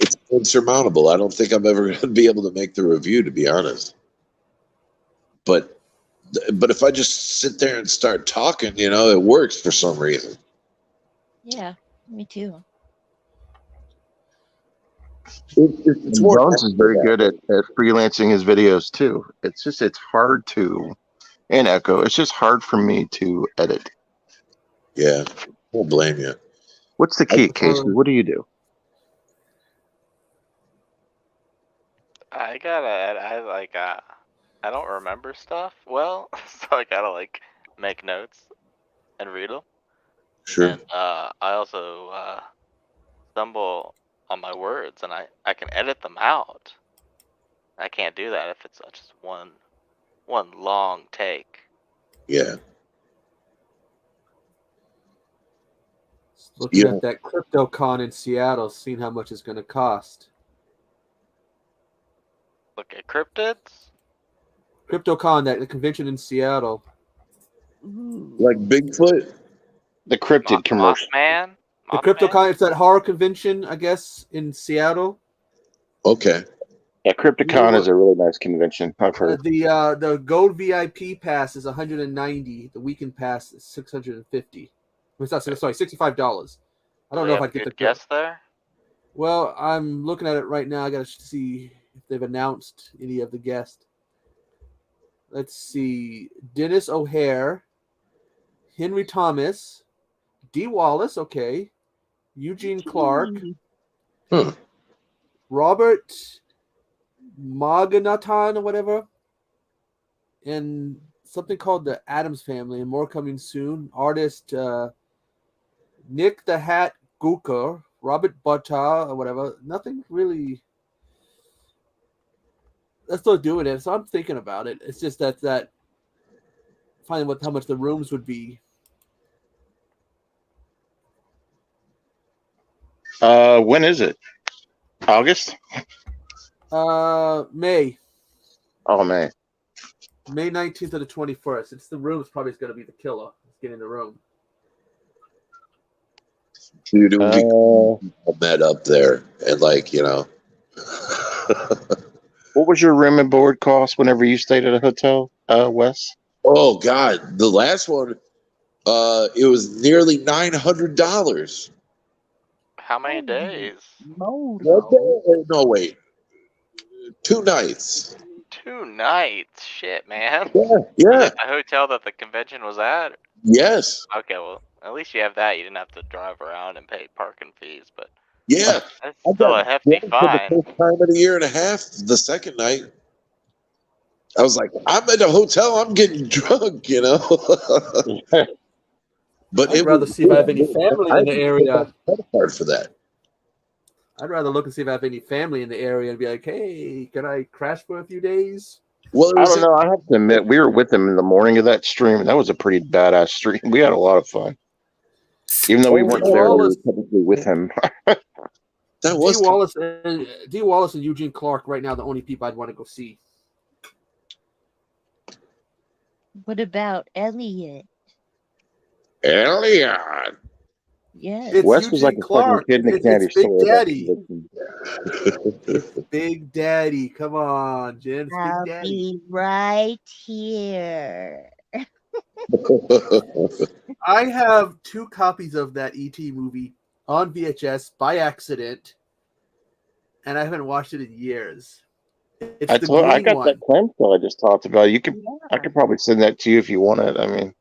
Speaker 7: it's insurmountable. I don't think I'm ever going to be able to make the review, to be honest. But if I just sit there and start talking, it works for some reason.
Speaker 6: Yeah, me too.
Speaker 7: It's more
Speaker 1: Jones is very good at freelancing his videos too. It's hard to, and Echo, it's just hard for me to edit.
Speaker 7: Yeah, won't blame you.
Speaker 1: What's the key, Casey? What do you do?
Speaker 5: I don't remember stuff well, so I gotta like make notes and read them.
Speaker 7: Sure.
Speaker 5: And I also stumble on my words, and I can edit them out. I can't do that if it's just one long take.
Speaker 7: Yeah.
Speaker 8: Looking at that CryptoCon in Seattle, seeing how much it's going to cost.
Speaker 5: Look at cryptids.
Speaker 8: CryptoCon, the convention in Seattle.
Speaker 7: Like Bigfoot?
Speaker 1: The cryptid commercial.
Speaker 5: Man.
Speaker 8: The CryptoCon, it's that horror convention, I guess, in Seattle.
Speaker 7: Okay.
Speaker 1: Yeah, CryptoCon is a really nice convention. I've heard.
Speaker 8: The gold VIP pass is $190. The weekend pass is $650. It's not, sorry, $65. I don't know if I'd get the
Speaker 5: guess there.
Speaker 8: Well, I'm looking at it right now. I got to see if they've announced any of the guests. Let's see. Dennis O'Hare, Henry Thomas, Dee Wallace, okay. Eugene Clark, Robert Moganatan or whatever. and something called The Addams Family, and more coming soon. Artist Nick the Hat Gooker, Robert Butta, or whatever. Nothing really. They're still doing it, so I'm thinking about it. It's just that finding how much the rooms would be.
Speaker 1: When is it? August?
Speaker 8: May
Speaker 1: Oh man.
Speaker 8: 19th to the 21st. It's the rooms probably is going to be the killer. It's getting the room.
Speaker 7: Dude, it would be cool met up there and like, you know.
Speaker 1: What was your room and board cost whenever you stayed at a hotel, Wes?
Speaker 7: Oh God, the last one, it was nearly $900.
Speaker 5: How many days?
Speaker 7: One day? No, wait, 2 nights.
Speaker 5: 2 nights. Shit, man.
Speaker 7: Yeah,
Speaker 5: Was
Speaker 7: yeah,
Speaker 5: it the hotel that the convention was at?
Speaker 7: yes,
Speaker 5: Okay, well, at least you have that. You didn't have to drive around and pay parking fees, but
Speaker 7: yeah.
Speaker 5: that's
Speaker 7: I
Speaker 5: still a
Speaker 7: got
Speaker 5: hefty
Speaker 7: drunk for the
Speaker 5: fine.
Speaker 7: first time in a year and a half. The second night, I was like, I'm at a hotel. I'm getting drunk, you know. But
Speaker 8: I'd rather see if I have any family in the area.
Speaker 7: Credit card for that.
Speaker 8: I'd rather look and see if I have any family in the area and be like, hey, can I crash for a few days?
Speaker 7: Well, it
Speaker 1: I
Speaker 7: was
Speaker 1: don't know. I have to admit, we were with them in the morning of that stream. That was a pretty badass stream. We had a lot of fun. Even though we weren't
Speaker 8: D.
Speaker 1: there, we were
Speaker 8: Wallace-
Speaker 1: technically with him.
Speaker 7: that was
Speaker 8: D. Wallace and Eugene Clark right now the only people I'd want to go see.
Speaker 6: What about Elliot?
Speaker 7: Elliot.
Speaker 6: Yes.
Speaker 8: It's
Speaker 1: Wes was like
Speaker 8: Eugene
Speaker 1: a
Speaker 8: Clark.
Speaker 1: fucking kid in a
Speaker 8: It's
Speaker 1: candy
Speaker 8: Big
Speaker 1: store. at that
Speaker 8: Daddy.
Speaker 1: convention.
Speaker 8: Big Daddy. Come on, Jim.
Speaker 6: I'll
Speaker 8: Big Daddy.
Speaker 6: be right here.
Speaker 8: I have 2 copies of that E.T. movie on VHS by accident, and I haven't watched it in years. It's
Speaker 1: I
Speaker 8: the
Speaker 1: told, I
Speaker 8: green
Speaker 1: got
Speaker 8: one.
Speaker 1: that clamshell I just talked about. You could, I could probably send that to you if you want it. I mean,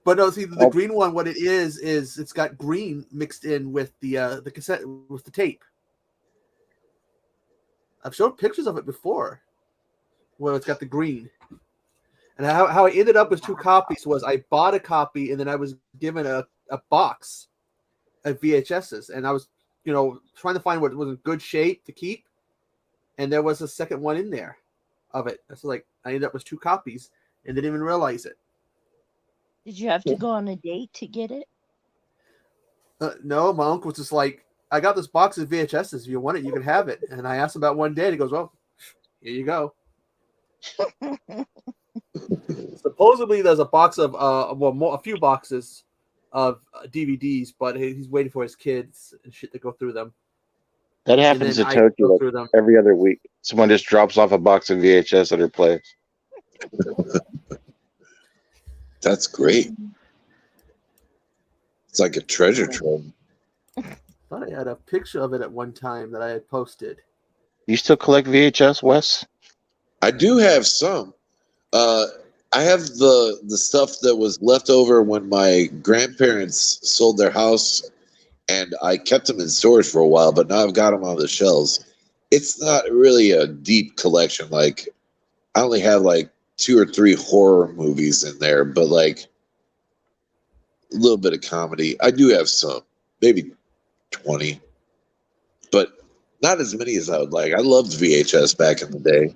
Speaker 8: But no, see the
Speaker 1: Oh.
Speaker 8: green one. What it is it's got green mixed in with the cassette with the tape. I've shown pictures of it before, where it's got the green. And how I ended up with 2 copies was I bought a copy and then I was given a box of VHSs, and I was trying to find what was in good shape to keep, and there was a second one in there of it. So like I ended up with 2 copies and didn't even realize it.
Speaker 6: Did you have to go on a date to get it?
Speaker 8: No, my uncle was just like, I got this box of VHSs. If you want it, you can have it. And I asked him about one day, and he goes, well, here you go. Supposedly, there's a box of, a few boxes of DVDs, but he's waiting for his kids and shit to go through them.
Speaker 1: that
Speaker 8: And
Speaker 1: happens
Speaker 8: then
Speaker 1: to
Speaker 8: I go
Speaker 1: Tokyo
Speaker 8: through them.
Speaker 1: every other week. Someone just drops off a box of VHS at her place.
Speaker 7: That's great. It's like a treasure trove.
Speaker 8: I thought I had a picture of it at one time that I had posted.
Speaker 1: You still collect VHS, Wes?
Speaker 7: I do have some. I have the stuff that was left over when my grandparents sold their house, and I kept them in storage for a while, but now I've got them on the shelves. It's not really a deep collection. Like, I only have like 2 or 3 horror movies in there, but like a little bit of comedy. I do have some, maybe 20, but not as many as I would like. I loved VHS back in the day.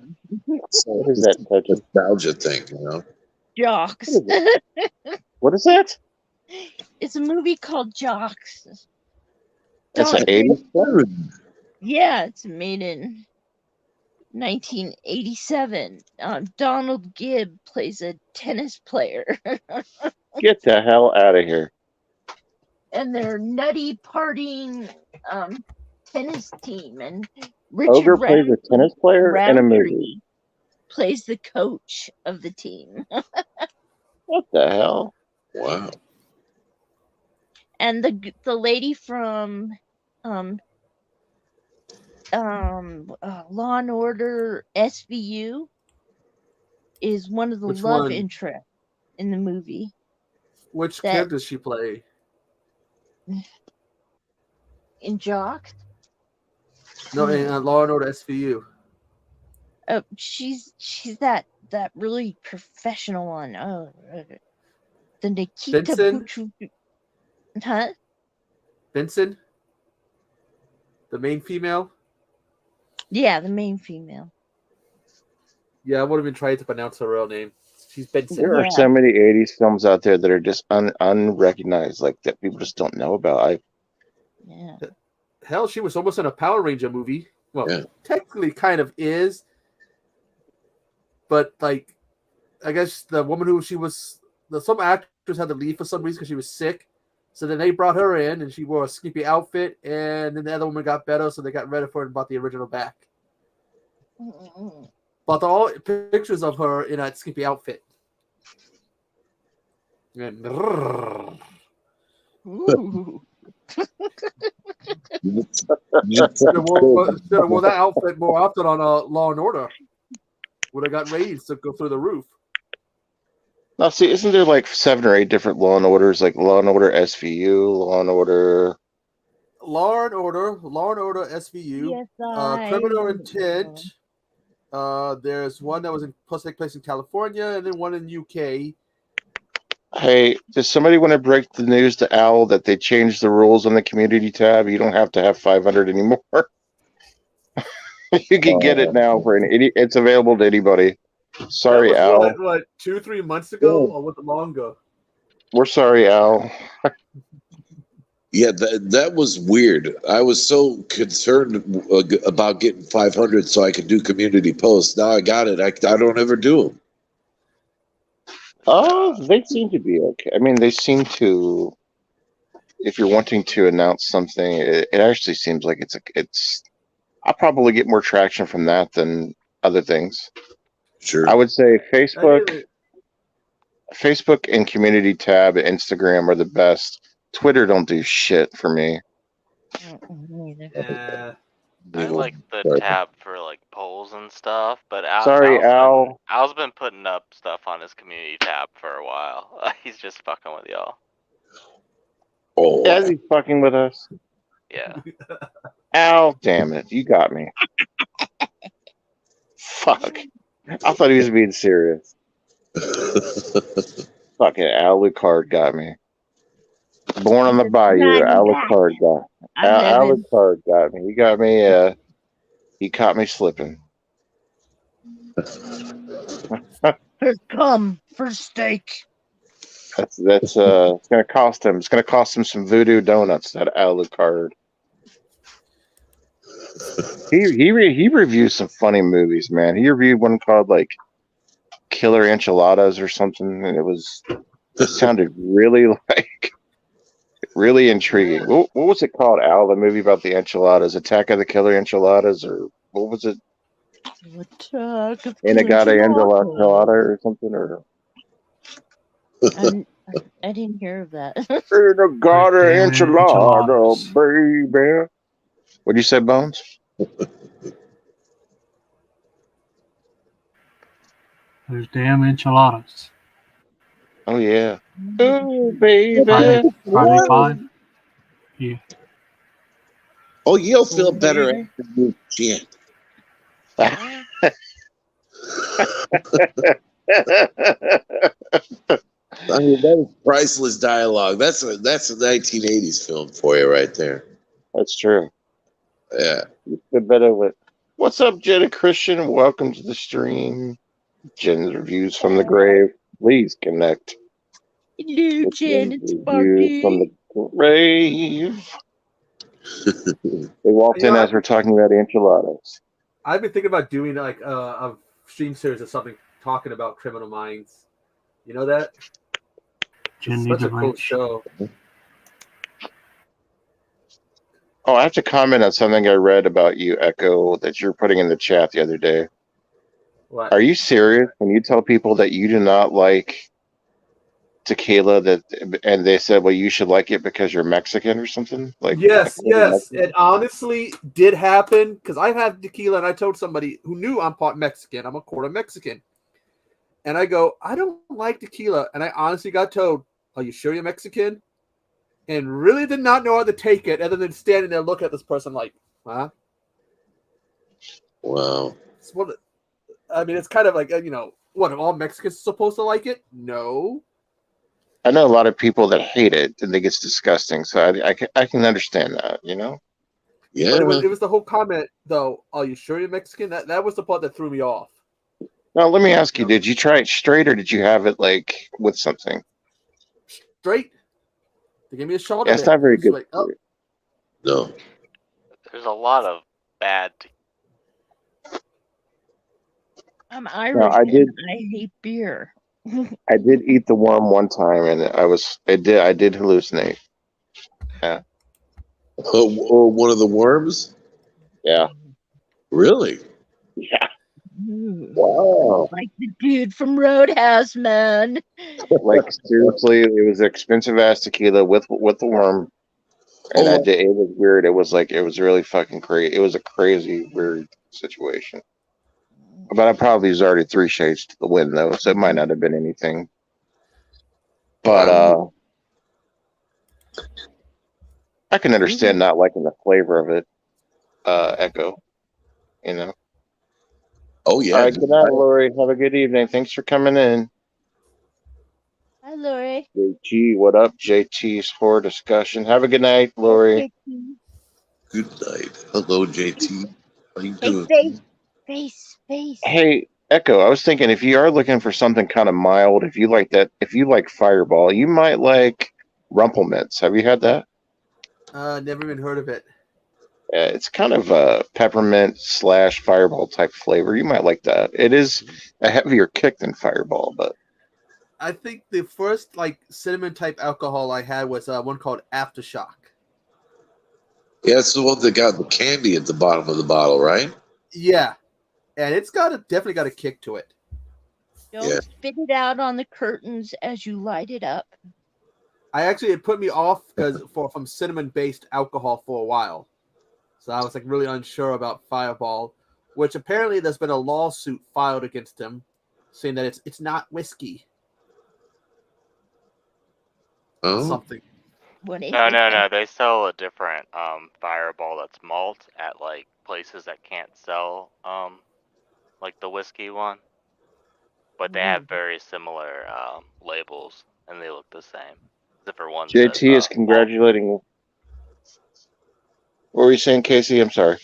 Speaker 7: So
Speaker 1: What is
Speaker 7: it's
Speaker 1: that,
Speaker 7: a
Speaker 1: Touch?
Speaker 7: nostalgia thing, you know?
Speaker 6: Jocks.
Speaker 1: What is that?
Speaker 6: It's a movie called Jocks.
Speaker 1: That's an
Speaker 6: Don't-
Speaker 1: 80s?
Speaker 6: Yeah, it's made in 1987. Donald Gibb plays a tennis player,
Speaker 1: Get the hell out of here.
Speaker 6: and their nutty partying tennis team. And Richard
Speaker 1: Ogre plays a tennis player in a movie.
Speaker 6: Roundtree plays the coach of the team.
Speaker 1: What the hell?
Speaker 7: Wow.
Speaker 6: And the lady from Law and Order SVU is one of the
Speaker 8: Which
Speaker 6: love
Speaker 8: one?
Speaker 6: interests in the movie.
Speaker 8: Which
Speaker 6: That-
Speaker 8: character does she play?
Speaker 6: In Jocks,
Speaker 8: No, in Law and Order SVU.
Speaker 6: she's that that really professional one. The Nikita
Speaker 8: Benson?
Speaker 6: Buchu. Huh?
Speaker 8: Benson, the main female.
Speaker 6: Yeah, the main female.
Speaker 8: Yeah, I would have been trying to pronounce her real name. She's Benson.
Speaker 1: There are so many '80s films out there that are just unrecognized, like that people just don't know about.
Speaker 6: Yeah.
Speaker 8: Hell, she was almost in a Power Ranger movie. Well,
Speaker 7: Yeah.
Speaker 8: technically, kind of is, but like, I guess the woman who she was, some actress had to leave for some reason because she was sick. So then they brought her in, and she wore a skimpy outfit, and then the other woman got better, so they got rid of her and bought the original back. But all pictures of her in that skimpy outfit. And
Speaker 6: Ooh.
Speaker 8: should have worn that outfit more often on Law and Order. Would have got ratings to go through the roof.
Speaker 1: Now, see, isn't there like 7 or 8 different Law and Orders, like Law and Order SVU, Law and Order?
Speaker 8: Law and Order SVU,
Speaker 6: CSI.
Speaker 8: Criminal Intent. There's one that was supposed to take place in California, and then one in UK.
Speaker 1: Hey, does somebody want to break the news to Al that they changed the rules on the community tab? You don't have to have 500 anymore. You can get it now for it's available to anybody. Sorry,
Speaker 8: that was
Speaker 1: Al.
Speaker 8: what 2-3 months ago, or was it longer?
Speaker 1: We're sorry, Al.
Speaker 7: Yeah, that was weird. I was so concerned about getting 500 so I could do community posts. Now I got it. I don't ever do them.
Speaker 1: Oh, they seem to be okay. I mean, they seem to. If you're wanting to announce something, it actually seems like it's. I'll probably get more traction from that than other things.
Speaker 7: Sure.
Speaker 1: I would say Facebook and community tab and Instagram are the best. Twitter don't do shit for me.
Speaker 8: Yeah.
Speaker 5: I like the tab for like polls and stuff, but
Speaker 1: Sorry, Al.
Speaker 5: Al's been putting up stuff on his community tab for a while. He's just fucking with y'all.
Speaker 7: Oh,
Speaker 1: As he's fucking with us.
Speaker 5: Yeah.
Speaker 1: Al, damn it, you got me. Fuck. I thought he was being serious. Fucking Alucard got me. Born on the Bayou, Alucard got me. He got me. He caught me slipping.
Speaker 6: Come for steak.
Speaker 1: That's it's gonna cost him. It's gonna cost him some voodoo donuts. That Alucard. He reviews some funny movies, man. He reviewed one called like Killer Enchiladas or something, and it sounded really like really intriguing. What was it called, Al? The movie about the enchiladas, Attack of the Killer Enchiladas, or what was it? Inagata Enchilada or something, or
Speaker 6: I didn't hear of that.
Speaker 1: Inagata Enchilada, baby. What'd you say, Bones?
Speaker 2: Those damn enchiladas.
Speaker 1: Oh yeah. Oh baby.
Speaker 2: Friday 5. Yeah.
Speaker 7: Oh, you'll feel better after you chant.
Speaker 1: I
Speaker 7: mean, that is priceless dialogue. That's a 1980s film for you right there.
Speaker 1: That's true.
Speaker 7: Yeah.
Speaker 1: The better with. What's up, Jenna Christian? Welcome to the stream. Jen's Reviews from the Grave. Please connect.
Speaker 6: Hello, Jen. It's
Speaker 1: Reviews
Speaker 6: Sparky.
Speaker 1: from the grave. They walked in as we're talking about enchiladas.
Speaker 8: I've been thinking about doing like a stream series or something talking about Criminal Minds. You know that?
Speaker 2: Jen
Speaker 8: It's
Speaker 2: needs
Speaker 8: such
Speaker 2: a
Speaker 8: a cool
Speaker 2: wrench.
Speaker 8: show.
Speaker 1: Oh, I have to comment on something I read about you, Echo, that you're putting in the chat the other day.
Speaker 8: What?
Speaker 1: Are you serious when you tell people that you do not like tequila and they said, well, you should like it because you're Mexican or something? Like
Speaker 8: Yes,
Speaker 1: Mexican?
Speaker 8: yes. It honestly did happen because I've had tequila and I told somebody who knew I'm part Mexican. I'm a quarter Mexican. And I go, I don't like tequila. And I honestly got told, are you sure you're Mexican? And really did not know how to take it other than standing there looking at this person like, huh?
Speaker 7: Wow.
Speaker 8: It's what, I mean, it's kind of like, you know, What? Are all Mexicans supposed to like it? No.
Speaker 1: I know a lot of people that hate it and think it's disgusting. So I can understand that. You know.
Speaker 7: Yeah.
Speaker 8: But it was the whole comment though. Are you sure you're Mexican? That was the part that threw me off.
Speaker 1: Now let me ask you: did you try it straight, or did you have it like with something?
Speaker 8: Straight. They gave me a shot
Speaker 1: Yeah,
Speaker 8: of
Speaker 1: it's
Speaker 8: it.
Speaker 1: not very
Speaker 8: It's
Speaker 1: good.
Speaker 8: like, oh,
Speaker 7: No.
Speaker 5: There's a lot of bad.
Speaker 6: I'm Irish
Speaker 1: I
Speaker 6: and
Speaker 1: did.
Speaker 6: I hate beer.
Speaker 1: I did eat the worm one time, and I did hallucinate. Yeah,
Speaker 7: Oh, one of the worms?
Speaker 1: yeah,
Speaker 7: Really?
Speaker 1: yeah.
Speaker 6: Ooh,
Speaker 1: Wow.
Speaker 6: like the dude from Roadhouse, man.
Speaker 1: Like seriously, it was expensive ass tequila with the worm, and
Speaker 7: Oh,
Speaker 1: it was weird. It was like it was really fucking crazy. It was a crazy weird situation. But I probably was already 3 shades to the wind though, so it might not have been anything. But
Speaker 7: wow.
Speaker 1: I can understand not liking the flavor of it. Echo, you know.
Speaker 7: Oh,
Speaker 1: All
Speaker 7: yeah.
Speaker 1: right, good night, Lori. Have a good evening. Thanks for coming in.
Speaker 6: Hi, Lori.
Speaker 1: JT, what up? JT's horror discussion. Have a good night, Lori.
Speaker 7: Good night. Hello, JT. How you
Speaker 6: Hey,
Speaker 7: doing?
Speaker 6: face.
Speaker 1: Hey, Echo, I was thinking if you are looking for something kind of mild, if you like Fireball, you might like Rumplemints. Have you had that?
Speaker 8: never even heard of it.
Speaker 1: It's kind of a peppermint / Fireball type flavor. You might like that. It is a heavier kick than Fireball, but
Speaker 8: I think the first like cinnamon type alcohol I had was one called Aftershock.
Speaker 7: Yeah, it's the one that got the candy at the bottom of the bottle, right?
Speaker 8: Yeah, and it's definitely got a kick to it.
Speaker 6: Don't
Speaker 7: Yeah.
Speaker 6: spit it out on the curtains as you light it up.
Speaker 8: It put me off from cinnamon based alcohol for a while, so I was like really unsure about Fireball, which apparently there's been a lawsuit filed against him, saying that it's not whiskey.
Speaker 7: Oh.
Speaker 8: Something.
Speaker 6: What is
Speaker 5: No,
Speaker 6: it?
Speaker 5: no. They sell a different Fireball that's malt at like places that can't sell like the whiskey one, but they have very similar labels and they look the same. Except for one says
Speaker 1: JT is
Speaker 5: malt.
Speaker 1: congratulating. What were you saying, Casey? I'm sorry.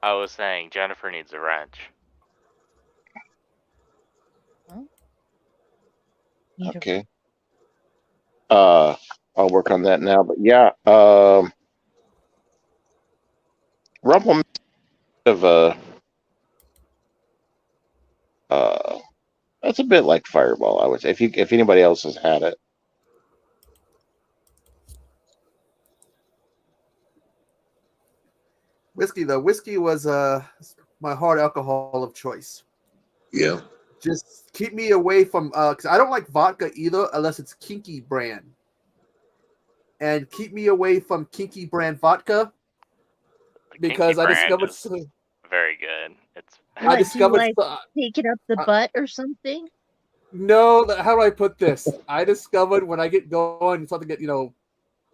Speaker 5: I was saying Jennifer needs a wrench.
Speaker 1: Okay. I'll work on that now. But yeah, Rumplemints of that's a bit like Fireball, I would say. If anybody else has had it.
Speaker 8: Whiskey though. Whiskey was my hard alcohol of choice.
Speaker 7: Yeah.
Speaker 8: Just keep me away from because I don't like vodka either unless it's Kinky brand. And keep me away from Kinky brand vodka because I discovered
Speaker 5: very good.
Speaker 8: I discovered
Speaker 6: take it up the butt or something.
Speaker 8: No, how do I put this? I discovered when I get going, something get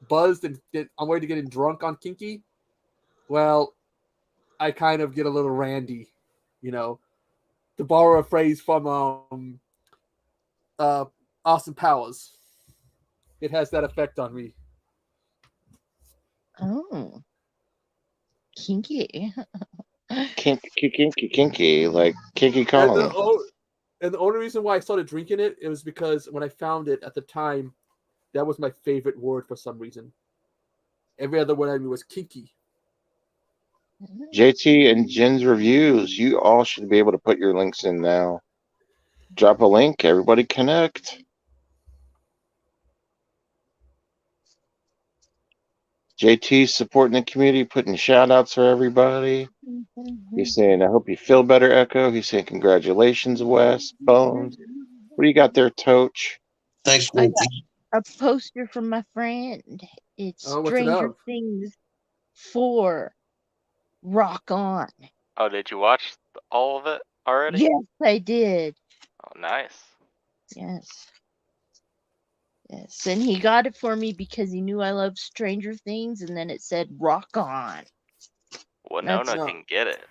Speaker 8: buzzed and I'm ready to get drunk on Kinky. Well, I kind of get a little randy, to borrow a phrase from Austin Powers. It has that effect on me.
Speaker 6: Oh, kinky.
Speaker 1: Kinky, like Kinky Kong.
Speaker 8: And the only reason why I started drinking it was because when I found it at the time, that was my favorite word for some reason. Every other word I knew was kinky.
Speaker 1: JT and Jen's reviews, you all should be able to put your links in now. Drop a link, everybody connect. JT's supporting the community, putting shout outs for everybody. He's saying, I hope you feel better, Echo. He's saying, congratulations, Wes, Bones. What do you got there, Toach?
Speaker 7: Thanks,
Speaker 6: I got a poster from my friend. It's Stranger Things 4. Rock on.
Speaker 5: Oh, did you watch all of it already?
Speaker 6: Yes, I did.
Speaker 5: Oh, nice.
Speaker 6: Yes, and he got it for me because he knew I loved Stranger Things, and then it said "Rock On."
Speaker 5: Well, no can get it.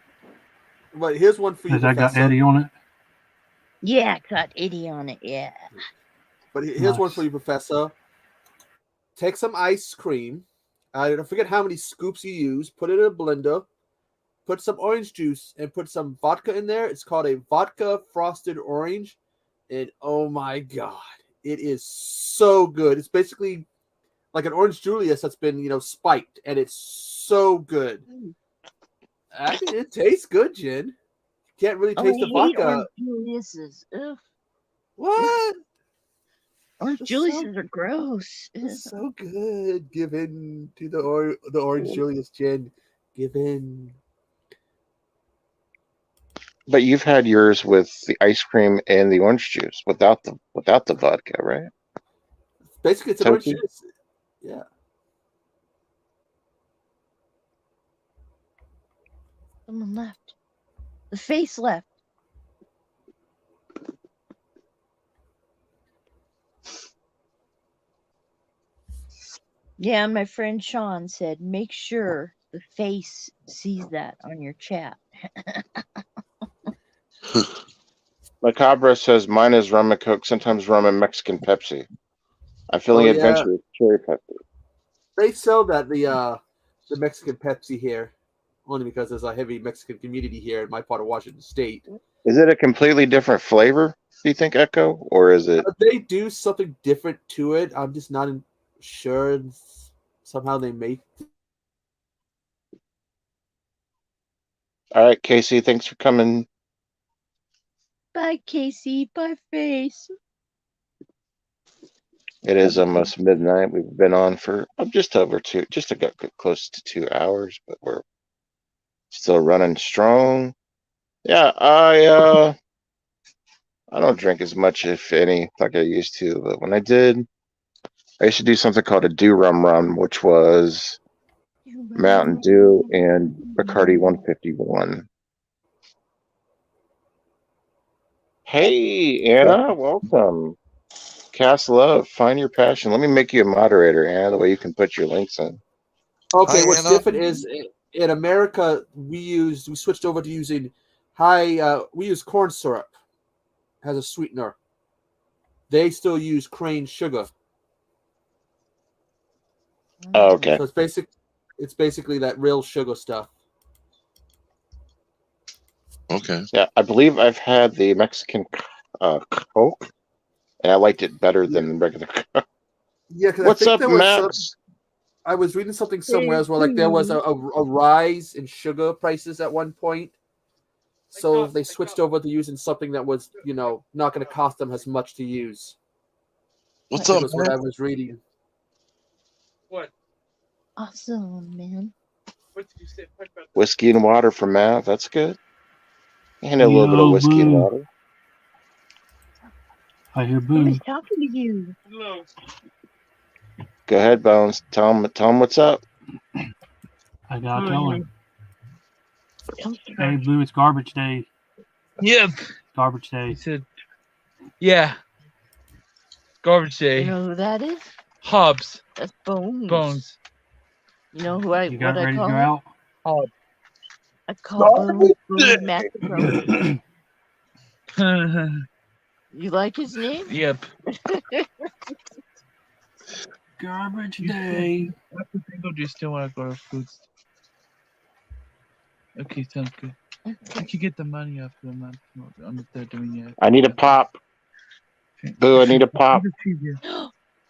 Speaker 8: But here's one for you.
Speaker 2: Has that got Eddie on it?
Speaker 6: Yeah, got itty on it. Yeah.
Speaker 8: But here's one
Speaker 2: Nice.
Speaker 8: for you, Professor. Take some ice cream. I forget how many scoops you use. Put it in a blender. Put some orange juice and put some vodka in there. It's called a vodka frosted orange. And oh my god, it is so good. It's basically like an orange Julius that's been, spiked, and it's so good. I mean, it tastes good, Jen. Can't really
Speaker 6: Oh,
Speaker 8: taste
Speaker 6: I
Speaker 8: the
Speaker 6: hate
Speaker 8: vodka.
Speaker 6: orange Julius's. Ugh.
Speaker 8: What?
Speaker 6: Orange
Speaker 8: It's
Speaker 6: Julius's are gross.
Speaker 8: It's so good. Give in to the orange Julius, Jen. Give in.
Speaker 1: But you've had yours with the ice cream and the orange juice without the vodka, right?
Speaker 8: Basically, it's an orange
Speaker 1: Toki?
Speaker 8: juice. Yeah.
Speaker 6: Someone left. The face left. Yeah, my friend Sean said, make sure the face sees that on your chat.
Speaker 1: Macabre says mine is rum and Coke, sometimes rum and Mexican Pepsi. I'm feeling
Speaker 8: Oh, yeah.
Speaker 1: adventurous. Cherry Pepsi.
Speaker 8: They sell that the Mexican Pepsi here, only because there's a heavy Mexican community here in my part of Washington State.
Speaker 1: Is it a completely different flavor? Do you think, Echo, or is it?
Speaker 8: They do something different to it. I'm just not sure. Somehow they make.
Speaker 1: All right, Casey. Thanks for coming.
Speaker 6: Bye, Casey. Bye, face.
Speaker 1: It is almost midnight. We've been on for just over close to 2 hours, but we're still running strong. Yeah, I don't drink as much, if any, like I used to. But when I did, I used to do something called a do rum run, which was Mountain Dew and Bacardi 151. Hey, Anna, welcome. Cast Love, find your passion. Let me make you a moderator, Anna, the way you can put your links in.
Speaker 8: Okay,
Speaker 7: Hi,
Speaker 8: what's
Speaker 7: Anna.
Speaker 8: different is in America we switched over to using we use corn syrup as a sweetener. They still use cane sugar.
Speaker 1: Oh, okay.
Speaker 8: So it's basically that real sugar stuff.
Speaker 7: Okay.
Speaker 1: Yeah, I believe I've had the Mexican Coke, and I liked it better than regular Coke.
Speaker 8: Yeah, because
Speaker 1: What's
Speaker 8: I think
Speaker 1: up,
Speaker 8: there was
Speaker 1: Max?
Speaker 8: I was reading something somewhere as well, like there was a rise in sugar prices at one point. So they switched over to using something that was, not going to cost them as much to use.
Speaker 7: What's
Speaker 8: That
Speaker 7: up,
Speaker 8: was what
Speaker 7: man?
Speaker 8: I was reading.
Speaker 6: Awesome, man.
Speaker 1: Whiskey and water for Matt. That's good. And a little bit of
Speaker 2: Yo,
Speaker 1: whiskey and
Speaker 2: Boo.
Speaker 1: water.
Speaker 2: I hear
Speaker 6: Who's
Speaker 2: Boo.
Speaker 6: talking to you?
Speaker 1: Go ahead, Bones. Tell him what's up.
Speaker 2: I gotta tell him.
Speaker 6: Come
Speaker 2: Hey, Boo, it's garbage day.
Speaker 10: Yep.
Speaker 2: Garbage
Speaker 10: He
Speaker 2: day.
Speaker 10: said, yeah. Garbage
Speaker 6: You
Speaker 10: day.
Speaker 6: know who that is?
Speaker 10: Hobbs.
Speaker 6: That's Bones.
Speaker 10: Bones.
Speaker 6: You know who
Speaker 2: You got
Speaker 6: what I
Speaker 2: ready to
Speaker 6: call
Speaker 2: go
Speaker 6: him?
Speaker 2: out?
Speaker 10: Hobbs.
Speaker 6: I call Bones Macaroni. You like his name?
Speaker 10: Yep.
Speaker 2: Garbage day.
Speaker 10: After bingo, do you still want to go to food store? Okay, sounds good. I can get the money after the month. I'm not there doing it.
Speaker 1: I need a pop. Boo, I need a pop.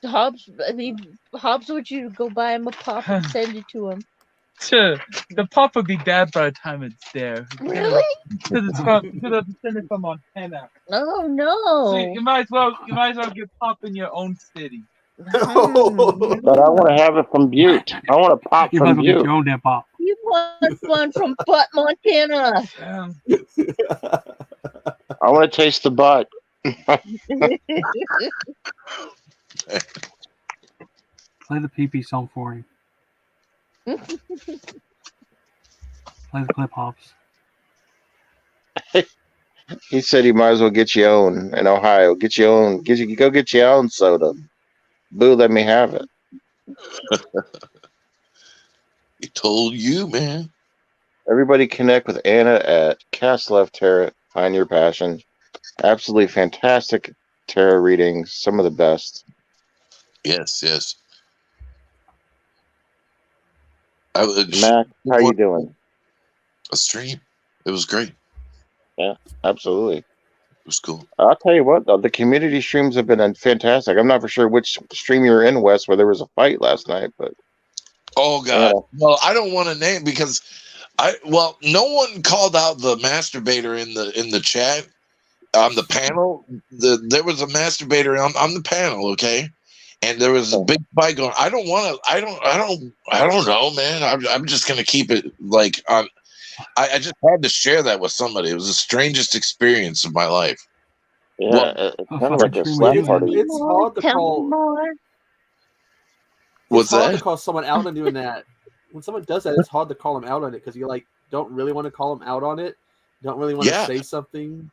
Speaker 6: Hobbs wants you to go buy him a pop and send it to him.
Speaker 10: The pop would be bad by the time it's there.
Speaker 6: Really?
Speaker 10: Because it's from Montana.
Speaker 6: Oh
Speaker 10: So
Speaker 6: no!
Speaker 10: you might as well get pop in your own city.
Speaker 1: But I want to have it from Butte. I want a pop
Speaker 2: You might
Speaker 1: from
Speaker 2: as well get
Speaker 1: Butte.
Speaker 2: your own damn pop.
Speaker 6: You want one from Butt, Montana?
Speaker 1: I want to taste the butt.
Speaker 2: Play the pee-pee song for him. Play the clip hops.
Speaker 1: He said he might as well get your own in Ohio. Go get your own soda. Boo, let me have it.
Speaker 7: He told you, man.
Speaker 1: Everybody connect with Anna at Cast Left Tarot. Find your passion. Absolutely fantastic tarot readings, some of the best.
Speaker 7: Yes.
Speaker 1: Mac, how you doing?
Speaker 7: A stream. It was great.
Speaker 1: Yeah, absolutely.
Speaker 7: It was cool.
Speaker 1: I'll tell you what, though, the community streams have been fantastic. I'm not for sure which stream you're in, Wes, where there was a fight last night, but
Speaker 7: Oh God. Well, I don't want to name because no one called out the masturbator in the chat on the panel. There was a masturbator on the panel, okay? And there was a big fight going. I don't know, man. I'm just gonna keep it like on. I just had to share that with somebody. It was the strangest experience of my life.
Speaker 1: yeah, it's kind of like a slap party.
Speaker 8: It's hard to call.
Speaker 7: What's
Speaker 8: It's hard
Speaker 7: that?
Speaker 8: to call someone out on doing that. When someone does that, it's hard to call them out on it because you don't really want to call them out on it. Don't really want to say something.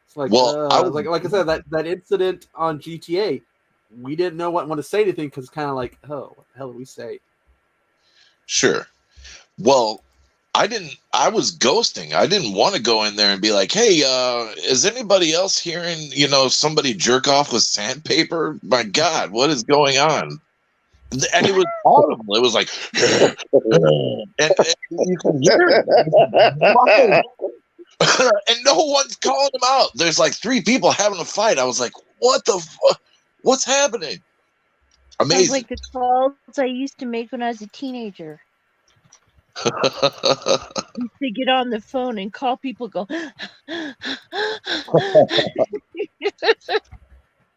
Speaker 8: It's like, like I said, that incident on GTA, we didn't know what to say anything because it's kind of like, oh, what the hell do we say?
Speaker 7: Sure. Well, I was ghosting. I didn't want to go in there and be like, hey, is anybody else hearing, somebody jerk off with sandpaper? My God, what is going on? And it was audible. It was like, and you can hear it. And no one's calling him out. There's like 3 people having a fight. I was like, what the fuck? What's happening? Amazing.
Speaker 6: Sounds like the calls I used to make when I was a teenager. Used to get on the phone and call people, go.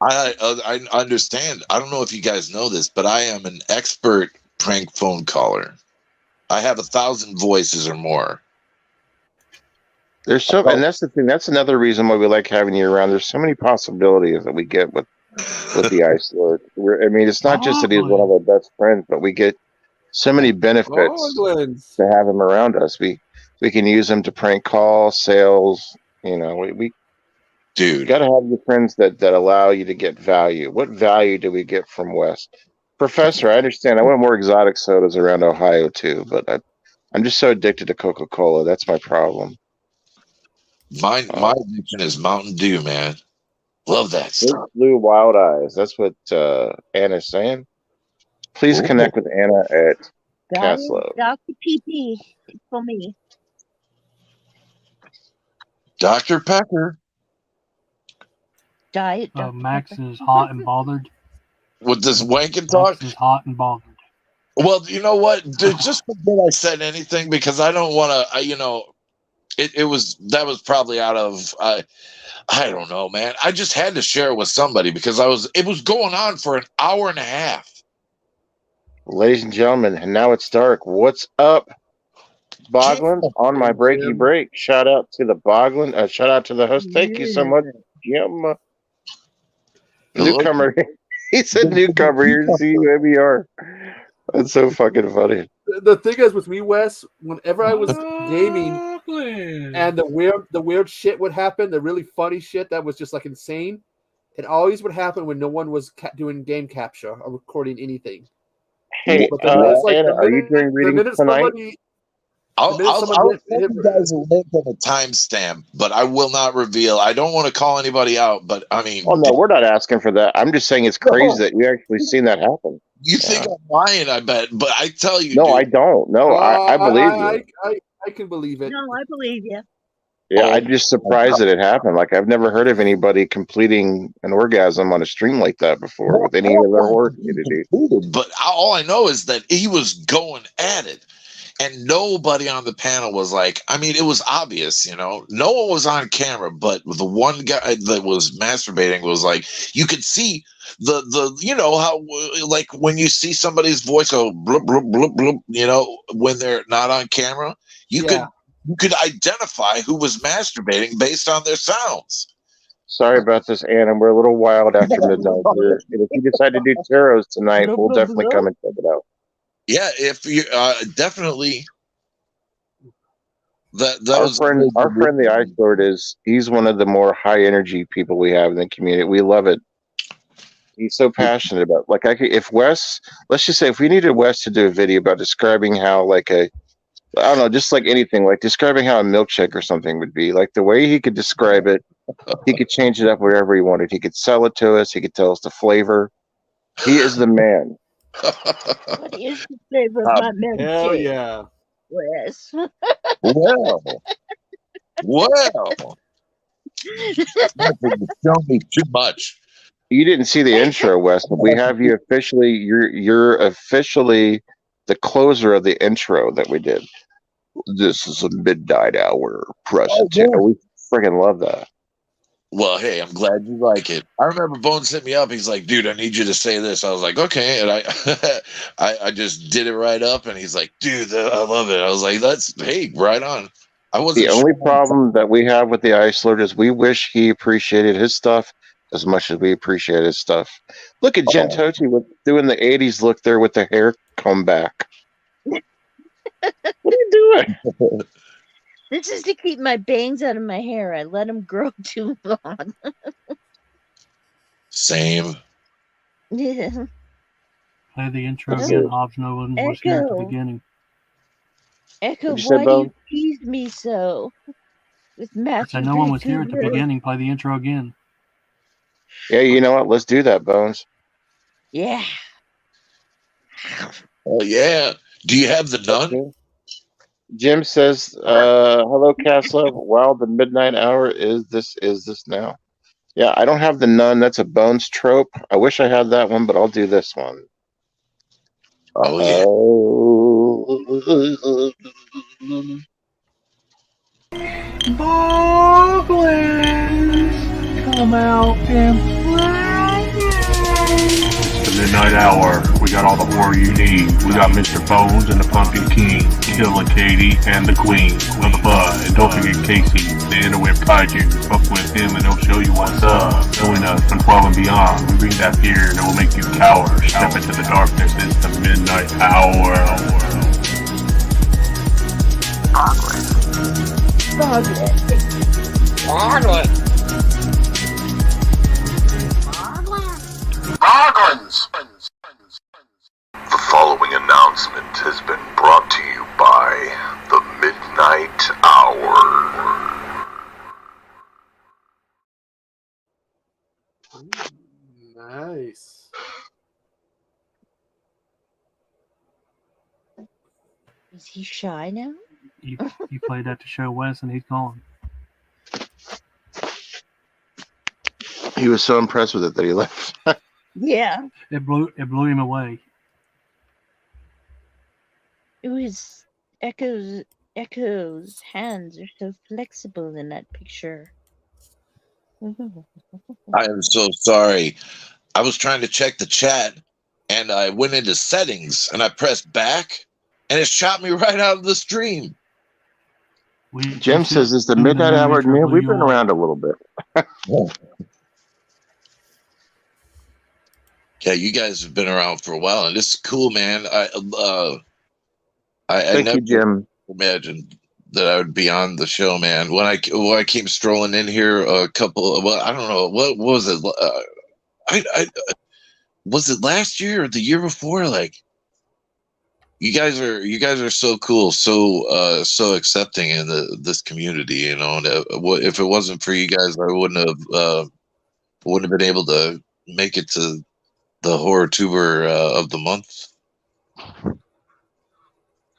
Speaker 7: I understand. I don't know if you guys know this, but I am an expert prank phone caller. I have 1,000 voices or more.
Speaker 1: There's and that's the thing. That's another reason why we like having you around. There's so many possibilities that we get with the Ice Lord. It's not just that he's one of our best friends, but we get so many benefits to have him around us. We can use him to prank call, sales. We
Speaker 7: dude,
Speaker 1: got to have your friends that allow you to get value. What value do we get from Wes? Professor, I understand. I want more exotic sodas around Ohio too, but I'm just so addicted to Coca-Cola. That's my problem.
Speaker 7: My addiction is Mountain Dew, man. Love that stuff.
Speaker 1: Blue Wild Eyes. That's what Anna's saying. Please connect with Anna at Caslow.
Speaker 6: Dr. PP, it's for me.
Speaker 7: Dr. Pepper.
Speaker 6: Diet.
Speaker 2: Max is hot and bothered.
Speaker 7: With this wanking talk?
Speaker 2: Max is hot and bothered.
Speaker 7: Well, you know what? Just forget I said anything because I don't want to, that was probably out of, I don't know, man. I just had to share it with somebody because it was going on for an hour and a half.
Speaker 1: Ladies and gentlemen, and now it's dark. What's up, Boglin? On my breaky break. Shout out to the Boglin. Shout out to the host. Thank you so much, Jim. Newcomer. He said newcomer here. CUMER. That's so fucking funny.
Speaker 8: The thing is with me, Wes, whenever I was gaming and the weird shit would happen, the really funny shit that was just like insane, it always would happen when no one was doing game capture or recording anything.
Speaker 1: Hey, Anna, are you doing readings tonight?
Speaker 7: I'll send you guys a link and a timestamp, but I will not reveal. I don't want to call anybody out, but I mean...
Speaker 1: Oh, no, we're not asking for that. I'm just saying it's crazy that you actually seen that happen.
Speaker 7: You think I'm lying, I bet, but I tell you...
Speaker 1: No, dude, I don't. No, I believe you.
Speaker 8: I can believe it.
Speaker 6: No, I believe you.
Speaker 1: Yeah, I'm just surprised that it happened. Like, I've never heard of anybody completing an orgasm on a stream like that before with any of their work.
Speaker 7: But all I know is that he was going at it. And nobody on the panel was like, I mean, it was obvious, no one was on camera, but the one guy that was masturbating was like, you could see the how, like when you see somebody's voice go bloop, bloop, bloop, bloop, when they're not on camera, you could identify who was masturbating based on their sounds.
Speaker 1: Sorry about this, Anna. We're a little wild after midnight. If you decide to do tarots tonight, we'll definitely come and check it out.
Speaker 7: Yeah, if you definitely
Speaker 1: our friend the Ice Lord he's one of the more high energy people we have in the community. We love it. He's so passionate about if Wes, let's just say if we needed Wes to do a video about describing how I don't know, just like anything, like describing how a milkshake or something would be, like the way he could describe it He could change it up wherever he wanted. He could sell it to us. He could tell us the flavor. He is the man.
Speaker 6: What is the flavor of my milkshake?
Speaker 8: Hell yeah.
Speaker 6: Wes?
Speaker 7: Well, you tell me too much.
Speaker 1: You didn't see the intro, Wes, but we have you officially. You're officially the closer of the intro that we did. This is a midnight hour presentation.
Speaker 7: yeah.
Speaker 1: We freaking love that.
Speaker 7: Well, hey, I'm glad you like it. I remember Bones hit me up. He's like, dude, I need you to say this. I was like, okay. And I just did it right up. And he's like, dude, I love it. I was like, hey, right on. I wasn't
Speaker 1: The only problem that we have with the Ice Lord is we wish he appreciated his stuff as much as we appreciate his stuff. Look at Jen Tochi with doing the 80s look there with the hair comb back. What are you doing?
Speaker 6: This is to keep my bangs out of my hair. I let them grow too long.
Speaker 7: Same.
Speaker 6: Yeah.
Speaker 2: Play the intro
Speaker 6: Oh.
Speaker 2: again. Hobbs Nolan was here at the
Speaker 6: Echo.
Speaker 2: beginning.
Speaker 6: Echo,
Speaker 1: What'd you say,
Speaker 6: why do
Speaker 1: Bo?
Speaker 6: you tease me so? With
Speaker 2: I
Speaker 6: Matthew
Speaker 2: said no one was here at the
Speaker 6: Vancouver?
Speaker 2: beginning. Play the intro again.
Speaker 1: Yeah, you know what? Let's do that, Bones.
Speaker 6: Yeah.
Speaker 7: Oh, yeah. Do you have the nun?
Speaker 1: Jim says, hello, Castle. Wow, the midnight hour is this now. Yeah, I don't have the nun. That's a Bones trope. I wish I had that one, but I'll do this one.
Speaker 7: Oh, yeah.
Speaker 10: Boglins, come out and
Speaker 3: The midnight hour. We got all the horror you need. We got Mr. Bones and the Pumpkin King, Killer Katie, and the Queen of the Bud. And don't forget Casey, the Innerweb Kaiju. Fuck with him and he'll show you what's up. Knowing us from 12 and beyond, we bring that fear and it will make you cower. Step into the darkness. It's the midnight hour.
Speaker 4: Boglins! The following announcement has been brought to you by the Midnight Hour.
Speaker 8: Nice.
Speaker 6: Is he shy now?
Speaker 2: You played that to show Wes, and he's gone.
Speaker 1: He was so impressed with it that he left.
Speaker 6: Yeah.
Speaker 2: It blew him away.
Speaker 6: It was Echo's hands are so flexible in that picture.
Speaker 7: I am so sorry. I was trying to check the chat and I went into settings and I pressed back and it shot me right out of the stream.
Speaker 1: Jim says, is the midnight hour new? We've been around a little bit.
Speaker 7: Yeah, you guys have been around for a while, and this is cool, man. I
Speaker 1: Thank
Speaker 7: never
Speaker 1: you, Jim.
Speaker 7: imagined that I would be on the show, man. When I came strolling in here, I don't know, what was it? Was it last year or the year before? Like, you guys are so cool, so accepting in this community, you know. And if it wasn't for you guys, I wouldn't have been able to make it to the horror tuber of the month.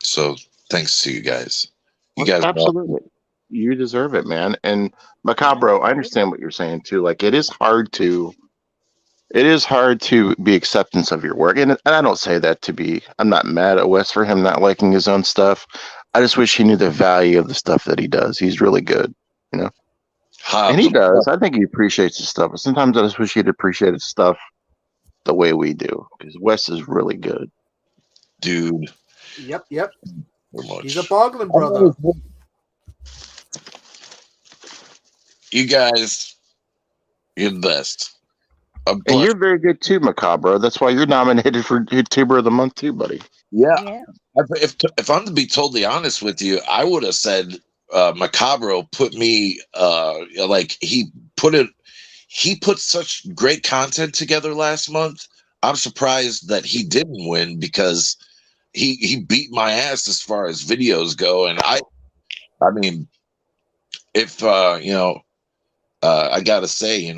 Speaker 7: So thanks to you guys. You guys
Speaker 1: Absolutely. You deserve it, man. And Macabro, I understand what you're saying too. Like, it is hard to be acceptance of your work. And I don't say that I'm not mad at Wes for him not liking his own stuff. I just wish he knew the value of the stuff that he does. He's really good, you know? And he does. I think he appreciates his stuff. But sometimes I just wish he'd appreciate his stuff the way we do. Because Wes is really good.
Speaker 7: Dude.
Speaker 8: Yep. He's a Boglin brother.
Speaker 7: You guys, you're the best.
Speaker 1: And you're very good too, Macabro. That's why you're nominated for YouTuber of the Month too, buddy.
Speaker 7: Yeah. If I'm to be totally honest with you, I would have said Macabro put me he put such great content together last month. I'm surprised that he didn't win because he beat my ass as far as videos go. And I mean, if I gotta say,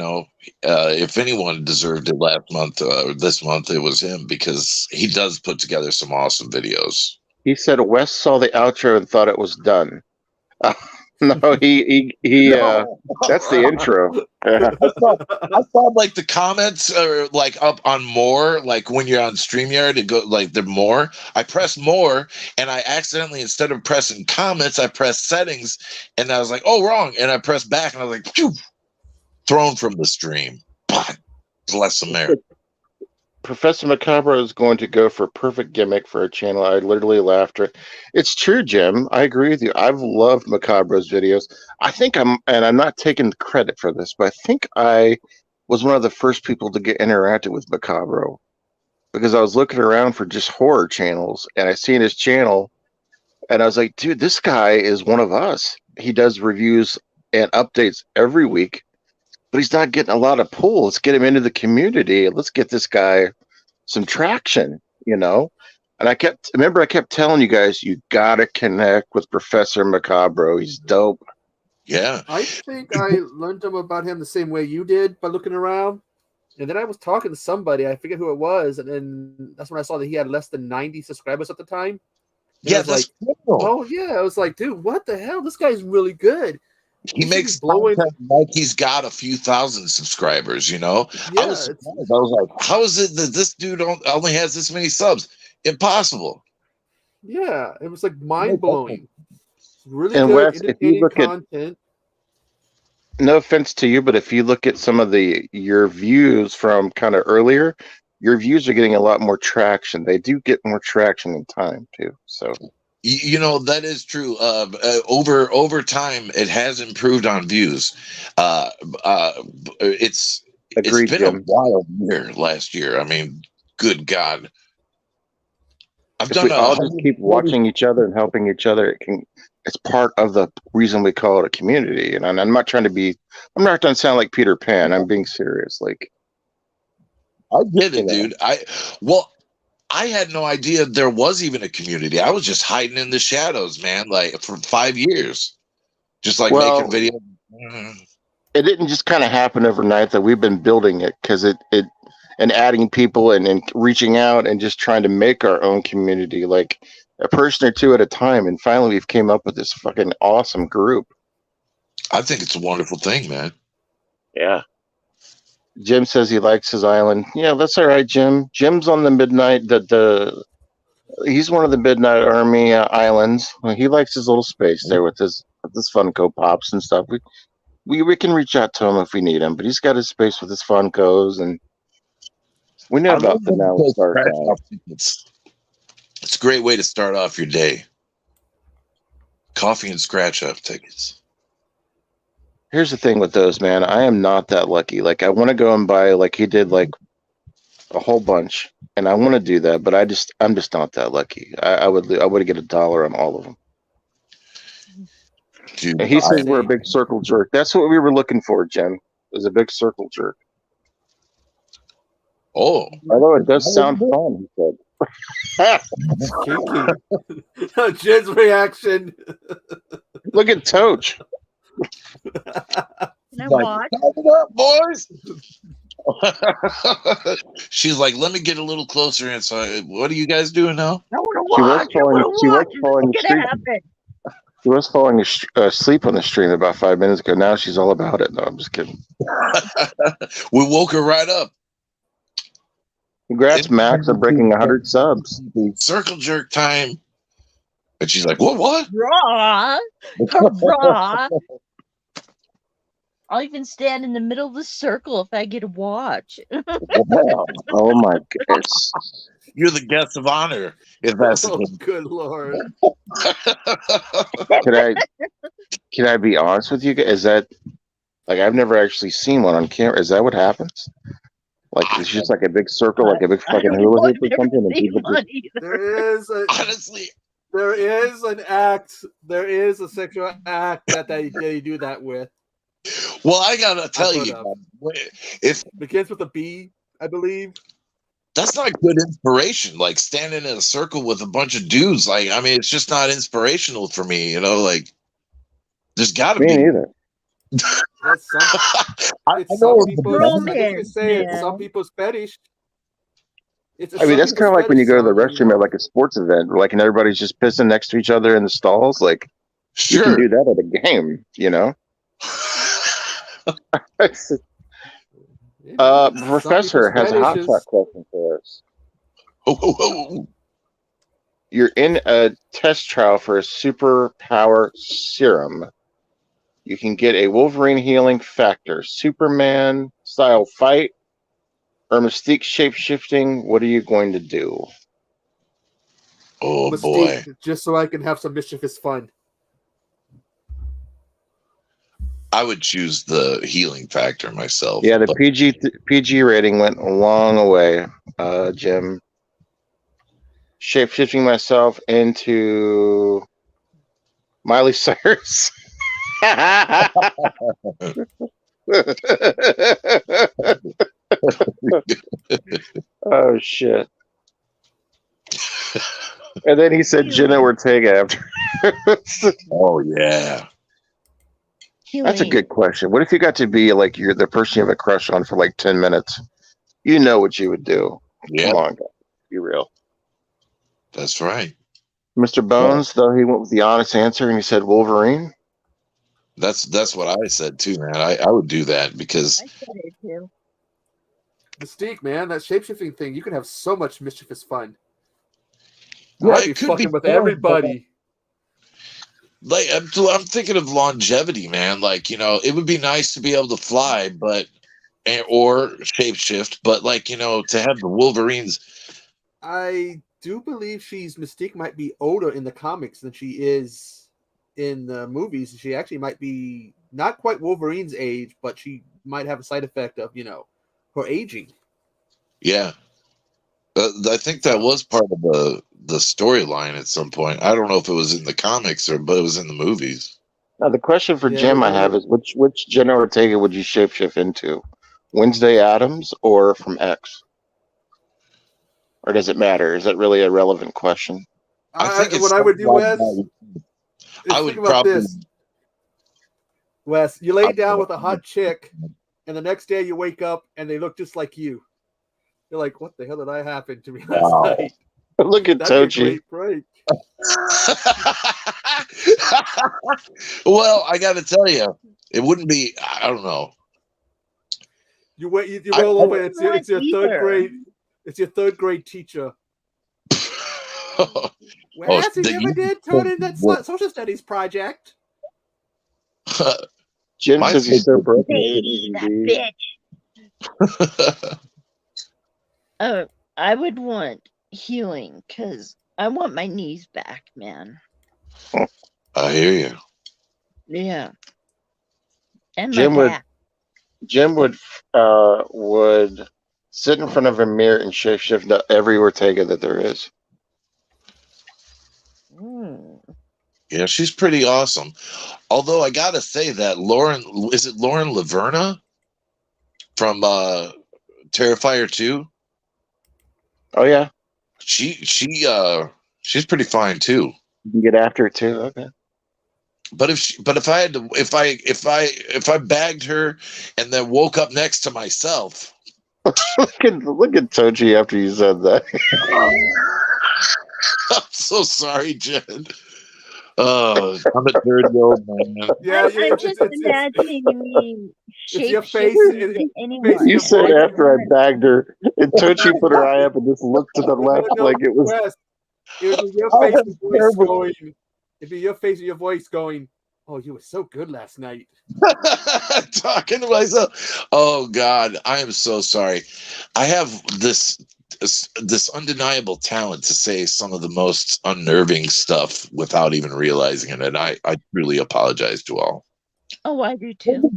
Speaker 7: if anyone deserved it last month, this month, it was him, because he does put together some awesome videos.
Speaker 1: He said Wes saw the outro and thought it was done. No, he that's the intro.
Speaker 7: I saw like the comments are like up on more, like when you're on StreamYard, it go like the more. I pressed more, and I accidentally, instead of pressing comments, I pressed settings, and I was like, oh, wrong, and I pressed back, and I was like, phew, thrown from the stream. Bless America.
Speaker 1: Professor Macabro is going to go for perfect gimmick for a channel. I literally laughed. It's true, Jim. I agree with you. I've loved Macabro's videos. I think I'm not taking credit for this, but I think I was one of the first people to get interacted with Macabro, because I was looking around for just horror channels, and I seen his channel, and I was like, dude, this guy is one of us. He does reviews and updates every week, but he's not getting a lot of pull. Let's get him into the community. Let's get this guy some traction, And I kept telling you guys, you gotta connect with Professor Macabro. He's dope.
Speaker 7: Yeah.
Speaker 8: I think I learned about him the same way you did, by looking around. And then I was talking to somebody, I forget who it was, and then that's when I saw that he had less than 90 subscribers at the time. And
Speaker 7: Yeah,
Speaker 8: I was like, oh yeah. I was like, dude, what the hell? This guy's really good.
Speaker 7: He makes content like he's got a few thousand subscribers, I was like, how is it that this dude only has this many subs? Impossible.
Speaker 8: Yeah, it was like mind blowing. Really
Speaker 1: And
Speaker 8: good,
Speaker 1: Wes, if you look
Speaker 8: content.
Speaker 1: No offense to you, but if you look at some of your views from kind of earlier, your views are getting a lot more traction. They do get more traction in time too. So
Speaker 7: that is true. Over time, it has improved on views. It's been
Speaker 1: Jim.
Speaker 7: a wild year last year. I mean, good God.
Speaker 1: If we all just keep watching each other and helping each other, it's part of the reason we call it a community. And I'm not trying to sound like Peter Pan. I'm being serious. Like,
Speaker 7: I get it, dude. I had no idea there was even a community. I was just hiding in the shadows, man, like for 5 years. Just like making videos.
Speaker 1: It didn't just kind of happen overnight. That we've been building it, because it and adding people and reaching out and just trying to make our own community, like a person or two at a time. And finally we've came up with this fucking awesome group.
Speaker 7: I think it's a wonderful thing, man.
Speaker 1: Yeah. Jim says he likes his island. Yeah, that's all right, Jim. Jim's on the Midnight. He's one of the Midnight Army islands. He likes his little space there with his Funko Pops and stuff. We can reach out to him if we need him, but he's got his space with his Funkos, and we know about them now.
Speaker 7: It's a great way to start off your day. Coffee and scratch up tickets.
Speaker 1: Here's the thing with those, man. I am not that lucky. Like, I want to go and buy, like he did, like a whole bunch, and I want to do that, but I'm just not that lucky. I would get $1 on all of them.
Speaker 7: Dude,
Speaker 1: and he says we're a big circle jerk. That's what we were looking for, Jen. Was a big circle jerk.
Speaker 7: Oh,
Speaker 1: although it does sound fun, he said.
Speaker 8: Kinky. Jen's reaction.
Speaker 1: Look at Toach.
Speaker 6: Can I watch?
Speaker 7: Turn it up, boys. She's like, let me get a little closer inside. What are you guys doing now?
Speaker 6: I want to watch.
Speaker 1: She was falling asleep on the stream about 5 minutes ago. Now she's all about it. No, I'm just kidding.
Speaker 7: We woke her right up.
Speaker 1: Congrats, Max, on breaking 100 subs.
Speaker 7: Circle jerk time. And she's like, what?
Speaker 6: Raw. Hurrah. I'll even stand in the middle of the circle if I get a watch.
Speaker 1: Wow. Oh my goodness.
Speaker 7: You're the guest of honor. If that's
Speaker 8: good Lord.
Speaker 1: Can I be honest with you guys? Is that, like, I've never actually seen one on camera. Is that what happens? Like, it's just like a big circle, like a big fucking hula hoop or something, and people just...
Speaker 8: There is an act. There is a sexual act that they do that with.
Speaker 7: Well, I gotta tell you, if
Speaker 8: it begins with a B, I believe.
Speaker 7: That's not good inspiration. Like standing in a circle with a bunch of dudes. Like, I mean, it's just not inspirational for me. Like, there's got to be.
Speaker 1: Me neither.
Speaker 8: That's some,
Speaker 7: I
Speaker 8: it's
Speaker 7: know
Speaker 8: some
Speaker 7: it's the
Speaker 8: people's. I was gonna
Speaker 6: Romance,
Speaker 8: say it's some
Speaker 6: man.
Speaker 8: people's fetish. It's
Speaker 1: I mean,
Speaker 8: some
Speaker 1: that's
Speaker 8: people's
Speaker 1: kind of like when you
Speaker 8: fetish,
Speaker 1: go to the
Speaker 8: son, you
Speaker 1: restroom at
Speaker 8: know?
Speaker 1: like a sports event, like, and everybody's just pissing next to each other in the stalls. Like, you can
Speaker 7: Sure.
Speaker 1: do that at a game, you know?
Speaker 8: Yeah, man, it's some
Speaker 1: Professor
Speaker 8: people's
Speaker 1: has a hot
Speaker 8: fetishes.
Speaker 1: shot question for us.
Speaker 7: Oh.
Speaker 1: You're in a test trial for a superpower serum. You can get a Wolverine healing factor, Superman style fight, or Mystique shape-shifting. What are you going to do?
Speaker 7: Oh boy.
Speaker 8: Mystique, just so I can have some mischievous fun.
Speaker 7: I would choose the healing factor myself.
Speaker 1: Yeah, the
Speaker 7: but-
Speaker 1: PG rating went a long way, Jim. Shape-shifting myself into Miley Cyrus. Oh shit! And then he said Jenna Ortega after.
Speaker 7: Oh yeah.
Speaker 1: That's a good question. What if you got to be like you're the person you have a crush on for like 10 minutes? You know what you would do.
Speaker 7: Yeah.
Speaker 1: Come on, guys. Be real.
Speaker 7: That's right.
Speaker 1: Mr. Bones, though, he went with the honest answer and he said Wolverine.
Speaker 7: That's what I said too, man. I would do that because
Speaker 6: I said it too.
Speaker 8: Mystique, man, that shapeshifting thing, you can have so much mischievous fun.
Speaker 7: Yeah,
Speaker 8: I'd be
Speaker 7: it could
Speaker 8: fucking
Speaker 7: be
Speaker 8: with
Speaker 7: fun,
Speaker 8: everybody.
Speaker 7: like I'm thinking of longevity, man. Like, you know, it would be nice to be able to fly, but or shapeshift, but like, you know, to have the Wolverines.
Speaker 8: I do believe Mystique might be older in the comics than she is in the movies. She actually might be not quite Wolverine's age, but she might have a side effect of, you know, her aging.
Speaker 7: Yeah. I think that was part of the storyline at some point. I don't know if it was in the comics but it was in the movies.
Speaker 1: Now, the question for
Speaker 8: Yeah,
Speaker 1: Jim I
Speaker 8: that
Speaker 1: have is which Jenna Ortega would you shapeshift into? Wednesday Addams or from X? Or does it matter? Is that really a relevant question?
Speaker 7: I think it's
Speaker 8: what I would do, Wes,
Speaker 7: I would
Speaker 8: think about
Speaker 7: probably
Speaker 8: this. Wes, you lay down with a hot chick, and the next day you wake up and they look just like you. You're like, what the hell did I happen to me last
Speaker 7: Wow.
Speaker 8: night?
Speaker 1: Look at
Speaker 8: That'd be a
Speaker 1: Tochi.
Speaker 8: great break.
Speaker 7: Well, I got to tell you, it wouldn't be. I don't know.
Speaker 8: You wait. You roll over. It's your
Speaker 6: Not
Speaker 8: third
Speaker 6: either.
Speaker 8: grade. It's your third grade teacher.
Speaker 7: Oh,
Speaker 8: Wes,
Speaker 7: the-
Speaker 8: you ever did turn in that social studies project?
Speaker 1: Jim
Speaker 7: My
Speaker 1: says he's so
Speaker 7: favorite-
Speaker 1: broken.
Speaker 6: Sadie, that bitch. I would want healing because I want my knees back, man.
Speaker 7: I hear you.
Speaker 6: Yeah. And
Speaker 1: Jim
Speaker 6: my
Speaker 1: would-
Speaker 6: back.
Speaker 1: Jim would sit in front of a mirror and shapeshift into every Ortega that there is.
Speaker 6: Mm.
Speaker 7: Yeah, she's pretty awesome. Although I gotta say that Lauren Laverna from Terrifier 2?
Speaker 1: Oh yeah,
Speaker 7: She's pretty fine too.
Speaker 1: you can get after it too. Okay.
Speaker 7: But if I bagged her and then woke up next to myself,
Speaker 1: look at Tochi after you said that.
Speaker 7: I'm so sorry, Jen. Oh, I'm a dirty old man.
Speaker 8: Yeah,
Speaker 6: I'm just imagining me
Speaker 8: it's your face.
Speaker 6: shape-shifting
Speaker 8: It's
Speaker 6: into anyone.
Speaker 1: You said after I bagged her, and Tochi put her eye up and just looked to the left like it was.
Speaker 8: Wes, it would be your
Speaker 1: Oh,
Speaker 8: face
Speaker 1: that's
Speaker 8: and voice
Speaker 1: terrible.
Speaker 8: going. It'd be your face and your voice going. Oh, you were so good last night.
Speaker 7: Talking to myself. Oh God, I am so sorry. I have this undeniable talent to say some of the most unnerving stuff without even realizing it, and I truly apologize to all.
Speaker 6: Oh, I do too.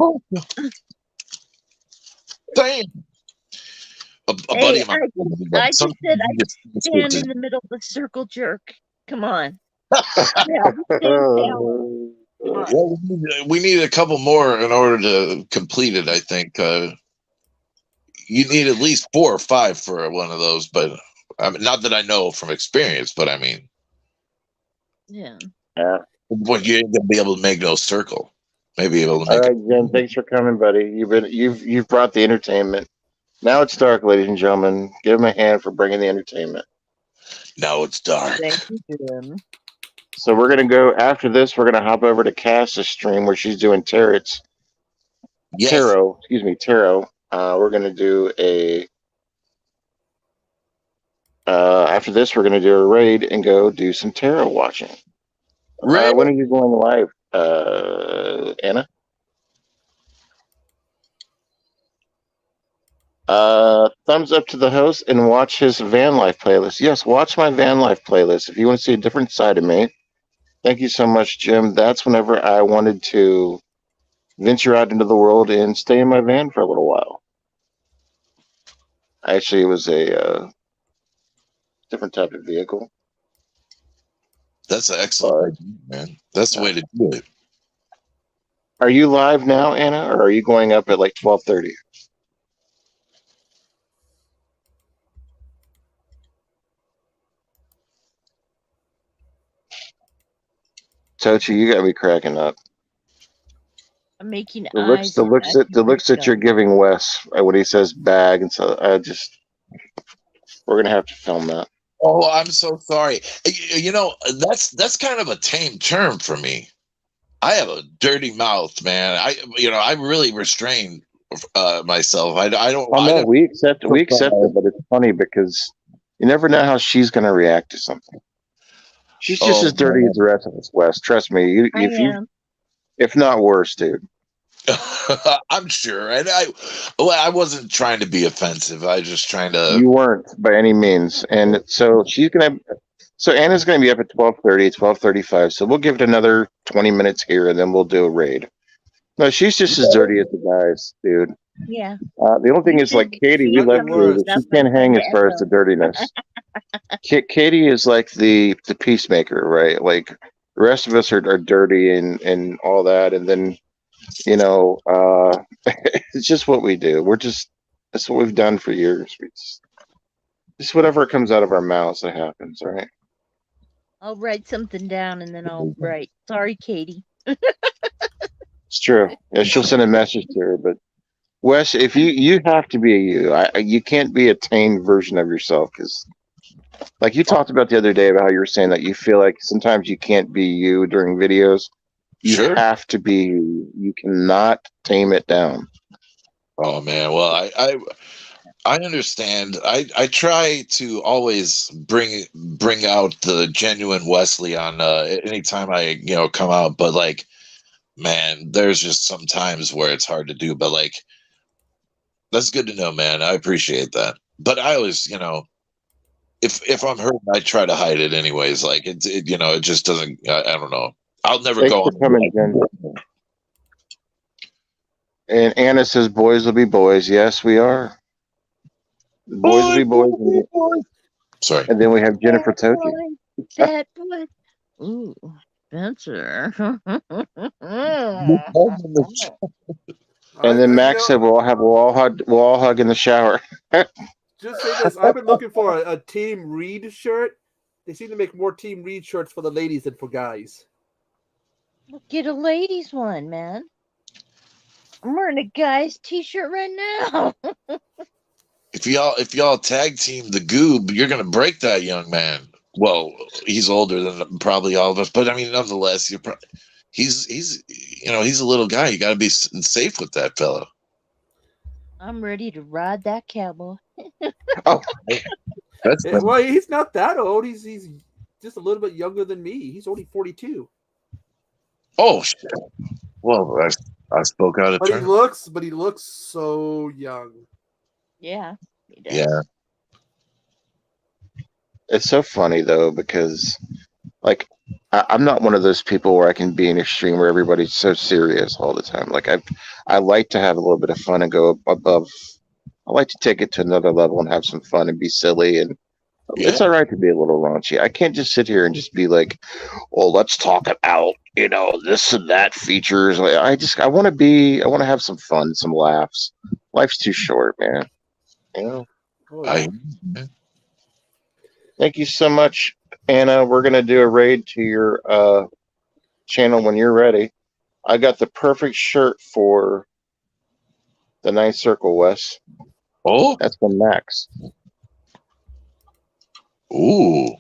Speaker 7: Damn. A
Speaker 6: Hey,
Speaker 7: buddy of mine.
Speaker 6: I just said I'd stand in the middle of the circle jerk. Come on. Yeah, stand down.
Speaker 7: Well, we need a couple more in order to complete it. I think you need at least 4 or 5 for one of those. But I mean, not that I know from experience, but I mean,
Speaker 6: Yeah.
Speaker 7: well, you ain't gonna be able to make no circle. may be able to
Speaker 1: All
Speaker 7: make
Speaker 1: right,
Speaker 7: it.
Speaker 1: Jim. Thanks for coming, buddy. You've brought the entertainment. Now it's dark, ladies and gentlemen. Give him a hand for bringing the entertainment.
Speaker 7: Now it's dark.
Speaker 6: Thank you, Jim.
Speaker 1: So we're gonna go after this. We're gonna hop over to Cass's stream where she's doing
Speaker 7: Yes.
Speaker 1: tarot. Excuse me, tarot. We're gonna do a. After this, we're gonna do a raid and go do some tarot watching.
Speaker 7: Raid.
Speaker 1: When are you going live, Anna? Thumbs up to the host and watch his van life playlist. Yes, watch my van life playlist if you want to see a different side of me. Thank you so much, Jim. That's whenever I wanted to venture out into the world and stay in my van for a little while. Actually, it was a different type of vehicle.
Speaker 7: That's an excellent idea, man. That's the way to do it.
Speaker 1: Are you live now, Anna, or are you going up at like 12:30? Tochi, you gotta be cracking up.
Speaker 6: I'm making
Speaker 1: The looks,
Speaker 6: eyes.
Speaker 1: the looks that the looks that you're giving Wes when he says bag, and so we're gonna have to film that.
Speaker 7: Oh, I'm so sorry. You know, that's kind of a tame term for me. I have a dirty mouth, man. I really restrain myself. I don't.
Speaker 1: Oh no, we accept it, but it's funny because you never know how she's gonna react to something. She's just as dirty as the rest of us, Wes. Trust me. If not worse, dude.
Speaker 7: I'm sure, and I wasn't trying to be offensive. I was just trying to.
Speaker 1: You weren't by any means, and so So Anna's gonna be up at 12:30, 12:35. So we'll give it another 20 minutes here, and then we'll do a raid. No, she's just as dirty as the guys, dude.
Speaker 6: Yeah.
Speaker 1: The only thing is, like Katie, we left her. She can't hang as far as the dirtiness. Katie is like the peacemaker, right? Like the rest of us are dirty and all that, and then it's just what we do. That's what we've done for years. Just whatever comes out of our mouths, that happens, right?
Speaker 6: I'll write something down and then I'll write. Sorry, Katie.
Speaker 1: It's true. Yeah, she'll send a message to her, but Wes, if you have to be you. You can't be a tame version of yourself, because like you talked about the other day about how you were saying that you feel like sometimes you can't be you during videos. You have to be you. You cannot tame it down.
Speaker 7: Oh man, well I understand. I try to always bring out the genuine Wesley on anytime I come out, but like, man, there's just some times where it's hard to do. But like, that's good to know, man. I appreciate that. But I always, if I'm hurt, I try to hide it anyways. Like it just doesn't. I don't know. I'll never
Speaker 1: Thanks
Speaker 7: go
Speaker 1: for coming, Jen. And Anna says, "Boys will be boys." Yes, we are. Boys will be boys.
Speaker 7: Sorry.
Speaker 1: And then we have Jennifer Tochi.
Speaker 6: That boy. Ooh, Spencer.
Speaker 1: And then Max said, "We'll all hug in the shower."
Speaker 8: Just say this: I've been looking for a Team Reed shirt. They seem to make more Team Reed shirts for the ladies than for guys.
Speaker 6: Get a ladies one, man. I'm wearing a guy's t-shirt right now.
Speaker 7: If y'all tag team the Goob, you're gonna break that young man. Well, he's older than probably all of us, but I mean, nonetheless, he's a little guy. You got to be safe with that fellow.
Speaker 6: I'm ready to ride that cowboy.
Speaker 1: Oh,
Speaker 8: well, he's not that old. He's just a little bit younger than me. He's only 42.
Speaker 7: Oh shit! Well, I spoke out of turn.
Speaker 8: But he looks so young.
Speaker 6: Yeah. He does.
Speaker 7: Yeah.
Speaker 1: It's so funny though, because like I'm not one of those people where I can be in a stream where everybody's so serious all the time. Like I like to have a little bit of fun and go above. I like to take it to another level and have some fun and be silly, and it's all right to be a little raunchy. I can't just sit here and just be like, "Well, let's talk about this and that features." Like, I want to have some fun, some laughs. Life's too short, man. Thank you so much, Anna. We're gonna do a raid to your channel when you're ready. I got the perfect shirt for the Ninth Circle, Wes.
Speaker 7: Oh,
Speaker 1: That's from Max.
Speaker 7: ooh.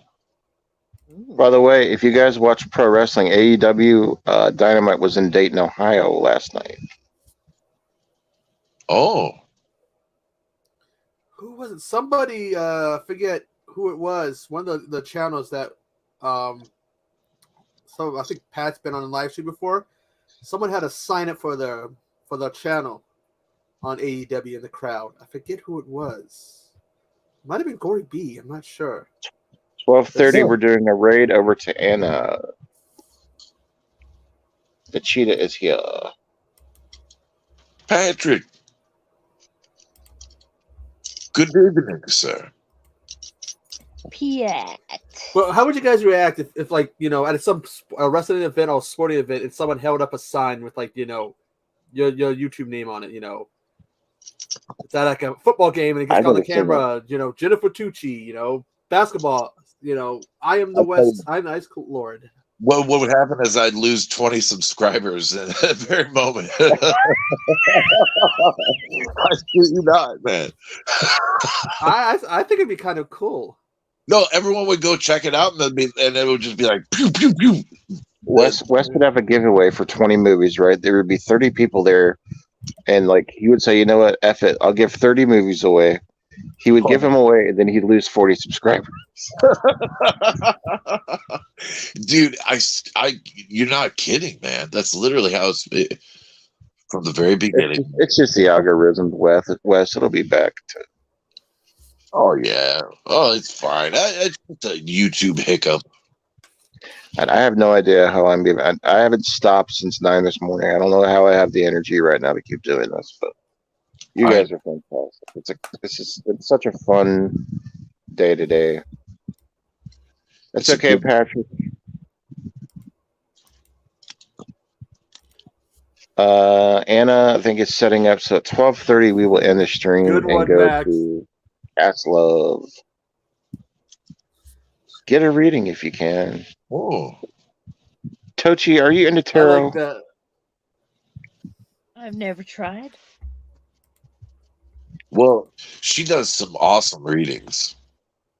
Speaker 1: By the way, if you guys watch pro wrestling, AEW Dynamite was in Dayton, Ohio last night.
Speaker 7: Oh,
Speaker 8: Who was it? Somebody, forget who it was. One of the channels that, so I think Pat's been on a live stream before. Someone had to sign up for the channel on AEW in the crowd. I forget who it was. Might have been Corey B. I'm not sure.
Speaker 1: 12:30, we're doing a raid over to Anna. The cheetah is here.
Speaker 7: Patrick. Good evening, sir.
Speaker 6: Piat.
Speaker 8: Well, how would you guys react if like, you know, at some wrestling event or sporting event, if someone held up a sign with, like, you know, your YouTube name on it, you know? It's at like a football game and it gets on the camera, you know, Jennifer Tucci, you know, basketball, you know, I am the West, I'm the Ice Lord.
Speaker 7: What would happen is I'd lose 20 subscribers at that very moment. I see you not, man.
Speaker 8: I think it'd be kind of cool.
Speaker 7: No, everyone would go check it out, and it would just be like pew pew pew.
Speaker 1: Wes would have a giveaway for 20 movies, right? There would be 30 people there, and like he would say, you know what, F it, I'll give 30 movies away. He would give them away, and then he'd lose 40 subscribers.
Speaker 7: Dude, you're not kidding, man. That's literally how it's been from the very beginning.
Speaker 1: It's just the algorithm, Wes. It'll be back to.
Speaker 7: Oh yeah. Oh, it's fine. It's just a YouTube hiccup.
Speaker 1: And I have no idea how I'm giving. I haven't stopped since 9 this morning. I don't know how I have the energy right now to keep doing this, but you guys are fantastic. It's such a fun day today. That's okay, Patrick. Anna, I think, is setting up. So at 12:30, we will end the stream
Speaker 8: Good
Speaker 1: and
Speaker 8: one,
Speaker 1: go
Speaker 8: Max.
Speaker 1: to Cast Love. Get a reading if you can.
Speaker 7: Oh,
Speaker 1: Tochi, are you into
Speaker 8: I
Speaker 1: tarot?
Speaker 8: like that.
Speaker 6: I've never tried.
Speaker 7: well, she does some awesome readings.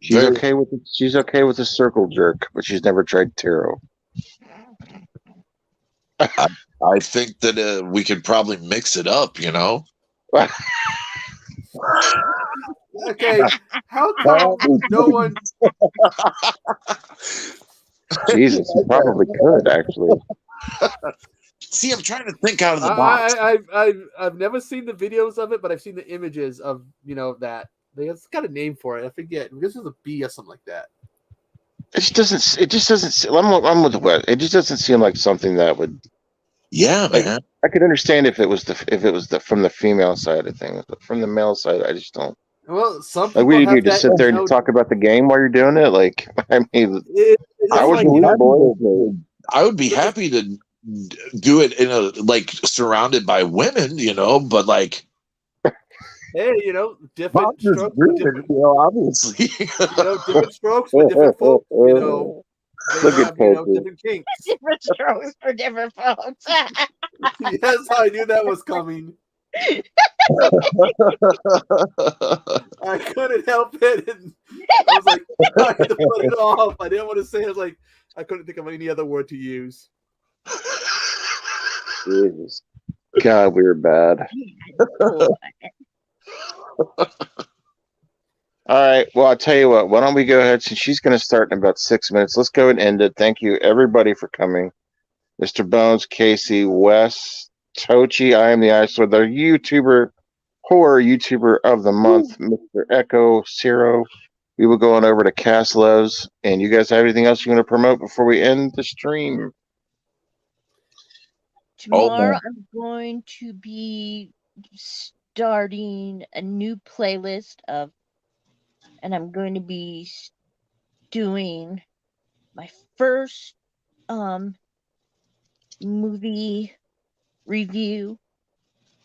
Speaker 1: She's okay with it. She's okay with the circle jerk, but she's never tried tarot.
Speaker 7: I think that we could probably mix it up, you know.
Speaker 8: Okay, how come no one?
Speaker 1: Jesus, you probably could actually.
Speaker 7: See, I'm trying to think out of the box.
Speaker 8: I've never seen the videos of it, but I've seen the images of, you know, that. It's got a name for it. I forget. This is a B or something like that.
Speaker 1: It just doesn't. I'm with Wes. It just doesn't seem like something that would.
Speaker 7: Yeah, man.
Speaker 1: I could understand if it was from the female side of things, but from the male side, I just don't.
Speaker 8: Well, some
Speaker 1: Like,
Speaker 8: people
Speaker 1: we
Speaker 8: have
Speaker 1: need to
Speaker 8: that,
Speaker 1: sit there
Speaker 8: you know,
Speaker 1: and talk about the game while you're doing it. Like, I mean, I
Speaker 8: it's
Speaker 1: would
Speaker 8: like, you know,
Speaker 1: boys.
Speaker 7: I would be happy to do it in a like surrounded by women, you know, but like
Speaker 8: hey, you know, different strokes,
Speaker 7: you know, obviously.
Speaker 8: different strokes for different folks. You know, they
Speaker 1: Look at
Speaker 8: have, you know,
Speaker 1: Tochi.
Speaker 8: different kinks.
Speaker 6: Different strokes for different folks.
Speaker 8: Yes, I knew that was coming. I couldn't help it. And I was like, I had to put it off. I didn't want to say it. I was like, I couldn't think of any other word to use.
Speaker 1: Jesus. God, we were bad. All right. Well, I'll tell you what. Why don't we go ahead, since she's going to start in about 6 minutes. Let's go and end it. Thank you, everybody, for coming. Mr. Bones, Casey, Wes, Tochi, I am the Ice Lord, the horror YouTuber of the month, Mr. Echo, Zero. We will go on over to Cast Loves. And you guys have anything else you want to promote before we end the stream?
Speaker 6: Tomorrow I'm going to be starting a new playlist and I'm going to be doing my first movie review.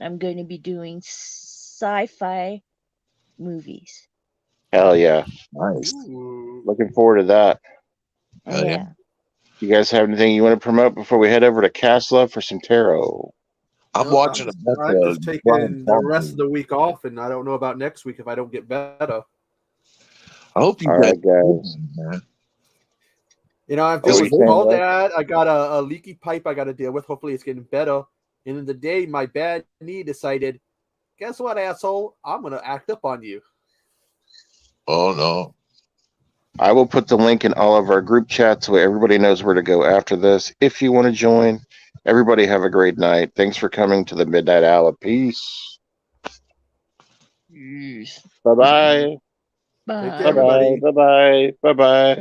Speaker 6: I'm going to be doing sci-fi movies.
Speaker 1: Hell yeah.
Speaker 7: Nice.
Speaker 8: Ooh.
Speaker 1: Looking forward to that.
Speaker 7: Oh, yeah.
Speaker 6: Yeah.
Speaker 1: You guys have anything you want to promote before we head over to Casla for some tarot?
Speaker 7: I'm watching a bunch
Speaker 8: I'm
Speaker 7: of
Speaker 8: just taking
Speaker 7: Brian
Speaker 8: the rest
Speaker 7: Palmer.
Speaker 8: of the week off, and I don't know about next week if I don't get better.
Speaker 7: I hope you
Speaker 1: All
Speaker 7: guys,
Speaker 1: right, guys.
Speaker 7: man.
Speaker 8: You know, I'm
Speaker 1: Oh,
Speaker 8: dealing
Speaker 1: we
Speaker 8: with
Speaker 1: can't
Speaker 8: all
Speaker 1: wait.
Speaker 8: that. I got a leaky pipe I got to deal with. Hopefully, it's getting better. And in the day, my bad knee decided, guess what, asshole? I'm going to act up on you.
Speaker 7: Oh no.
Speaker 1: I will put the link in all of our group chats so everybody knows where to go after this. If you want to join, everybody have a great night. Thanks for coming to the Midnight Hour. Peace.
Speaker 6: Yes.
Speaker 1: Bye-bye.
Speaker 8: Take care,
Speaker 6: Bye.
Speaker 1: Bye-bye.
Speaker 8: everybody.
Speaker 1: Bye-bye. Bye-bye.